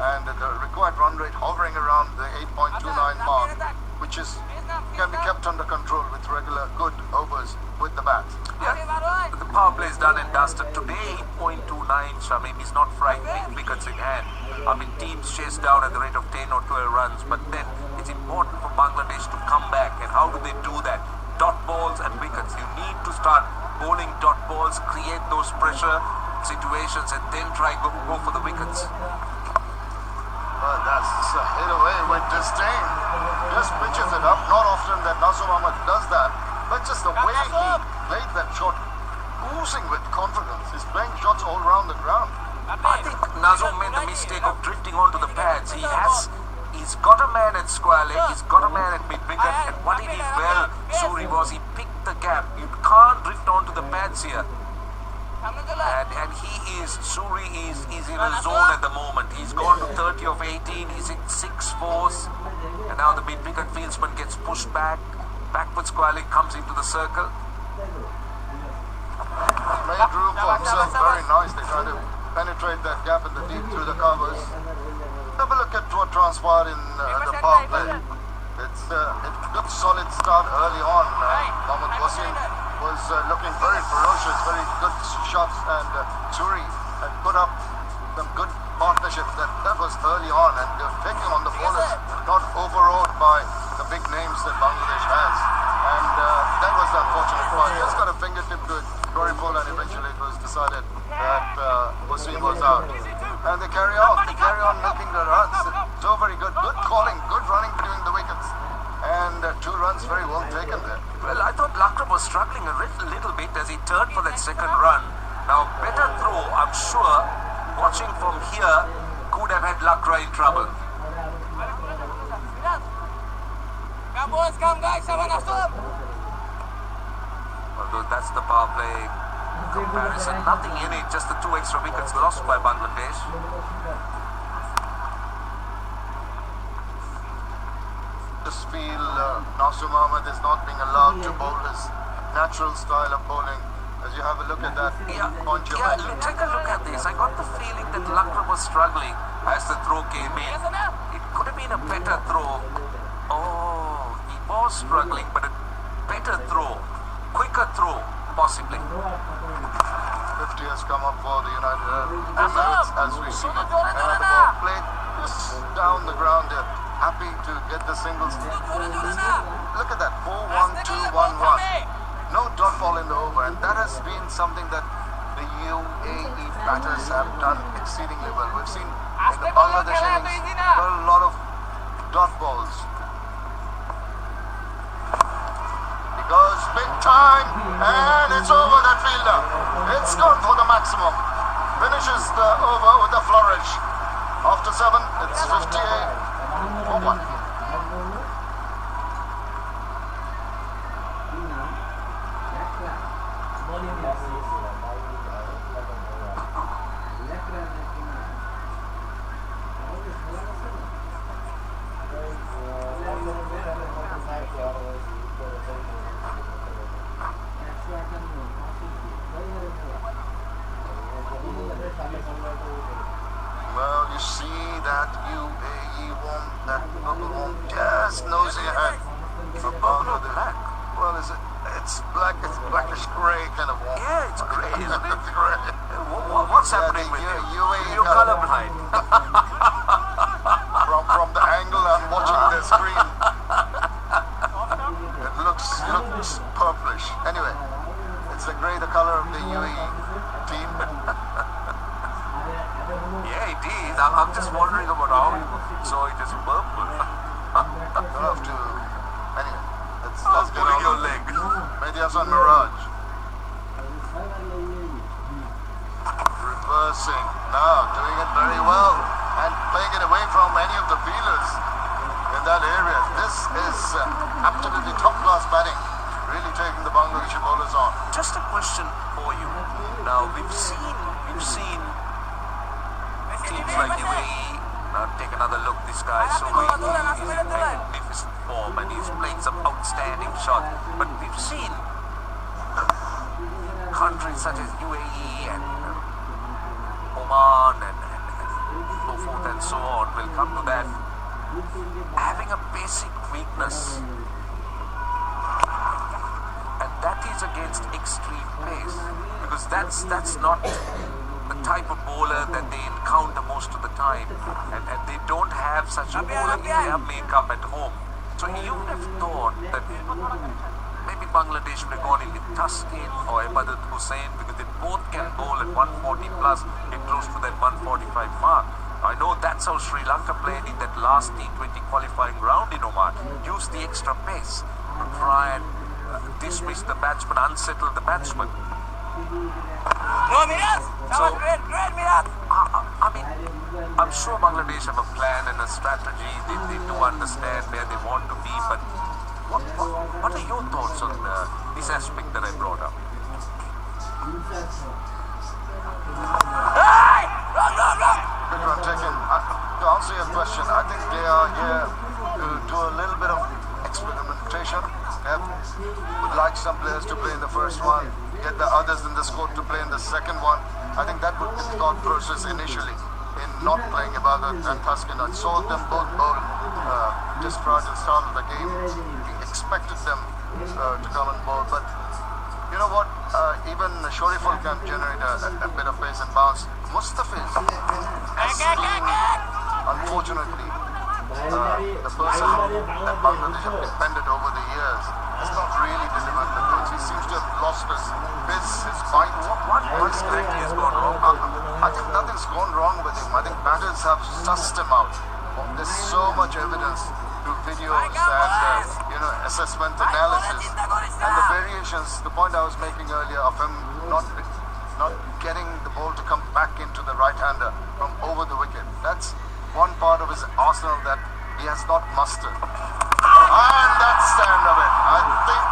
And the required run rate hovering around the 8.29 mark, which can be kept under control with regular good overs with the bat. Yeah, the power play is done and dusted. Today, 8.29, Shamim is not frightening wickets in hand. I mean, teams chase down at the rate of 10 or 12 runs, but then it's important for Bangladesh to come back. And how do they do that? Dot balls and wickets. You need to start bowling dot balls, create those pressure situations, and then try go for the wickets. Well, that's hit away with disdain. Just pitches it up. Not often that Nasir Ahmed does that, but just the way he played that shot, oozing with confidence. He's playing shots all around the ground. I think Nazum made the mistake of drifting onto the pads. He's got a man at square leg, he's got a man at mid-wicket, and what he did well, Suri, was he picked the gap. You can't drift onto the pads here. And Suri is in a zone at the moment. He's gone to 30 of 18, he's hit 6 fours, and now the mid-wicket fieldsman gets pushed back. Backward square leg comes into the circle. Made room for himself very nicely, trying to penetrate that gap in the deep through the covers. Have a look at what transpired in the power play. It looked solid start early on. Mohammad Wasim was looking very ferocious, very good shots, and Suri had put up some good partnership. That was early on, and they were taking on the bowlers, not overawed by the big names that Bangladesh has. And that was the unfortunate part. Just got a fingertip to it, Rory Pole, and eventually it was decided that Wasim was out. And they carry on milking the runs. So very good, good calling, good running between the wickets. And 2 runs very well taken there. Well, I thought Lakram was struggling a little bit as he turned for that second run. Now, better throw, I'm sure, watching from here, could have had Lakra in trouble. Come boys, come guys, Although that's the power play comparison, nothing in it, just the 2 extra wickets lost by Bangladesh. Just feel Nasir Mohammed is not being allowed to bowl his natural style of bowling. As you have a look at that point you mentioned. Take a look at this. I got the feeling that Lakra was struggling as the throw came in. It could have been a better throw. Oh, he was struggling, but a better throw, quicker throw, possibly. 50 has come up for the United Emirates as we see it. And the ball played just down the ground there. Happy to get the singles. Look at that, 4-1-2-1-1. No dot ball in the over, and that has been something that the UAE batters have done exceedingly well. We've seen in the Bangladesh innings a lot of dot balls. He goes big time, and it's over that fielder. It's gone for the maximum. Finishes the over with a flourish. After 7, it's 58 for 1. Well, you see that UAE one, that bubble one, just nosing ahead. For Bangladesh. Well, it's black, it's blackish grey kind of one. Yeah, it's grey, isn't it? It's grey. What's happening with you? UAE You're colorblind. From the angle I'm watching the screen, it looks purplish. Anyway, it's the grey, the color of the UAE team. Yeah, it is. I'm just wondering about how you saw it as purple. You'll have to. Anyway, let's get pulling on your with leg. Medias on Mirage. Reversing. Now, doing it very well. And playing it away from any of the feelers in that area. This is absolutely top-class batting. Really taking the Bangladeshi bowlers on. Just a question for you. Now, we've seen teams like UAE. Now, take another look. This guy, so he's in magnificent form and he's playing some outstanding shots. But we've seen countries such as UAE and Oman and so forth and so on, will come to that, having a basic weakness, and that is against extreme pace, because that's not the type of bowler that they encounter most of the time, and they don't have such a bowler in their makeup at home. So you would have thought that maybe Bangladesh would have gone in with Taskin or Ibadat Hussain, because they both can bowl at 140 plus, get close to that 145 mark. I know that's how Sri Lanka played in that last T20 qualifying round in Oman. Used the extra pace to try and dismiss the batsman, unsettle the batsman. So, I mean, I'm sure Bangladesh have a plan and a strategy. They do understand where they want to be, but what are your thoughts on this aspect that I brought up? Good run taken. To answer your question, I think they are here to do a little bit of experimentation. They would like some players to play in the first one, get the others in the squad to play in the second one, I think that would be the thought process initially in not playing Ibadat and Thaskin. I saw them both bowl just prior to the start of the game. We expected them to come and bowl, but you know what? Even Shoriful can generate a bit of pace and bounce. Mustafiz has been, unfortunately, the person that Bangladesh have depended over the years has not really delivered the goods. He seems to have lost his bite. What exactly has gone wrong? I think nothing's gone wrong with him. I think batters have sussed him out. There's so much evidence through videos and assessment analysis and the variations. The point I was making earlier of him not getting the ball to come back into the right-hander from over the wicket. That's one part of his arsenal that he has not mustered. And that's the end of it. I think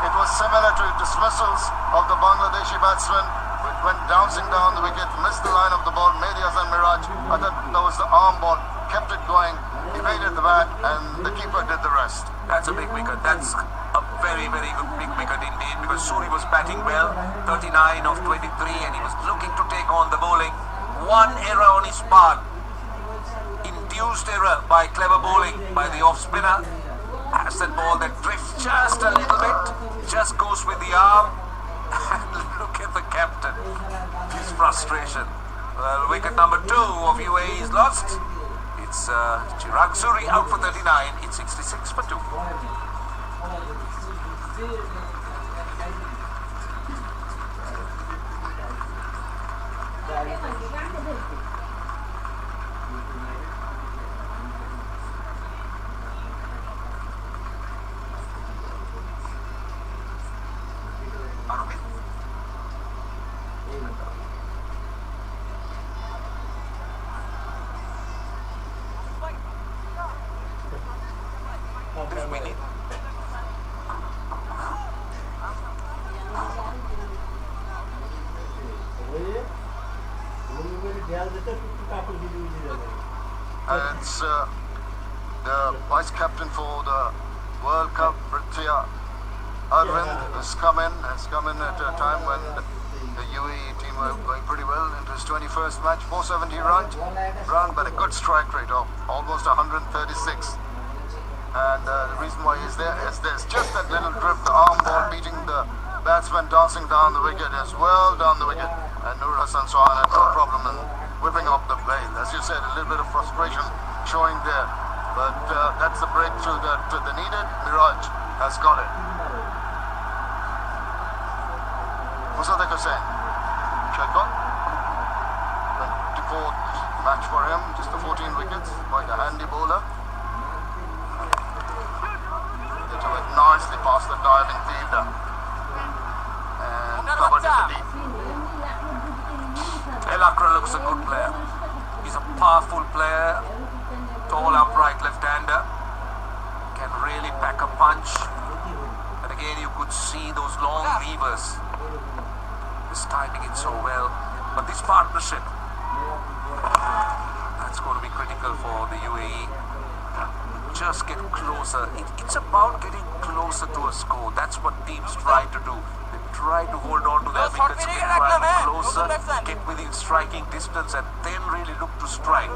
it was similar to dismissals of the Bangladeshi batsman. It went bouncing down the wicket, missed the line of the ball, Mehdi Hasan Miraj. I thought that was the arm ball, kept it going, evaded the bat, and the keeper did the rest. That's a big wicket. That's a very, very good big wicket indeed, because Suri was batting well, 39 of 23, and he was looking to take on the bowling. One error on his part, induced error by clever bowling by the off spinner. Has that ball that drifts just a little bit, just goes with the arm. Look at the captain, his frustration. Well, wicket number 2 of UAE is lost. It's Chirag Suri out for 39. It's 66 for 2. It's the vice captain for the World Cup, Prithia Arvind, has come in at a time when the UAE team were going pretty well into his 21st match. 470 run, but a good strike rate of almost 136. And the reason why he's there is there's just that little drip, the arm ball beating the batsman, dancing down the wicket as well down the wicket. And Nur Hassan Sohan had no problem in whipping up the bail. As you said, a little bit of frustration showing there. But that's the breakthrough that they needed. Miraj has got it. Musaddiq Hussain, Shadbal, 24th match for him, just the 14 wickets, quite a handy bowler. They took it nicely past the diving fielder and covered in the deep. Elakra looks a good player. He's a powerful player, tall, upright left-hander, can really pack a punch. And again, you could see those long levers. He's timing it so well. But this partnership, that's going to be critical for the UAE. Just get closer. It's about getting closer to a score. That's what teams try to do. They try to hold on to their wickets, get closer, get within striking distance, and then really look to strike.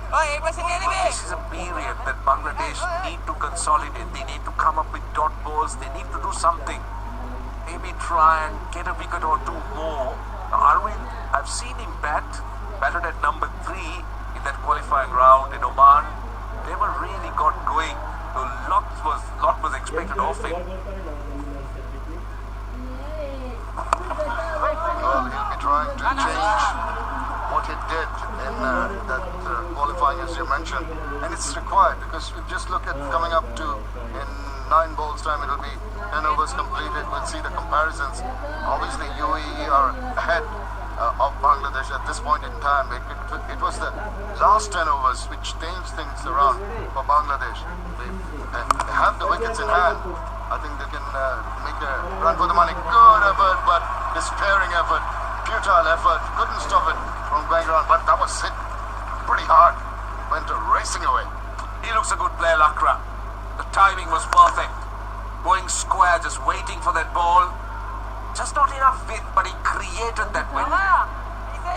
But this is a period that Bangladesh need to consolidate. They need to come up with dot balls. They need to do something. Maybe try and get a wicket or 2 more. Now, Arvind, I've seen him batted at number 3 in that qualifying round in Oman. Never really got going. A lot was expected of him. Well, he'll be trying to change what he did in that qualifying, as you mentioned, and it's required because we just look at coming up to in 9 balls time, it'll be 10 overs completed. We'll see the comparisons. Obviously, UAE are ahead of Bangladesh at this point in time. It was the last 10 overs which changed things around for Bangladesh. They have the wickets in hand. I think they can make a run for the money. Good effort, but despairing effort, futile effort. Couldn't stop it from going around, but that was hit pretty hard. Went racing away. He looks a good player, Lakra. The timing was perfect. Going square, just waiting for that ball. Just not enough width, but he created that width.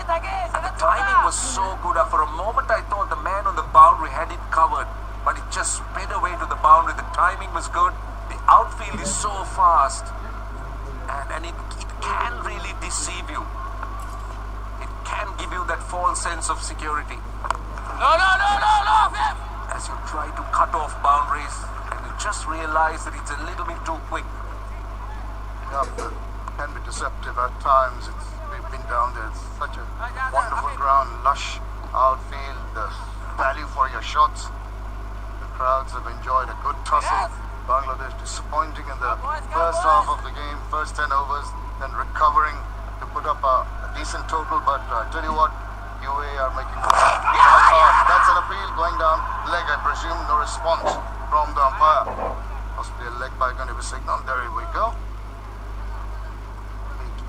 The timing was so good. For a moment, I thought the man on the boundary had it covered, but it just sped away to the boundary. The timing was good. The outfield is so fast, and it can really deceive you. It can give you that false sense of security. No, Fifth! As you try to cut off boundaries, and you just realize that it's a little bit too quick. Yeah, it can be deceptive at times. We've been down there. It's such a wonderful ground, lush outfield, the value for your shots. The crowds have enjoyed a good tussle. Bangladesh disappointing in the first half of the game, first 10 overs, then recovering to put up a decent total. But I tell you what, UAE are making that's an appeal going down leg, I presume. No response from the umpire. Must be a leg by going to be signaled. There we go.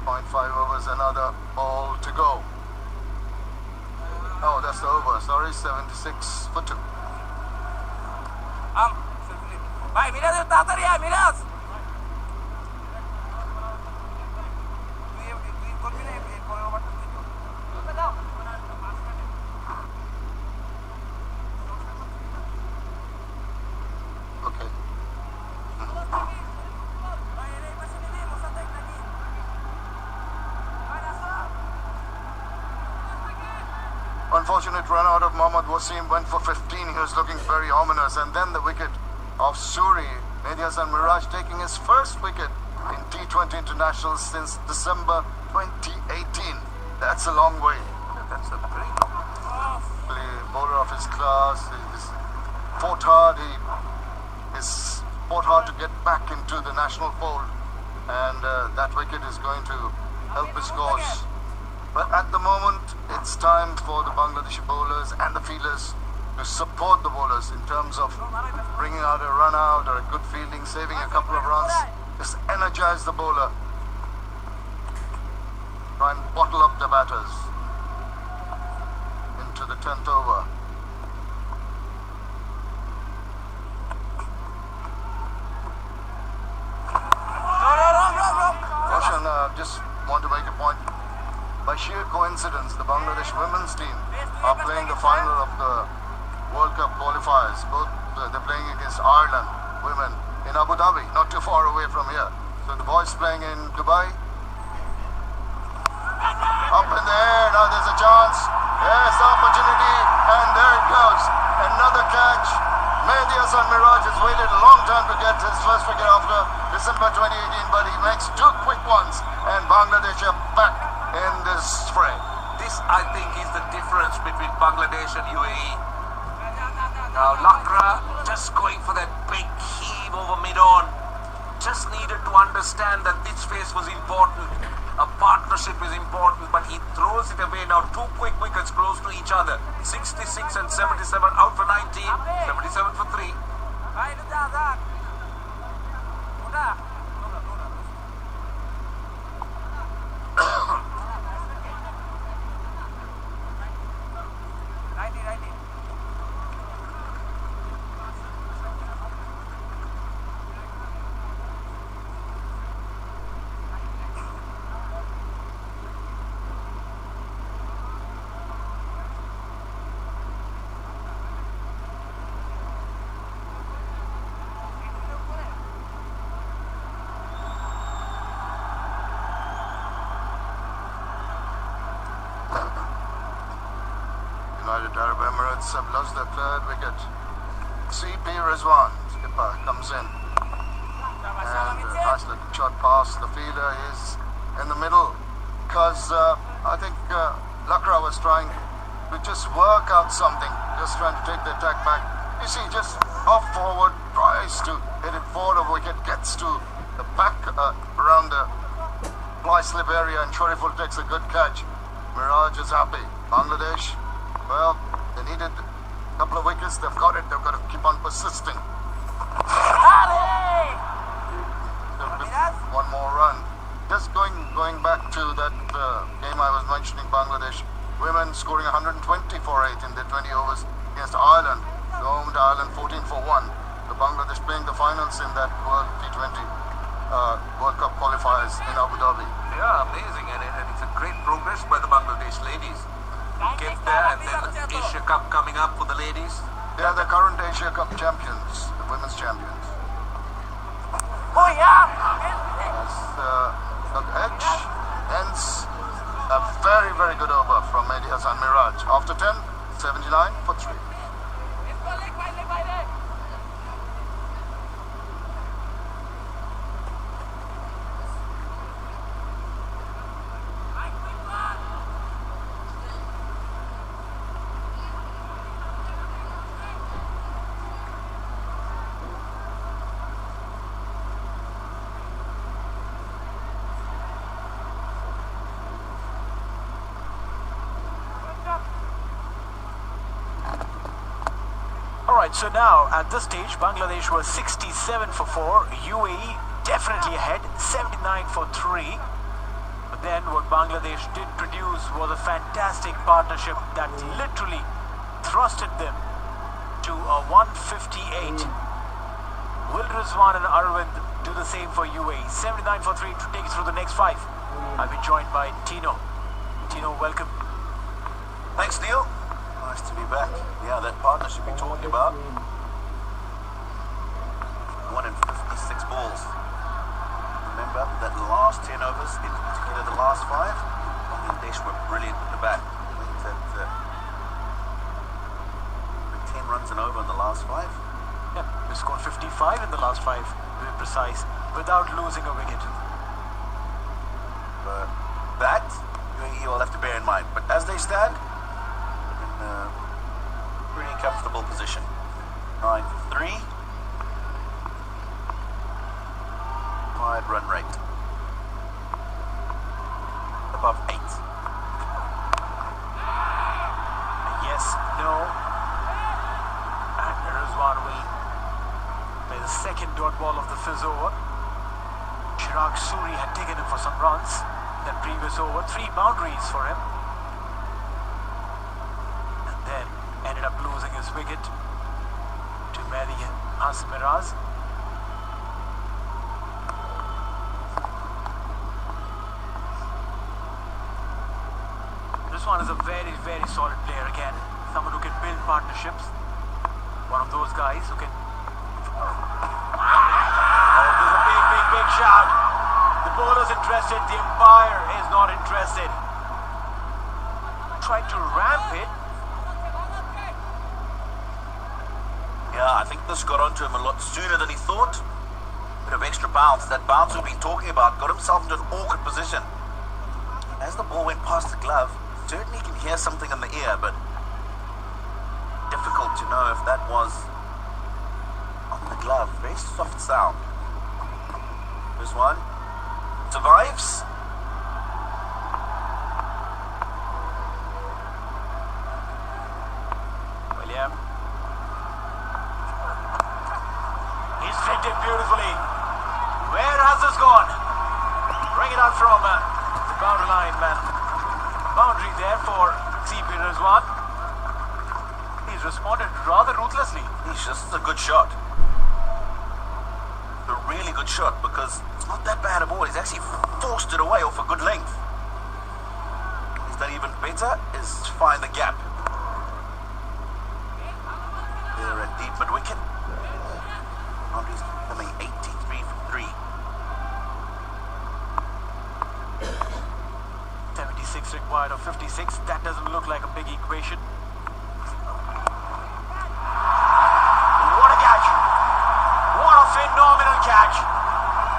8.5 overs, another ball to go. Oh, that's the over. Sorry, 76 for 2. ভাই মিরাজ তাড়াতাড়ি আয় মিরাজ তুই করবি না পরে ওভারটা তুই কর দাও Okay. Unfortunate run out of Mohammad Wasim, went for 15. He was looking very ominous, and then the wicket of Suri, Mehdi Hasan Miraj taking his first wicket in T20 internationals since December 2018. That's a long way. That's a very Bowler of his class. He's fought hard. He is fought hard to get back into the national fold, and that wicket is going to help his cause. But at the moment, it's time for the Bangladeshi bowlers and the fielders to support the bowlers in terms of bringing out a run out or a good fielding, saving a couple of runs. Just energize the bowler. Try and bottle up the batters into the 10th over. Roshan, just want to make a point. By sheer coincidence, the Bangladesh women's team are playing the final of the World Cup qualifiers. Both they're playing against Ireland women in Abu Dhabi, not too far away from here. So the boys playing in Dubai. Up in the air, now there's a chance. There's the opportunity, and there it goes. Another catch. Mehdi Hasan Miraj has waited a long time to get his first wicket after December 2018, but he makes two quick ones, and Bangladesh are back in this fray. This, I think, is the difference between Bangladesh and UAE. Now, Lakra just going for that big heave over mid-on. Just needed to understand that this phase was important. A partnership is important, but he throws it away now. Two quick wickets close to each other. 66 and 77 out for 19. 77 for 3. United Arab Emirates have lost their third wicket. CP Rizwan, skipper, comes in. And a nice little shot past the fielder. Is in the middle because I think Lakra was trying to just work out something, just trying to take the attack back. You see, just off forward, tries to hit it forward of wicket, gets to the back around the fly slip area, and Shariful takes a good catch. Miraj is happy. Bangladesh, well, they needed a couple of wickets. They've got it. They've got to keep on persisting. One more run. Just going back to that game I was mentioning, Bangladesh women scoring 120 for 8 in their 20 overs against Ireland. Home to Ireland 14 for 1. The Bangladesh playing the finals in that World T20 World Cup qualifiers in Abu Dhabi. Yeah, amazing, and it's a great progress impressed by the Bangladesh ladies. Get there, and then Asia Cup coming up for the ladies. They are the current Asia Cup champions, the women's champions. Oh yeah. As the edge ends a very, very good over from Mehdi Hassan Miraj. After 10, 79 for 3. Alright, so now at this stage Bangladesh was 67 for 4, UAE definitely ahead, 79 for 3. But then what Bangladesh did produce was a fantastic partnership that literally thrusted them to a 158. Will Rizwan and Arvind do the same for UAE? 79 for 3 to take us through the next 5. I'll be joined by Tino. Tino, welcome. Thanks, Neil. Nice to be back. Yeah, that partnership you're talking about. 1 in 56 balls. Remember that the last 10 overs, in particular the last 5, Bangladesh were brilliant with the bat. Went at 10 runs and over in the last 5. Yeah, we scored 55 in the last 5, to be precise, without losing a wicket. But that, you will have to bear in mind. But as they stand, pretty comfortable position. 9 for 3. Wide run rate. Above 8. Yes, no. And Rizwan will play the second dot ball of the fifth over. Chirag Suri had taken him for some runs in that previous over. 3 boundaries for him. Then ended up losing his wicket to Mehdi Hassan Miraj. This one is a very, very solid player again. Someone who can build partnerships. One of those guys who can... Oh, there's a big, big, big shout. The bowler's interested, the umpire is not interested. Tried to ramp it. Yeah, I think this got onto him a lot sooner than he thought. Bit of extra bounce. That bounce we've been talking about got himself into an awkward position. As the ball went past the glove, certainly you can hear something in the ear, but difficult to know if that was on the glove. Very soft sound. This one survives. William. He's flicked it beautifully. Where has this gone? Bring it out from the boundary line, man. Boundary there for CP Rizwan. He's responded rather ruthlessly. This is a good shot. A really good shot because it's not that bad a ball. He's actually forced it away off a good length. He's done even better is to find the gap. They're at deep mid-wicket. Boundary's coming 83 for 3. 76 required of 56. That doesn't look like a big equation. What a catch! What a phenomenal catch!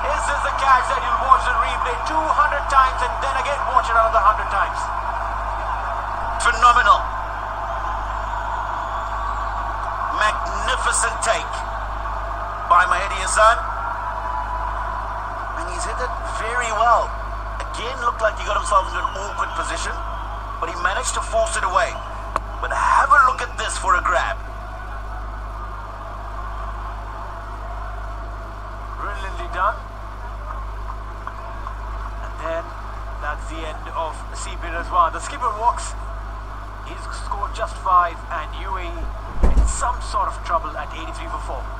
This is the catch that you'll watch the replay 200 times and then again watch it another 100 times. Phenomenal. Magnificent take by Mehdi Hassan. And he's hit it very well. Again, looked like he got himself into an awkward position, but he managed to force it away. But have a look at this for a grab. Brilliantly done. And then that's the end of CP Rizwan. The skipper walks. He's scored just 5 and UAE in some sort of trouble at 83 for 4.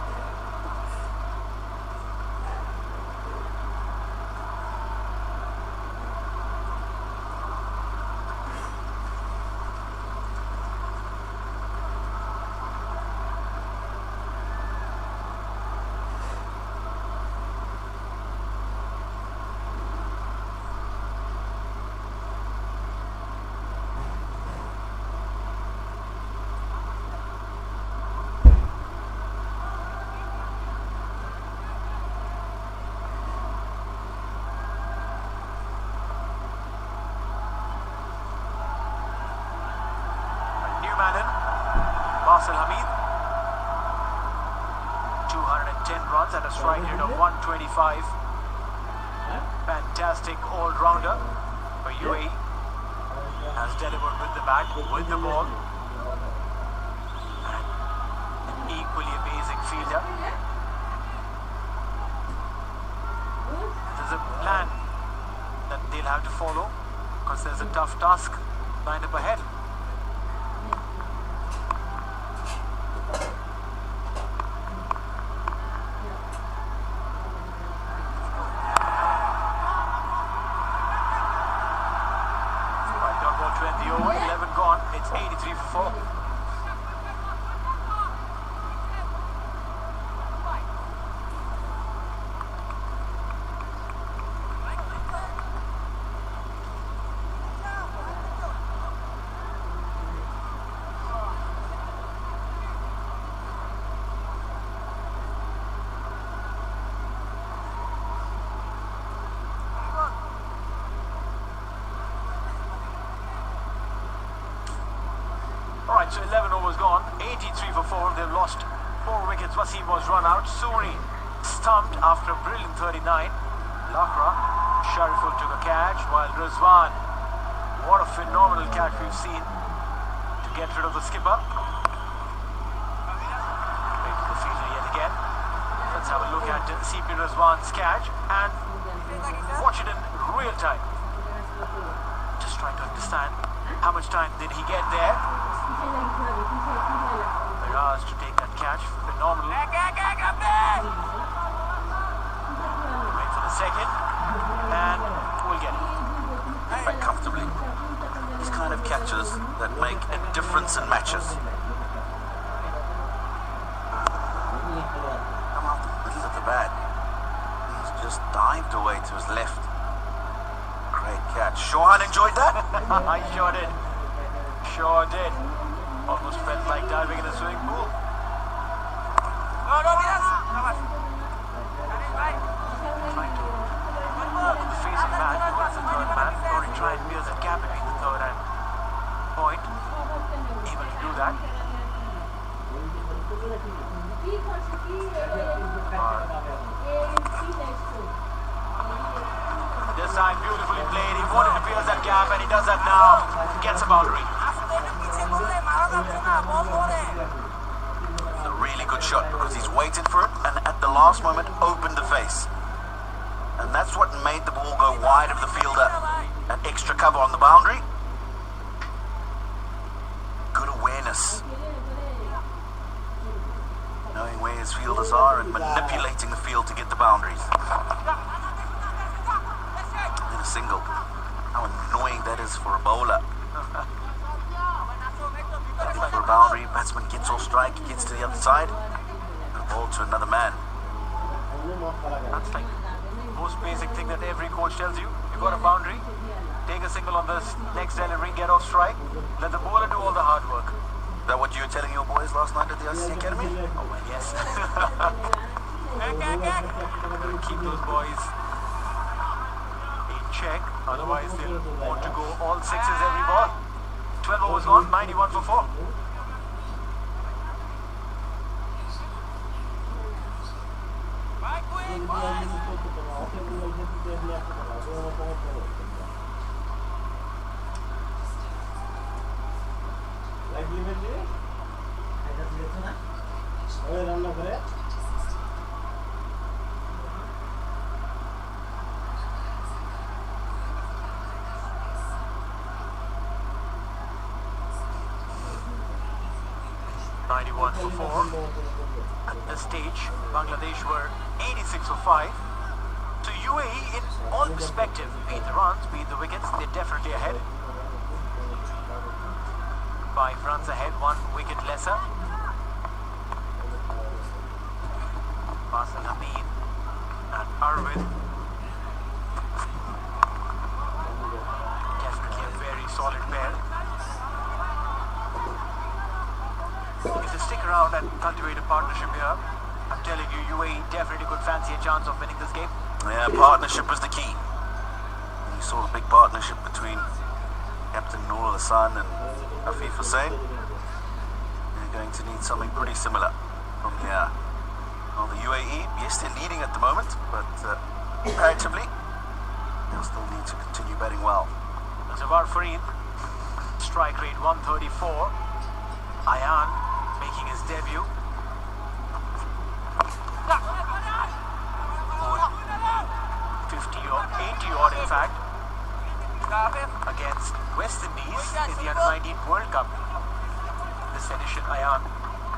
Faisal Hamid. 210 runs at a strike rate of 125. Fantastic all-rounder for UAE. Has delivered with the bat, with the ball. An equally amazing fielder. There's a plan that they'll have to follow because there's a tough task lined up ahead. Dot ball to end the over, 11 gone, it's 83 for 4. Alright, so 11 overs gone, 83 for 4. They've lost 4 wickets. Wasim was run out. Suri stumped after a brilliant 39. Lakra, Shariful took a catch, while Rizwan, what a phenomenal catch we've seen to get rid of the skipper. Wait for the fielder yet again. Let's have a look at CP Rizwan's catch and watch it in real time. Just trying to understand how much time did he get there. Miraz to take that catch, phenomenal. Wait for the second, and we'll get it. Quite comfortably. These kind of catches that make a difference in matches. Come out the middle of the bat. He's just dived away to his left. Great catch. Chauhan enjoyed that? I sure did. Sure did. Almost felt like diving in a swimming pool. Trying to walk in the face of man towards the third man, or he try and pierce that gap between the third and point. Able to do that. This time beautifully played. He wanted to pierce that gap and he does that now. Gets a boundary. A really good shot because he's waited for it and at the last moment opened the face. And that's what made the ball go wide of the fielder. An extra cover on the boundary. Good awareness. Knowing where his fielders are and manipulating the field to get the boundaries. Then a single. How annoying that is for a bowler. For a boundary, batsman gets off strike, gets to the other side, and a ball to another man. That's like the most basic thing that every coach tells you. You got a boundary, take a single on this next delivery, get off strike, let the bowler do all the hard work. Is that what you were telling your boys last night at the ICC Academy? Oh well, yes. Gotta keep those boys in check, otherwise they'll want to go all sixes every ball. 12 overs gone, 91 for 4. For 4. At this stage, Bangladesh were 86 for 5. So UAE, in all perspective, be it the runs, be it the wickets, they're definitely ahead. 5 runs ahead, 1 wicket lesser. Faisal Hamid and Arvid. Definitely a very solid pair. If they stick around and cultivate a partnership here, I'm telling you, UAE definitely could fancy a chance of winning this game. Yeah, partnership is the key. You saw the big partnership between Captain Noor Hassan and Afif Hussain. They're going to need something pretty similar from here. Well, the UAE, yes, they're leading at the moment, but comparatively, they'll still need to continue batting well. Zavar Farid, strike rate 134. Ayan making his debut. 50 or 80 odd in fact, against West Indies in the Under-19 World Cup. This edition, Ayan,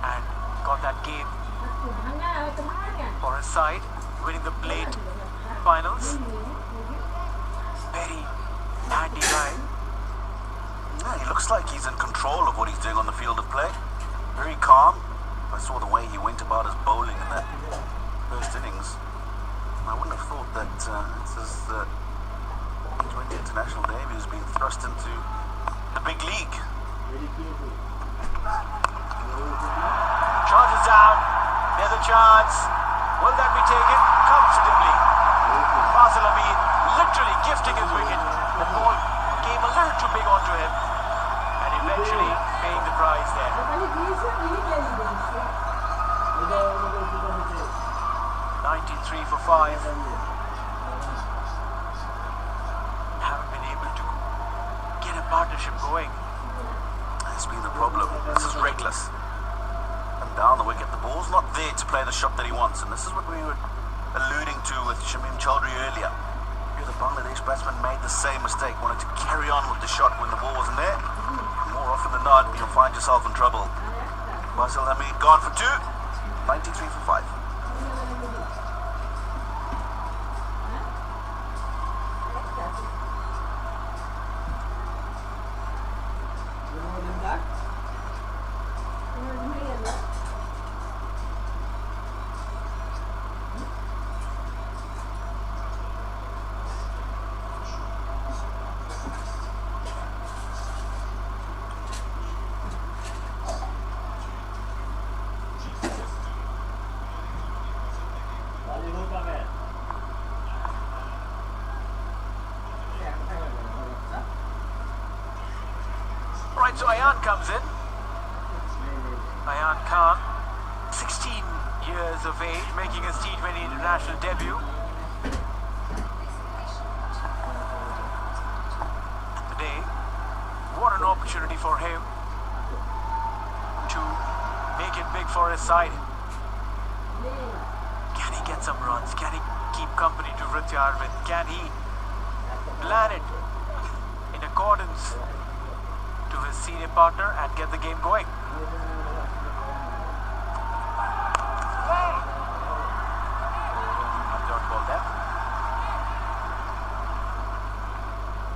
and got that game for his side, winning the plate finals. Very handy guy. Yeah, he looks like he's in control of what he's doing on the field of play. Very calm. I saw the way he went about his bowling in that first innings. I wouldn't have thought that it's his T20 international debut has been thrust into the big league. Charges down. There's a chance. Will that be taken comfortably? Fasil Amin literally gifting his wicket. The ball came a little too big onto him, and eventually paying the price there. 93 for 5. Haven't been able to get a partnership going. That's been the problem. This is reckless. And down the wicket, the ball's not there to play the shot that he wants, and this is what we were alluding to with Shamim Chaudhry earlier. Here the Bangladesh batsman made the same mistake, wanted to carry on with the shot when the ball wasn't there. More often than not, you'll find yourself in trouble. Fasil Amin gone for 2, 93 for 5. Right, so Ayan comes in. Ayan Khan, 16 years of age, making his T20 international debut. Today, what an opportunity for him to make it big for his side. Can he get some runs? Can he keep company to Ritya Arvind? Can he plan it in accordance to his senior partner and get the game going? Don't ball there.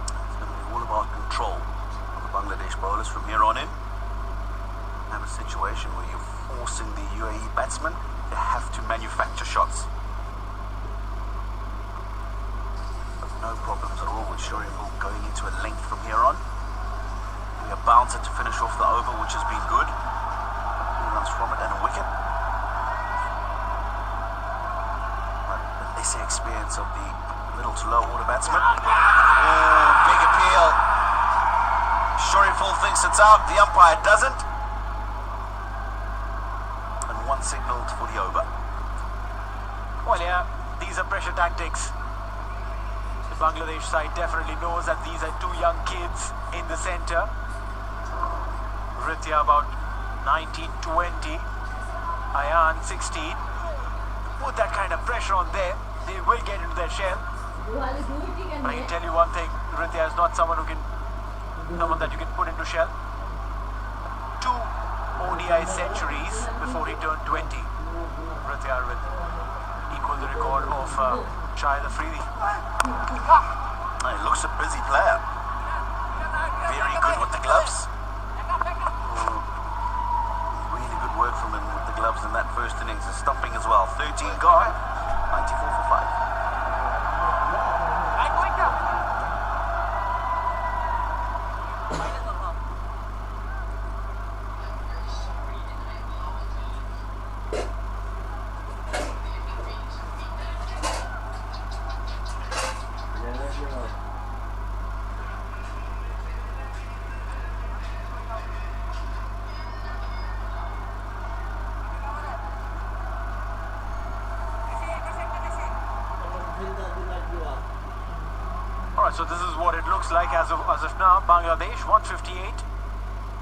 It's going to be all about control of the Bangladesh bowlers from here on in. Have a situation where you're forcing the UAE batsmen to have to manufacture shots. But no problems at all with Shoriful going into a length from here on. A bouncer to finish off the over, which has been good. 2 runs from it and a wicket. But the lesser experience of the middle to low order batsman. Oh, big appeal. Shoriful thinks it's out, the umpire doesn't. And 1 signalled for the over. Well, yeah, these are pressure tactics. The Bangladesh side definitely knows that these are 2 young kids in the centre. Ritya about 19, 20. Ayan 16. Put that kind of pressure on them, they will get into their shell. But I can tell you one thing, Ritya is not someone that you can put into shell. 2 ODI centuries before he turned 20. Ritya Arvind equal the record of Shahid Afridi. He looks a busy player. Very good with the gloves. Really good work from him with the gloves in that first innings. A stumping as well. 13 gone. 94 for 5. Alright, so this is what it looks like as of now. Bangladesh 158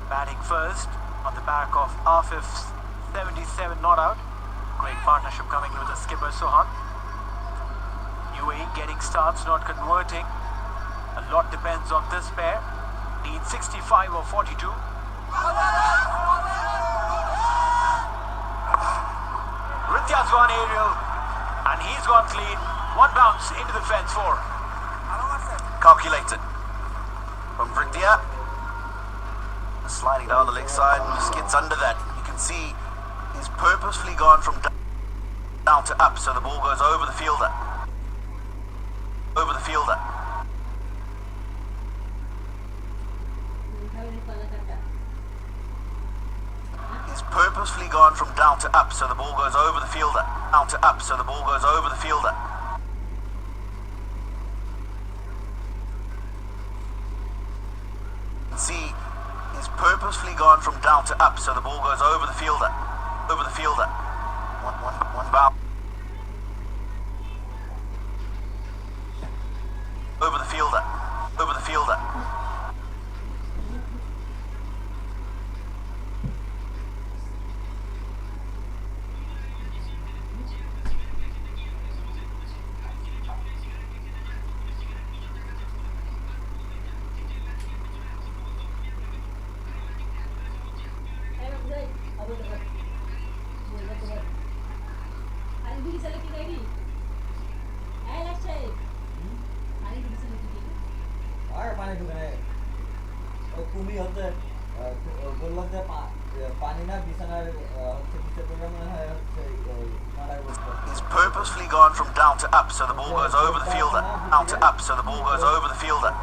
batting first on the back of Afif's 77 not out. Great partnership coming with the skipper Sohan. UAE getting starts, not converting. A lot depends on this pair. Need 65 or 42. Rityaz's gone aerial and he's gone clean. One bounce into the fence for. Calculated from Vritya, sliding down the leg side, just gets under that. You can see he's purposefully gone from down to up, so the ball goes over the fielder. Over the fielder. He's purposefully gone from down to up, so the ball goes over the fielder. Down to up, so the ball goes over the fielder. See, he's purposefully gone from down to up, so the ball goes over the fielder. Over the fielder. One bounce. Over the fielder. Over the fielder. He's purposefully gone from down to up, so the ball goes over the fielder. Down to up, so the ball goes over the fielder.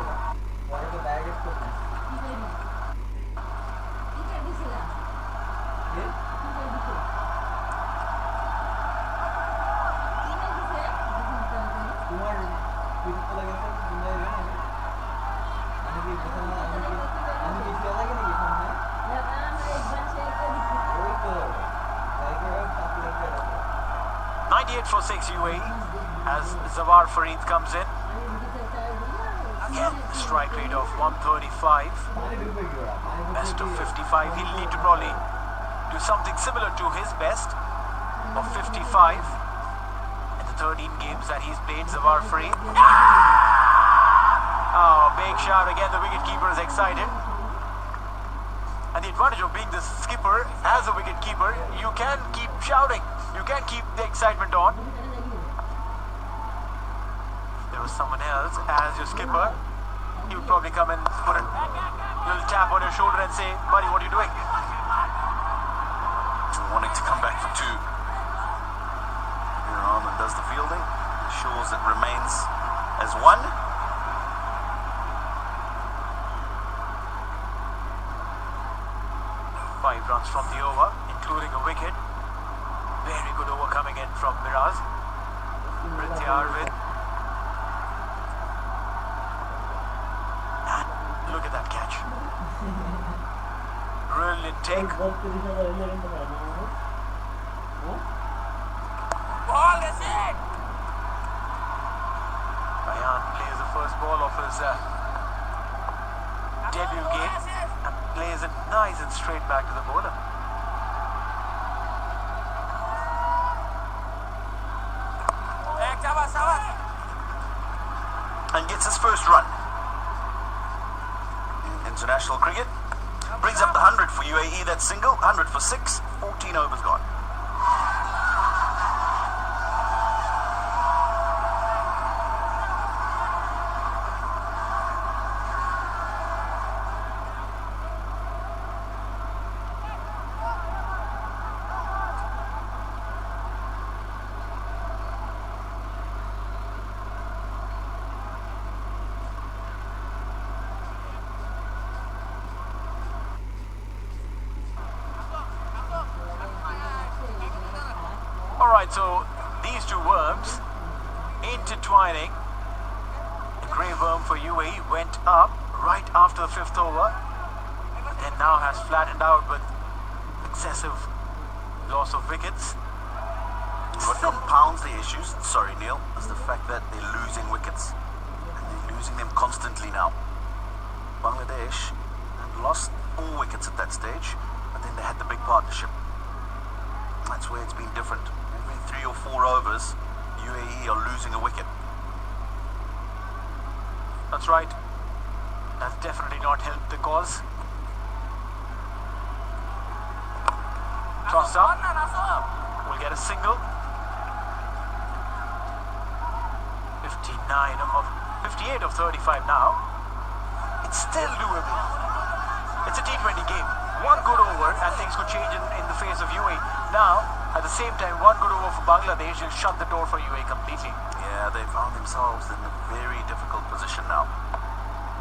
For 6 UAE as Zawar Farid comes in. Again, strike rate of 135. Best of 55. He'll need to probably do something similar to his best of 55 in the 13 games that he's played. Zawar Farid. Oh, big shot again. The wicketkeeper is excited. And the advantage of being the skipper as a wicketkeeper, you can keep shouting. You can keep the excitement on. There was someone else as your skipper. He would probably come and put a little tap on your shoulder and say, buddy, what are you doing? Wanting to come back for two. Here Arman does the fielding. Ensures it remains as one. Five runs from the over, including a wicket. Very good over coming in from Miraz. Prithvi Arvind. And look at that catch. Brilliant take. Ball is it! Bayan plays the first ball of his debut game and plays it nice and straight back to the bowler. And gets his first run in international cricket. Brings up the 100 for UAE, that single. 100 for 6, 14 overs gone. Alright, so these two worms intertwining. The grey worm for UAE went up right after the 5th over, then now has flattened out with excessive loss of wickets. What compounds the issues, sorry Neil, is the fact that they're losing wickets. And they're losing them constantly now. Bangladesh had lost all wickets at that stage, but then they had the big partnership. That's where it's been different. Every 3 or 4 overs, UAE are losing a wicket. That's right. That's definitely not helped the cause. Toss up. We'll get a single. 58 of 35 now. It's still doable. It's a T20 game. One good over and things could change in the face of UAE. Now, at the same time, one good over for Bangladesh will shut the door for UAE completely. Yeah, they found themselves in a very difficult position now.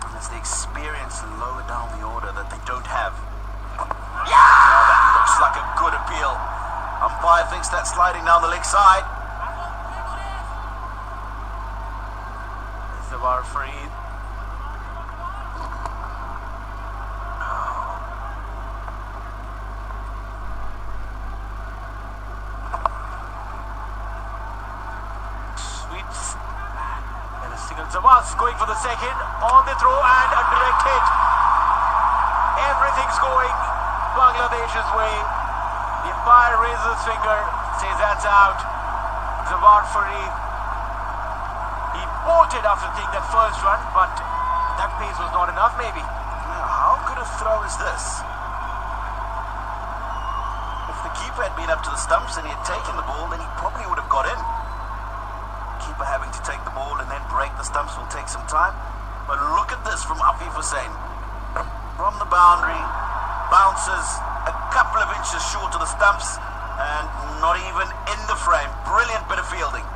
And it's the experience lower down the order that they don't have. Yeah! Oh, that looks like a good appeal. Umpire thinks that's sliding down the leg side. Zabar Farid. Sweeps. And a single. Zabar's going for the second. On the throw and a direct hit. Everything's going Bangladesh's way. The umpire raises his finger, says that's out. Zabar Farid. He bolted after taking that first run, but that pace was not enough maybe. Now, how good a throw is this? If the keeper had been up to the stumps and he had taken the ball, then he probably would have got in. Keeper having to take the ball and then break the stumps will take some time. But look at this from Afif Hussain. From the boundary, bounces a couple of inches short of the stumps and not even in the frame. Brilliant bit of fielding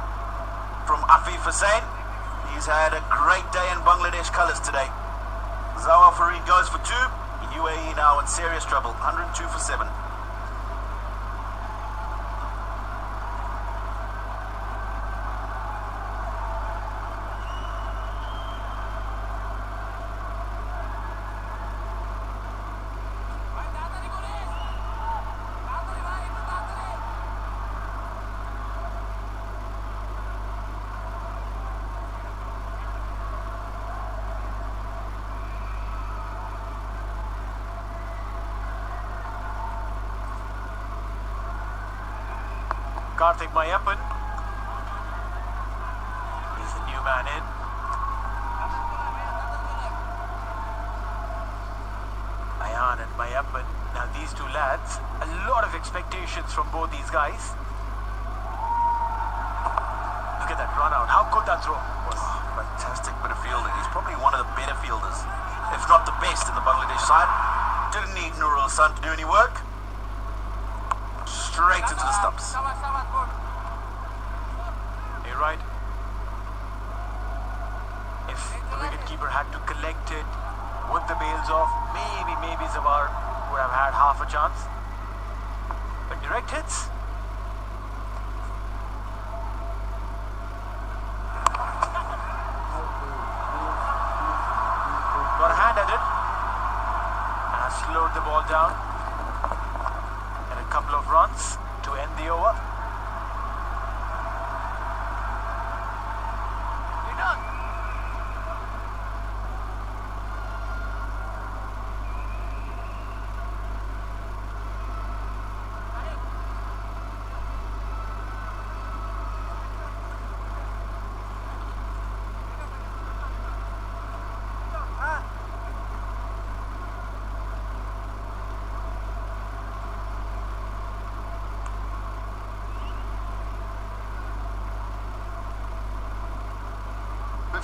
from Afif Hussain. He's had a great day in Bangladesh colours today. Zawar Farid goes for 2. UAE now in serious trouble. 102 for 7. Karthik Mayappan. He's the new man in. Ayan and Mayappan. Now these two lads, a lot of expectations from both these guys. Look at that run out. How good that throw was. Oh, fantastic bit of fielding. He's probably one of the better fielders, if not the best in the Bangladesh side. Didn't need Nurul Hassan to do any work. Straight into the stumps. You're right. If the wicketkeeper had to collect it with the bails off, maybe Zabar would have had half a chance. But direct hits. Got a hand at it. And slowed the ball down. Couple of runs to end the over.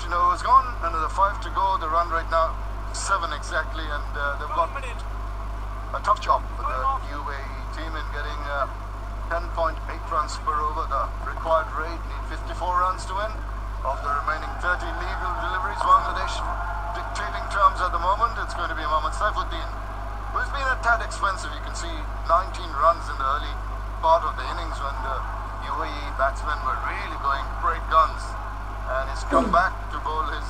Overs gone, another 5 to go. The run right now 7 exactly, and they've got a tough job for the UAE team in getting 10.8 runs per over. The required rate need 54 runs to win. Of the remaining 30 legal deliveries, Bangladesh dictating terms at the moment. It's going to be Mohammad Saifuddin, who's been a tad expensive. You can see 19 runs in the early part of the innings when the UAE batsmen were really going great guns. And he's come back to bowl his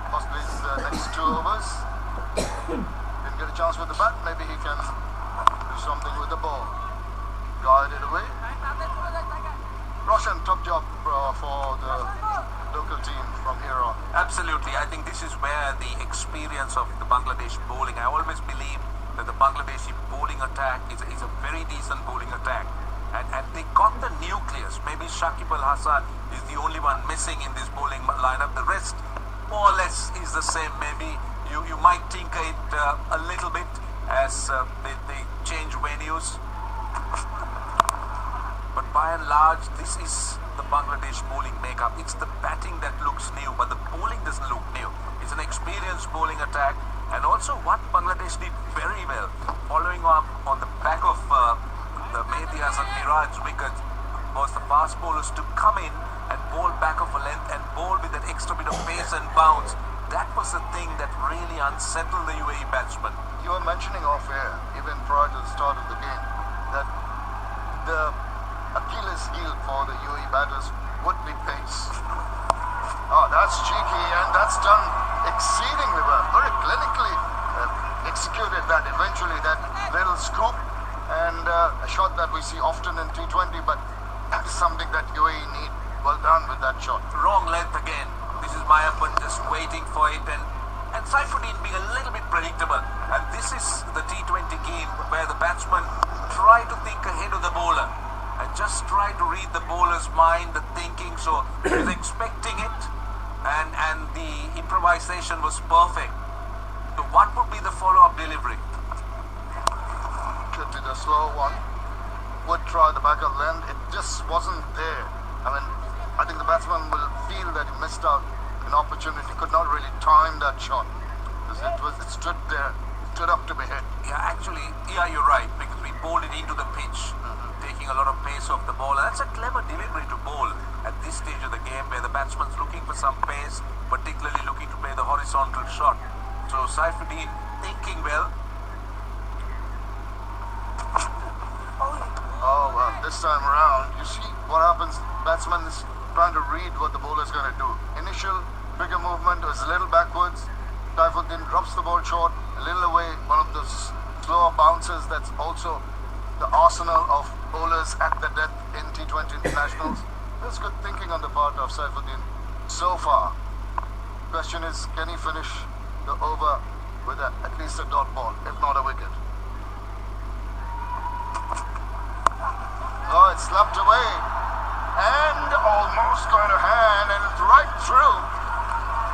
possibly his next 2 overs. Didn't get a chance with the bat. Maybe he can do something with the ball. Guided away. Roshan, top job for the local team from here on. Absolutely. I think this is where the experience of the Bangladesh bowling, I always believe that the Bangladeshi bowling attack is a very decent bowling attack. And they got the nucleus. Maybe Shakib Al Hasan is the only one missing in this bowling lineup. The rest more or less is the same. Maybe you might tinker it a little bit as they change venues. But by and large, this is the Bangladesh bowling makeup. It's the batting that looks new, but the bowling doesn't look new. It's an experienced bowling attack. And also what Bangladesh did very well, following up on the back of the Mehdias and Miraj's wickets, was the fast bowlers to come in and bowl back of a length and bowl with that extra bit of pace and bounce. That was the thing that really unsettled the UAE batsmen. You were mentioning off air, even prior to the start of the game, that the Achilles heel for the UAE batters would be pace. Oh, that's cheeky, and that's done exceedingly well. Very clinically executed that eventually, that little scoop, and a shot that we see often in T20, but that's something that UAE need. Well done with that shot. Wrong length again. This is Mayappan just waiting for it, and Saifuddin being a little bit predictable. And this is the T20 game where the batsman try to think ahead of the bowler and just try to read the bowler's mind, the thinking. So he was expecting it, and the improvisation was perfect. So what would be the follow-up delivery? Could be the slow one. Would try the back of length. It just wasn't there. I mean, I think the batsman will feel that he missed out an opportunity. Could not really time that shot because it stood there, stood up to be hit. Yeah, actually, yeah, you're right, because we bowled it into the pitch, taking a lot of pace off the ball. And that's a clever delivery to bowl at this stage of the game where the batsman's looking for some pace, particularly looking to play the horizontal shot. So Saifuddin thinking well. Oh, well, this time around, you see what happens. Batsman is trying to read what the bowler is going to do. Initial bigger movement was a little backwards. Saifuddin drops the ball short, a little away. One of those slower bounces that's also the arsenal of bowlers at the death in T20 internationals. That's good thinking on the part of Saifuddin so far. Question is, can he finish the over with at least a dot ball, if not a wicket? Oh, it's slapped away and almost going to hand, and it's right through.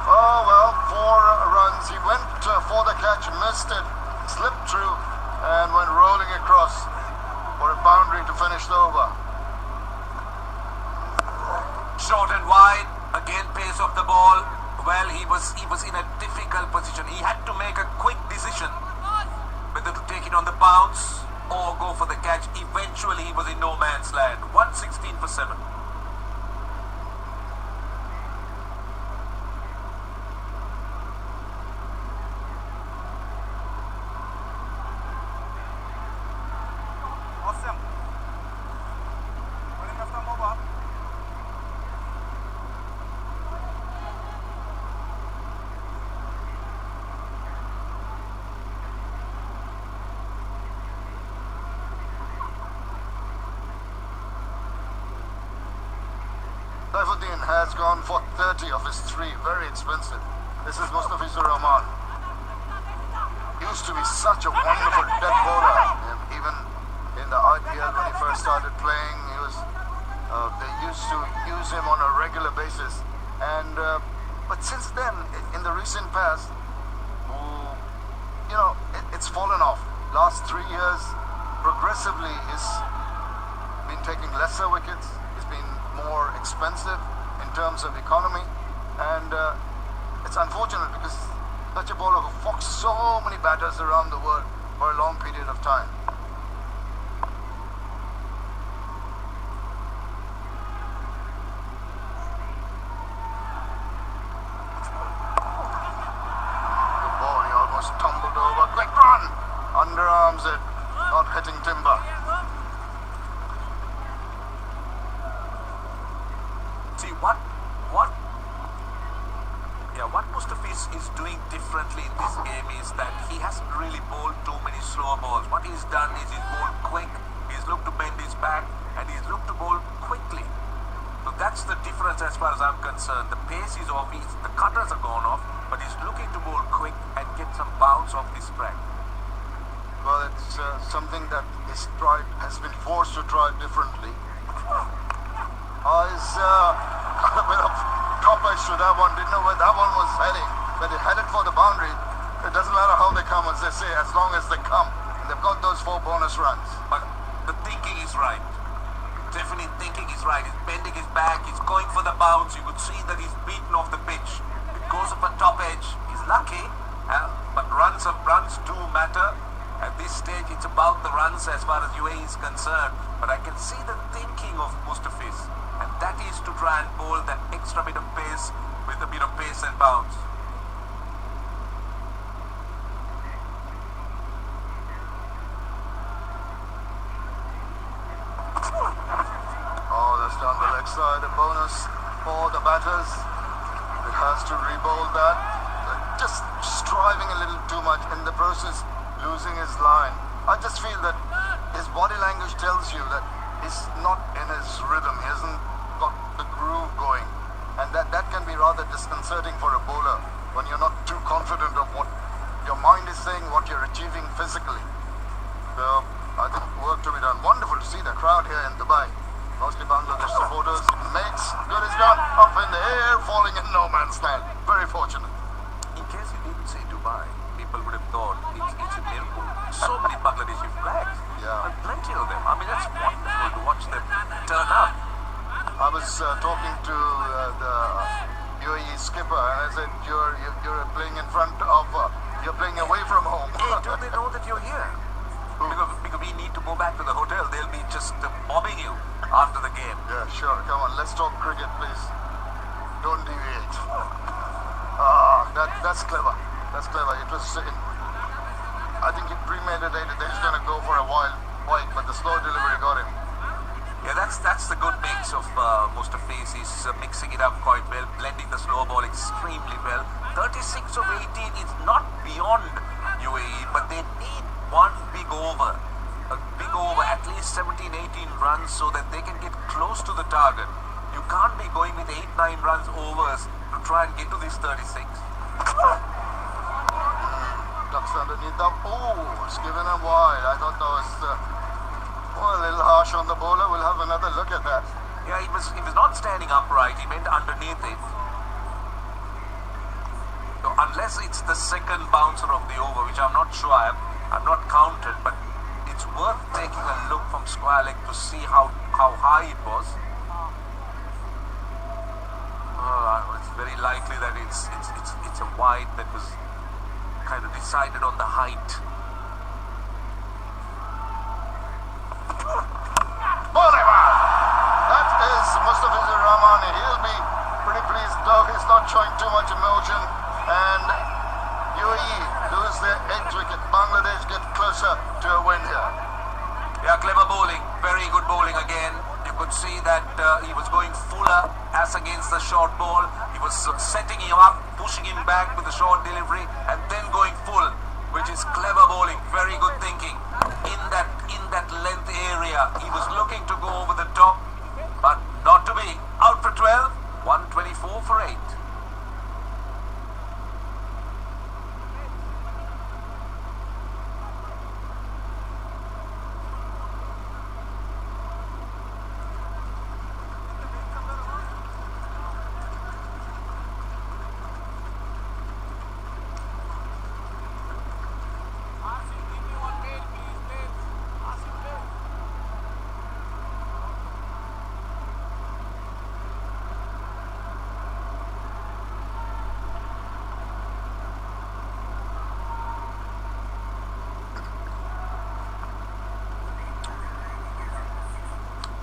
Oh well, 4 runs. He went for the catch, missed it, slipped through, and went rolling across for a boundary to finish the over. Short and wide, again pace of the ball. Well, he was in a difficult position. He had to make a quick decision whether to take it on the bounce or go for the catch. Eventually he was in no man's land. 116 for 7. Saifuddin has gone for 30 of his 3, very expensive. This is Mustafizur Rahman. He used to be such a wonderful death bowler. Even in the IPL when he first started playing, they used to use him on a regular basis. And but since then, in the recent past, it's fallen off. Last 3 years, progressively, he's been taking lesser wickets. He's been more expensive in terms of economy, and it's unfortunate because such a bowler who foxed so many batters around the world for a long period of time. Good ball, he almost tumbled over. Quick run! Underarms it, not hitting timber. See what Mustafiz is doing differently in this game is that he hasn't really bowled too many slower balls. What he's done is he's bowled quick, he's looked to bend his back, and he's looked to bowl quickly. So that's the difference as far as I'm concerned. The pace is off, the cutters are gone off, but he's looking to bowl quick and get some bounce off this track. Well, it's something that has been forced to try differently. He's got a bit of top edge to that one. Didn't know where that one was heading, but he headed for the boundary. It doesn't matter how they come, as they say, as long as they come. And they've got those 4 bonus runs. But the thinking is right. Definitely thinking is right. He's bending his back. He's going for the bounce. You could see that he's beaten off the pitch. It goes up a top edge. He's lucky, but runs do matter. At this stage, it's about the runs as far as UAE is concerned. But I can see the thinking of Mustafiz, and that is to try and bowl that extra bit of pace with a bit of pace and bounce. Oh, that's down the leg side. A bonus for the batters. It has to re-bowl that. Just striving a little too much in the process, losing his line. I just feel that his body language tells you that he's not in his rhythm. He hasn't got the groove going. And that can be rather disconcerting for a bowler when you're not too confident of what your mind is saying, what you're achieving physically. So I think work to be done. Wonderful to see the crowd here in Dubai. Mostly Bangladesh supporters. Mates, good is gone. Up in the air, falling in no man's land. Very fortunate. In case you didn't say Dubai, people would have thought it's a miracle. So many Bangladeshi flags. Yeah. And plenty of them. I mean, that's wonderful to watch them turn up. I was talking to the UAE skipper, and I said, you're playing in front of, you're playing away from home. Hey, do they know that you're here? Because we need to go back to the hotel. They'll be just mobbing you after the game. Yeah, sure. Come on, let's talk cricket, please. Don't deviate. That's clever. That's clever. It was, I think he premeditated that he's going to go for a wild bite, but the slow delivery got him. Yeah, that's the good mix of Mustafiz. He's mixing it up quite well, blending the slow ball extremely well. 36 of 18 is not beyond UAE, but they need one big over. A big over, at least 17, 18 runs so that they can get close to the target. You can't be going with 8, 9 runs overs to try and get to this 36. Ducks underneath the... Oh, it's given him wide. I thought that was a little harsh on the bowler. We'll have another look at that. Yeah, he was not standing upright. He went underneath it. So unless it's the second bouncer of the over, which I'm not sure, I've not counted, but it's worth taking a look from square leg to see how high it was. It's very likely that it's a wide that was kind of decided on the height. Bolivar! That is Mustafiz Rahman. He'll be pretty pleased though. He's not showing too much emotion. And UAE lose their 8th wicket. Bangladesh get closer to a win here. Yeah, clever bowling. Very good bowling again. You could see that he was going fuller as against the short ball. He was setting him up, pushing him back with the short delivery, and then going full, which is clever bowling. Very good thinking. In that length area, he was looking to go over the top, but not to be. Out for 12, 124 for 8.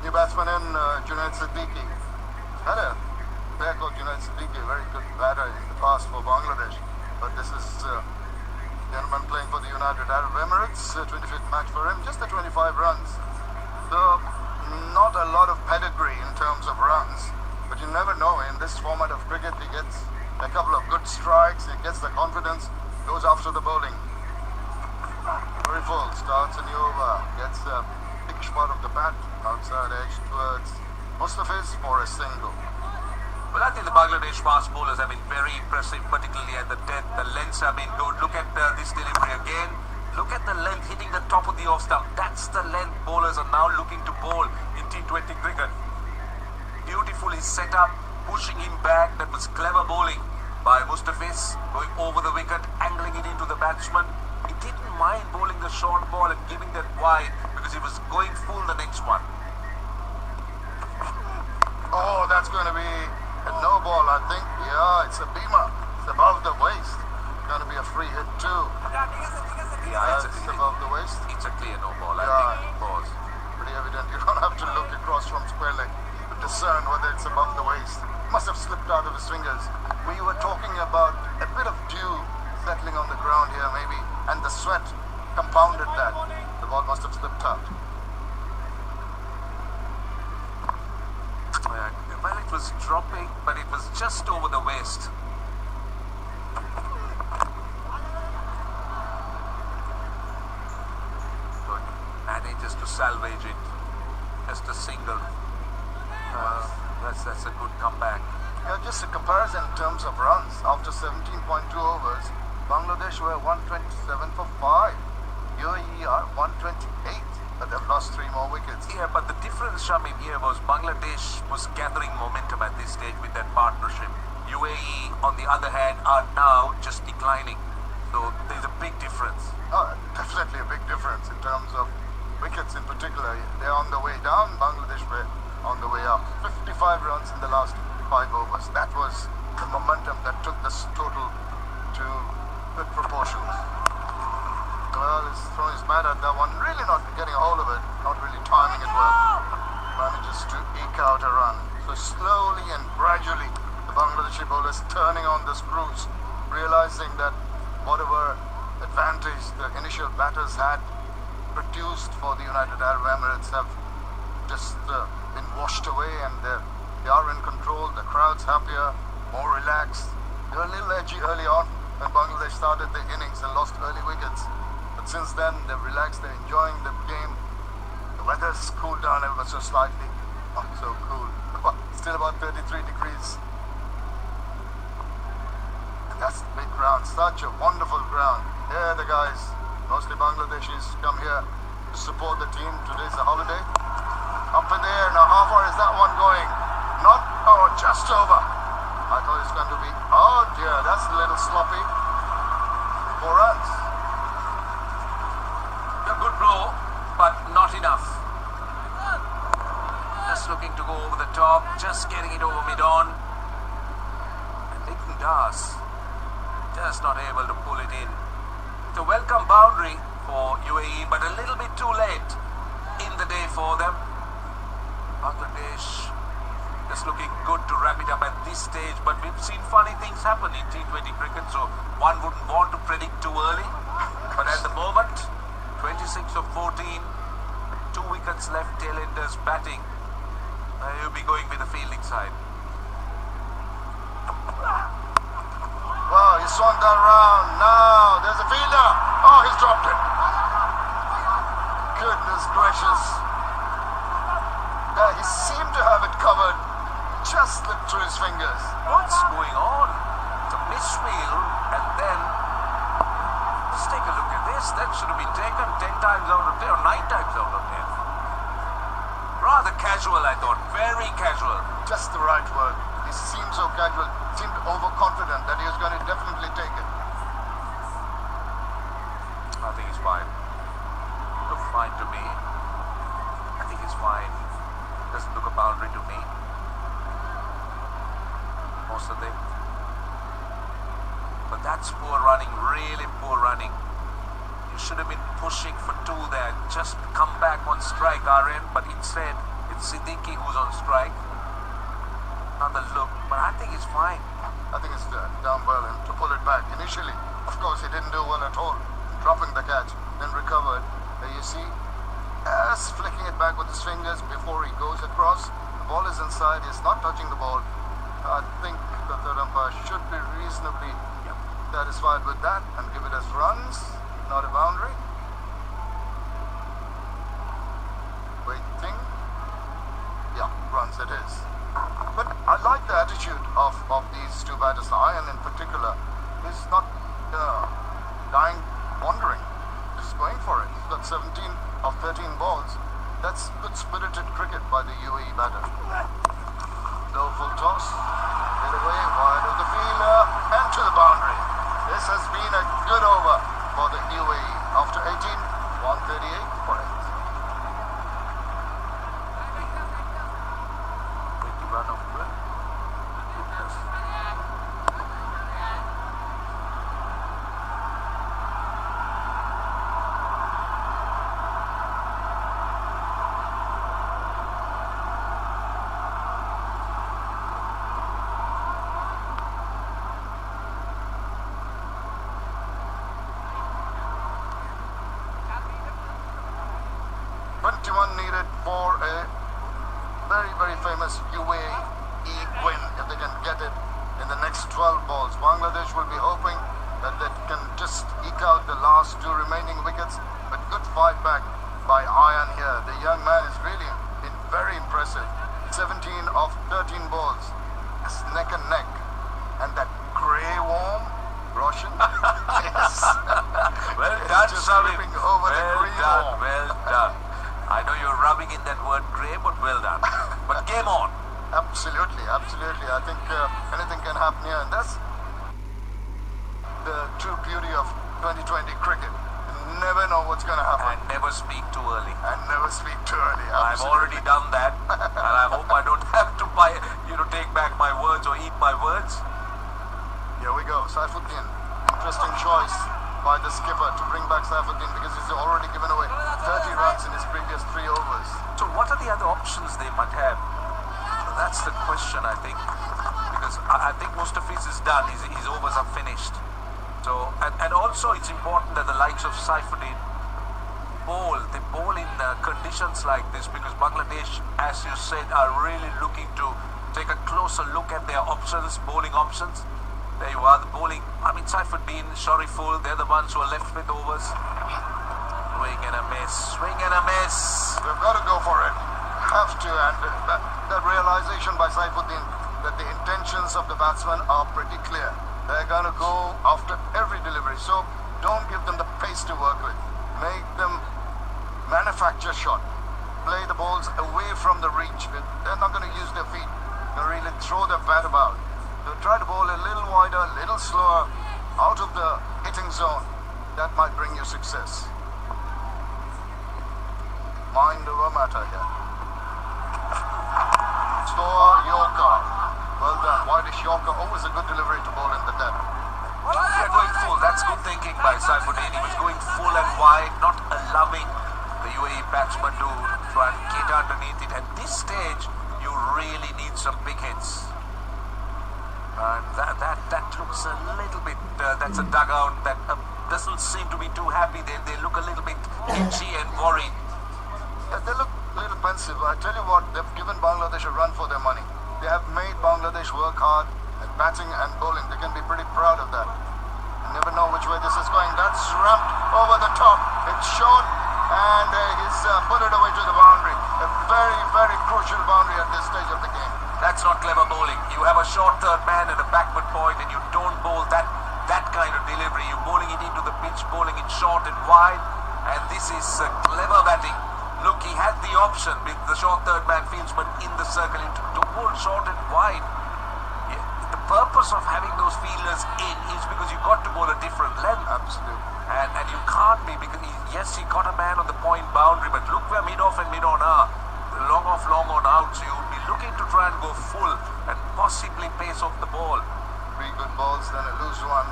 New batsman in Junaid Siddiqui. Had a player called Junaid Siddiqui, very good batter in the past for Bangladesh. But this is a gentleman playing for the United Arab Emirates, 25th match for him, just the 25 runs. So not a lot of pedigree in terms of runs, but you never know. In this format of cricket, he gets a couple of good strikes, he gets the confidence, goes after the bowling. Very full, starts a new over, gets a big spot of the bat outside edge towards Mustafiz for a single. Well, I think the Bangladesh fast bowlers have been very impressive, particularly at the death. The lengths have been good. Look at this delivery again. Look at the length hitting the top of the off stump. That's the length bowlers are now looking to bowl in T20 cricket. Beautifully set up, pushing him back. That was clever bowling by Mustafiz, going over the wicket, angling it into the batsman. He didn't mind bowling the short ball and giving that wide because he was going full the next one. Oh, that's going to be a no ball, I think. Yeah, it's a beamer. It's above the waist. Going to be a free hit too. Yeah, it's above the waist. It's a clear no ball. I Yeah. think it was. Pretty evident. You don't have to look across from square leg to discern whether it's above the waist. Must have slipped out of his fingers. We were talking about a bit of dew settling on the ground here maybe, and the sweat compounded that. The ball must have slipped out. Well, it was dropping, but it was just over the waist. Good. Manages to salvage it. Just a single. That's a good comeback. Yeah, just a comparison in terms of runs. After 17.2 overs, Bangladesh were 127 for 5. UAE are 128. But they've lost 3 more wickets. Yeah, but the difference, Shamim, here was Bangladesh was gathering momentum at this stage with that partnership. UAE, on the other hand, are now just declining. So there's a big difference. Oh, definitely a big difference in terms of wickets in particular. They're on the way down, Bangladesh were on the way up. 55 runs in the last 5 overs. That was the momentum that took this total to good proportions. Well, he's throwing his bat at that one, really not getting a hold of it, not really timing it well. Manages to eke out a run. So slowly and gradually, the Bangladeshi bowlers turning on the screws, realizing that whatever advantage the initial batters had produced for the United Arab Emirates have just been washed away, and they are in control. The crowd's happier, more relaxed. They were a little edgy early on when Bangladesh started the innings and lost early wickets. But since then, they've relaxed, they're enjoying the game. The weather's cooled down ever so slightly. Not so cool. Still about 33 degrees. And that's the big ground. Such a wonderful ground. Here the guys, mostly Bangladeshis, come here to support the team. Today's a holiday. Up in the air. Now, how far is that one going? Not, oh, just over. I thought it's going to be, oh dear, that's a little sloppy. 4 runs. A good blow, but not enough. Just looking to go over the top, just getting it over mid-on. And Lincoln Das just not able to pull it in. It's a welcome boundary for UAE, but a little bit too late in the day for them. Bangladesh just looking good to wrap it up at this stage, but we've seen funny things happen in T20 cricket, so one wouldn't want to predict too early. But at the moment, 26 of 14, 2 wickets left, tailenders batting. He'll be going with the fielding side. Wow, he swung that round. Now, there's a fielder. Oh, he's dropped it. Goodness gracious. Yeah, he seemed to have it covered. Just slipped through his fingers. What's going on? It's a misfield, and then just take a look at this. That should have been taken 10 times out of 10 or 9 times out of 10. Rather casual, I thought. Very casual. Just the right word. He seemed so casual, seemed overconfident that he was going to definitely take it. I think he's fine. Looks fine to me. I think he's fine. Doesn't look a boundary to me. Most of them. But that's poor running, really poor running. You should have been pushing for 2 there. Just come back on strike, RN. But instead, it's Siddiqui who's on strike. Another look, but I think he's fine. I think it's done well and to pull it back. Initially, of course, he didn't do well at all. Dropping the catch, then recovered. You see, as flicking it back with his fingers before he goes across. The ball is inside, he's not touching the ball. I think the third umpire should be reasonably satisfied with that and give it as runs, not a boundary. Waiting. Yeah, runs it is. But I like the attitude of these two batters. Ian in particular is not dying, wandering. He's going for it. He's got 17 of 13 balls. That's good spirited cricket by the UAE batter. Low full toss. Hit away, wide of the fielder and to the boundary. This has been a good over for the UAE. After 18, 138 for 8. Run of good. Goodness. 21 needed for a very, very famous UAE win. If they can get it in the next 12 balls, Bangladesh will be hoping that they can just eke out the last two remaining wickets. But good fight back by Ian here. The young man has really been very impressive. 17 of 13 balls. It's neck and neck. And that grey worm, Roshan. Yes. Well done, Samim. Over the grey worm. Well done. I know you're rubbing in that word grey, but well done. But game on. Absolutely, absolutely. I think anything can happen here, and that's the true beauty of 2020 cricket. You never know what's going to happen. And never speak too early. And never speak too early. I've already done that, and I hope I don't have to take back my words or eat my words. Here we go, Saifuddin. Interesting choice by the skipper to bring back Saifuddin because he's already given away 30 runs in his previous 3 overs. So what are the other options they might have? That's the question, I think, because I think Mustafiz is done. His overs are finished. So and also it's important that the likes of Saifuddin bowl in conditions like this, because Bangladesh, as you said, are really looking to take a closer look at their options, bowling options. There you are, the bowling. I mean, Saifuddin, Shariful, they're the ones who are left with overs. Swing and a miss, swing and a miss. We've got to go for it. Have to, and that realization by Saifuddin that the intentions of the batsmen are pretty clear. They're going to go after every delivery, so don't give them the pace to work with. Make them manufacture shot. Play the balls away from the reach. They're not going to use their feet. They'll really throw their bat about. So try to bowl a little wider, a little slower, out of the hitting zone. That might bring you success. Mind over matter here. Slower Yorker. Well done. Wideish Yorker, always a good delivery to bowl in the depth. They're going full. That's good thinking by Saifuddin. He was going full and wide, not allowing the UAE batsman to try and get underneath it. At this stage, you really need some big hits. And that looks a little bit, that's a dugout that doesn't seem to be too happy. They look a little bit itchy and worried. Yeah, they look a little pensive. I tell you what, they've given Bangladesh a run for their money. They have made Bangladesh work hard at batting and bowling. They can be pretty proud of that. You never know which way this is going. That's ramped over the top. It's short, and he's put it away to the boundary. A very, very crucial boundary at this stage of the game. That's not clever bowling. You have a short third man and a backward point, and you don't bowl that kind of delivery. You're bowling it into the pitch, bowling it short and wide, and this is clever batting. Look, he had the option with the short third man fieldsman in the circle to bowl short and wide. Yeah, the purpose of having those fielders in is because you've got to bowl a different length. Absolutely. And you can't be, because yes, he got a man on the point boundary, but look where mid-off and mid-on are. Long off, long on out, so you would be looking to try and go full and possibly pace off the ball. 3 good balls, then a loose one.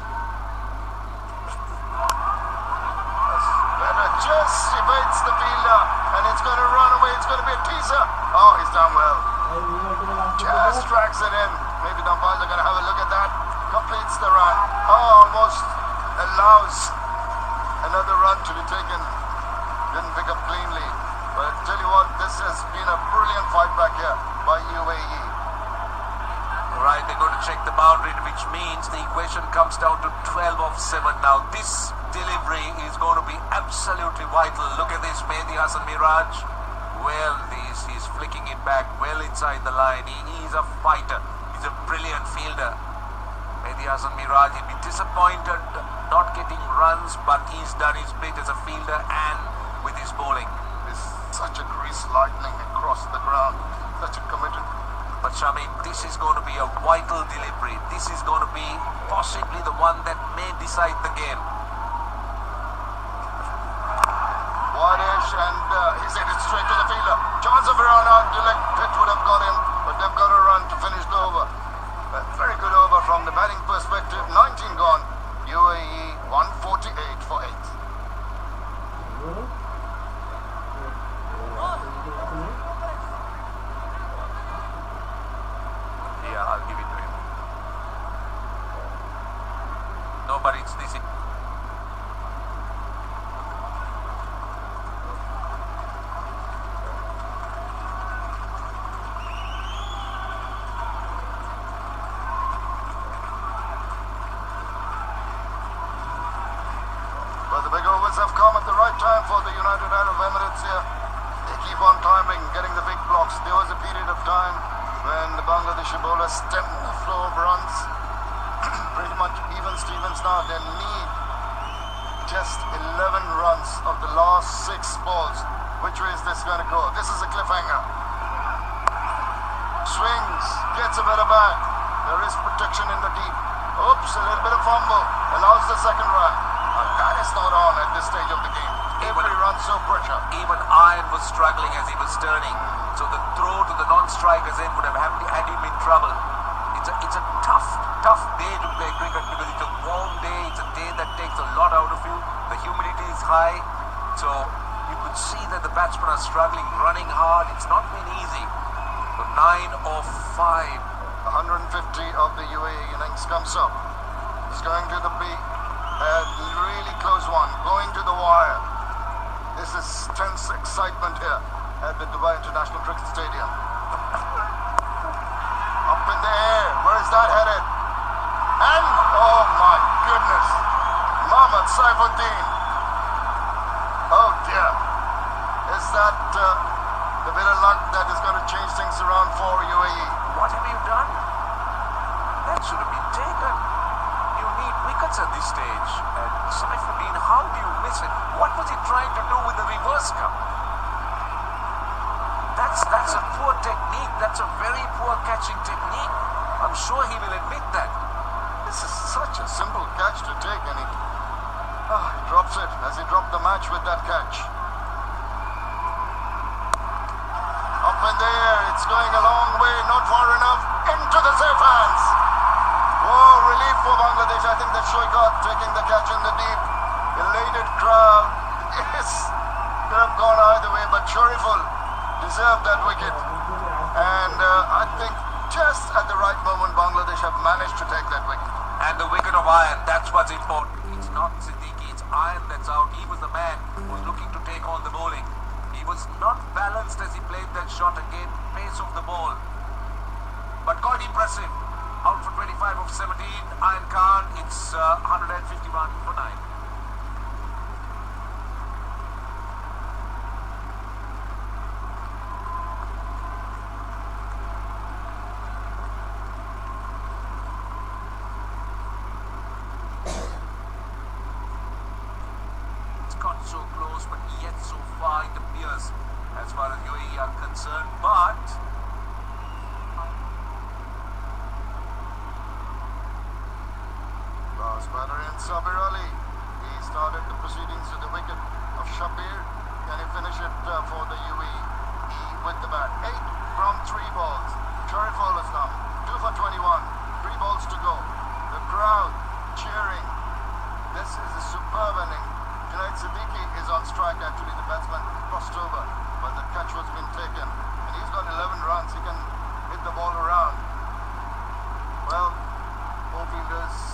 Better just evades the fielder, and it's going to run away. It's going to be a teaser. Oh, he's done well. Just tracks it in. Maybe the umpires are going to have a look at that. Completes the run. Oh, almost allows another run to be taken. Didn't pick up cleanly. But I tell you what, this has been a brilliant fight back here by UAE. Right, they're going to check the boundary, which means the equation comes down to 12 of 7. Now, this delivery is going to be absolutely vital. Look at this, Mehdi Hasan Miraj. Well, he's flicking it back well inside the line. He's a fighter. He's a brilliant fielder. Mehdi Hasan Miraj, he'll be disappointed not getting runs, but he's done his bit as a fielder and with his bowling. It's such a grease lightning across the ground. Such a committed. But Shami, this is going to be a vital delivery. This is going to be possibly the one that may decide the game. Wide-ish, and he's headed straight to the fielder. Chance of a run out. Dilek Pitt would have got him, but they've got a run to finish the over. A very good over from the batting perspective. 19 gone. UAE 148 for 8. Yeah, I'll give it to him. No, but it's this. But the big overs have come at the right time for the United Arab Emirates here. They keep on timing, getting the big blocks. There was a period of time when the Bangladeshi bowlers stemmed the flow of runs. Pretty much even Stevens now. They need just 11 runs of the last 6 balls. Which way is this going to go? This is a cliffhanger. Swings, gets a bit of back. There is protection in the deep. Oops, a little bit of fumble. Allows the second run. That is not on at this stage of the game. Every run so pressure. Even Iron was struggling as he was turning. So the throw to the non-strikers end would have had him in trouble. It's a tough day to play cricket because it's a warm day. It's a day that takes a lot out of you. The humidity is high. So you could see that the batsmen are struggling, running hard. It's not been easy. So 9 of 5. 150 of the UAE innings comes up. It's going to the beat. A really close one, going to the wire. This is tense excitement here at the Dubai International Cricket Stadium. Up in the air, where is that headed? And, oh my goodness, Mohammad Saifuddin. Oh dear. Is that the bit of luck that is going to change things around for UAE? What have you done? That should have been taken. You need wickets at this stage. And Saifuddin, how do you miss it? What was he trying to do with the reverse cup? That's a poor technique. That's a very poor catching technique. I'm sure he will admit that. This is such a simple catch to take, and he drops it as he dropped the match with that catch. Up in the air, it's going a long way, not far enough, into the safe hands. Oh, relief for Bangladesh. I think that Shoikat taking the catch in the deep. Elated crowd. Yes, could have gone either way, but Shariful deserved that wicket. And I think just at the right moment, Bangladesh have managed to take that wicket. And the wicket of Iron, that's what's important. It's not Siddiqui, it's Iron that's out. He was the man who was looking to take on the bowling. He was not balanced as he played that shot again, pace of the ball. But quite impressive. Out for 25 of 17, Iron Khan, it's 151 for 9. It's got so close, but yet so far it appears as far as UAE are concerned. But last batter in Sabir Ali. He started the proceedings with the wicket of Shabir. Can he finish it for the UAE? He with the bat. 8 from 3 balls. Shariful is now 2 for 21. 3 balls to go. The crowd cheering. This is a superb inning. Junaid Siddiqui is on strike. Actually, the batsman crossed over, but the catch was being taken. And he's got 11 runs. He can hit the ball around. Well, four fielders.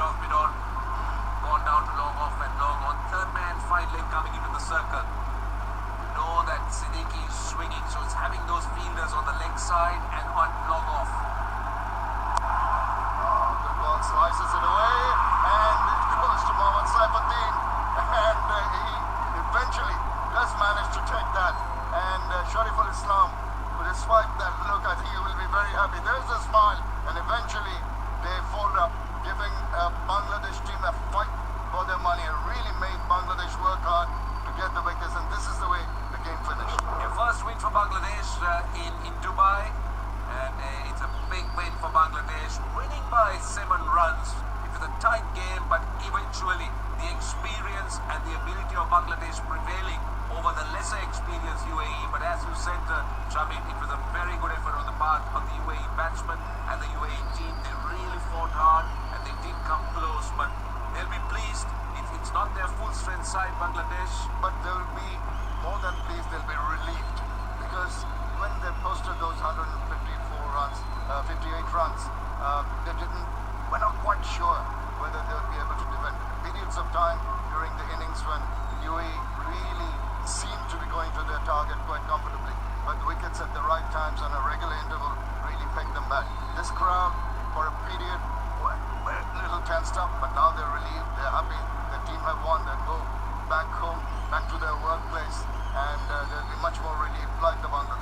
Midon, gone down to long off and long on. Third man finally coming into the circle. You know that Siddiqui is swinging, so it's having those very happy. There's a smile, and eventually they fold up, giving Bangladesh team a fight for their money. It really made Bangladesh work hard to get the wickets, and this is the way the game finished. Your first win for Bangladesh in Dubai, and it's a big win for Bangladesh. Winning by 7 runs. It was a tight game, but eventually the experience and the ability of Bangladesh prevailing over the lesser experienced UAE. But as you said, Shamim, it was a very good effort on the part of the UAE batsmen and the UAE team. They really fought hard and they did come close, but they'll be pleased. It's not their full strength side, Bangladesh. But they'll be more than pleased, they'll be relieved, because when they posted those 154 runs, 58 runs, we're not quite sure whether they'll be able to defend. Periods of time during the innings when UAE really seemed to be going to their target quite comfortably, but the wickets at the right times on a regular interval really pegged them back. This crowd, for a period, were a little tensed up, but now they're relieved, they're happy, the team have won, they'll go back home, back to their workplace, and they'll be much more relieved, like the Bangladesh.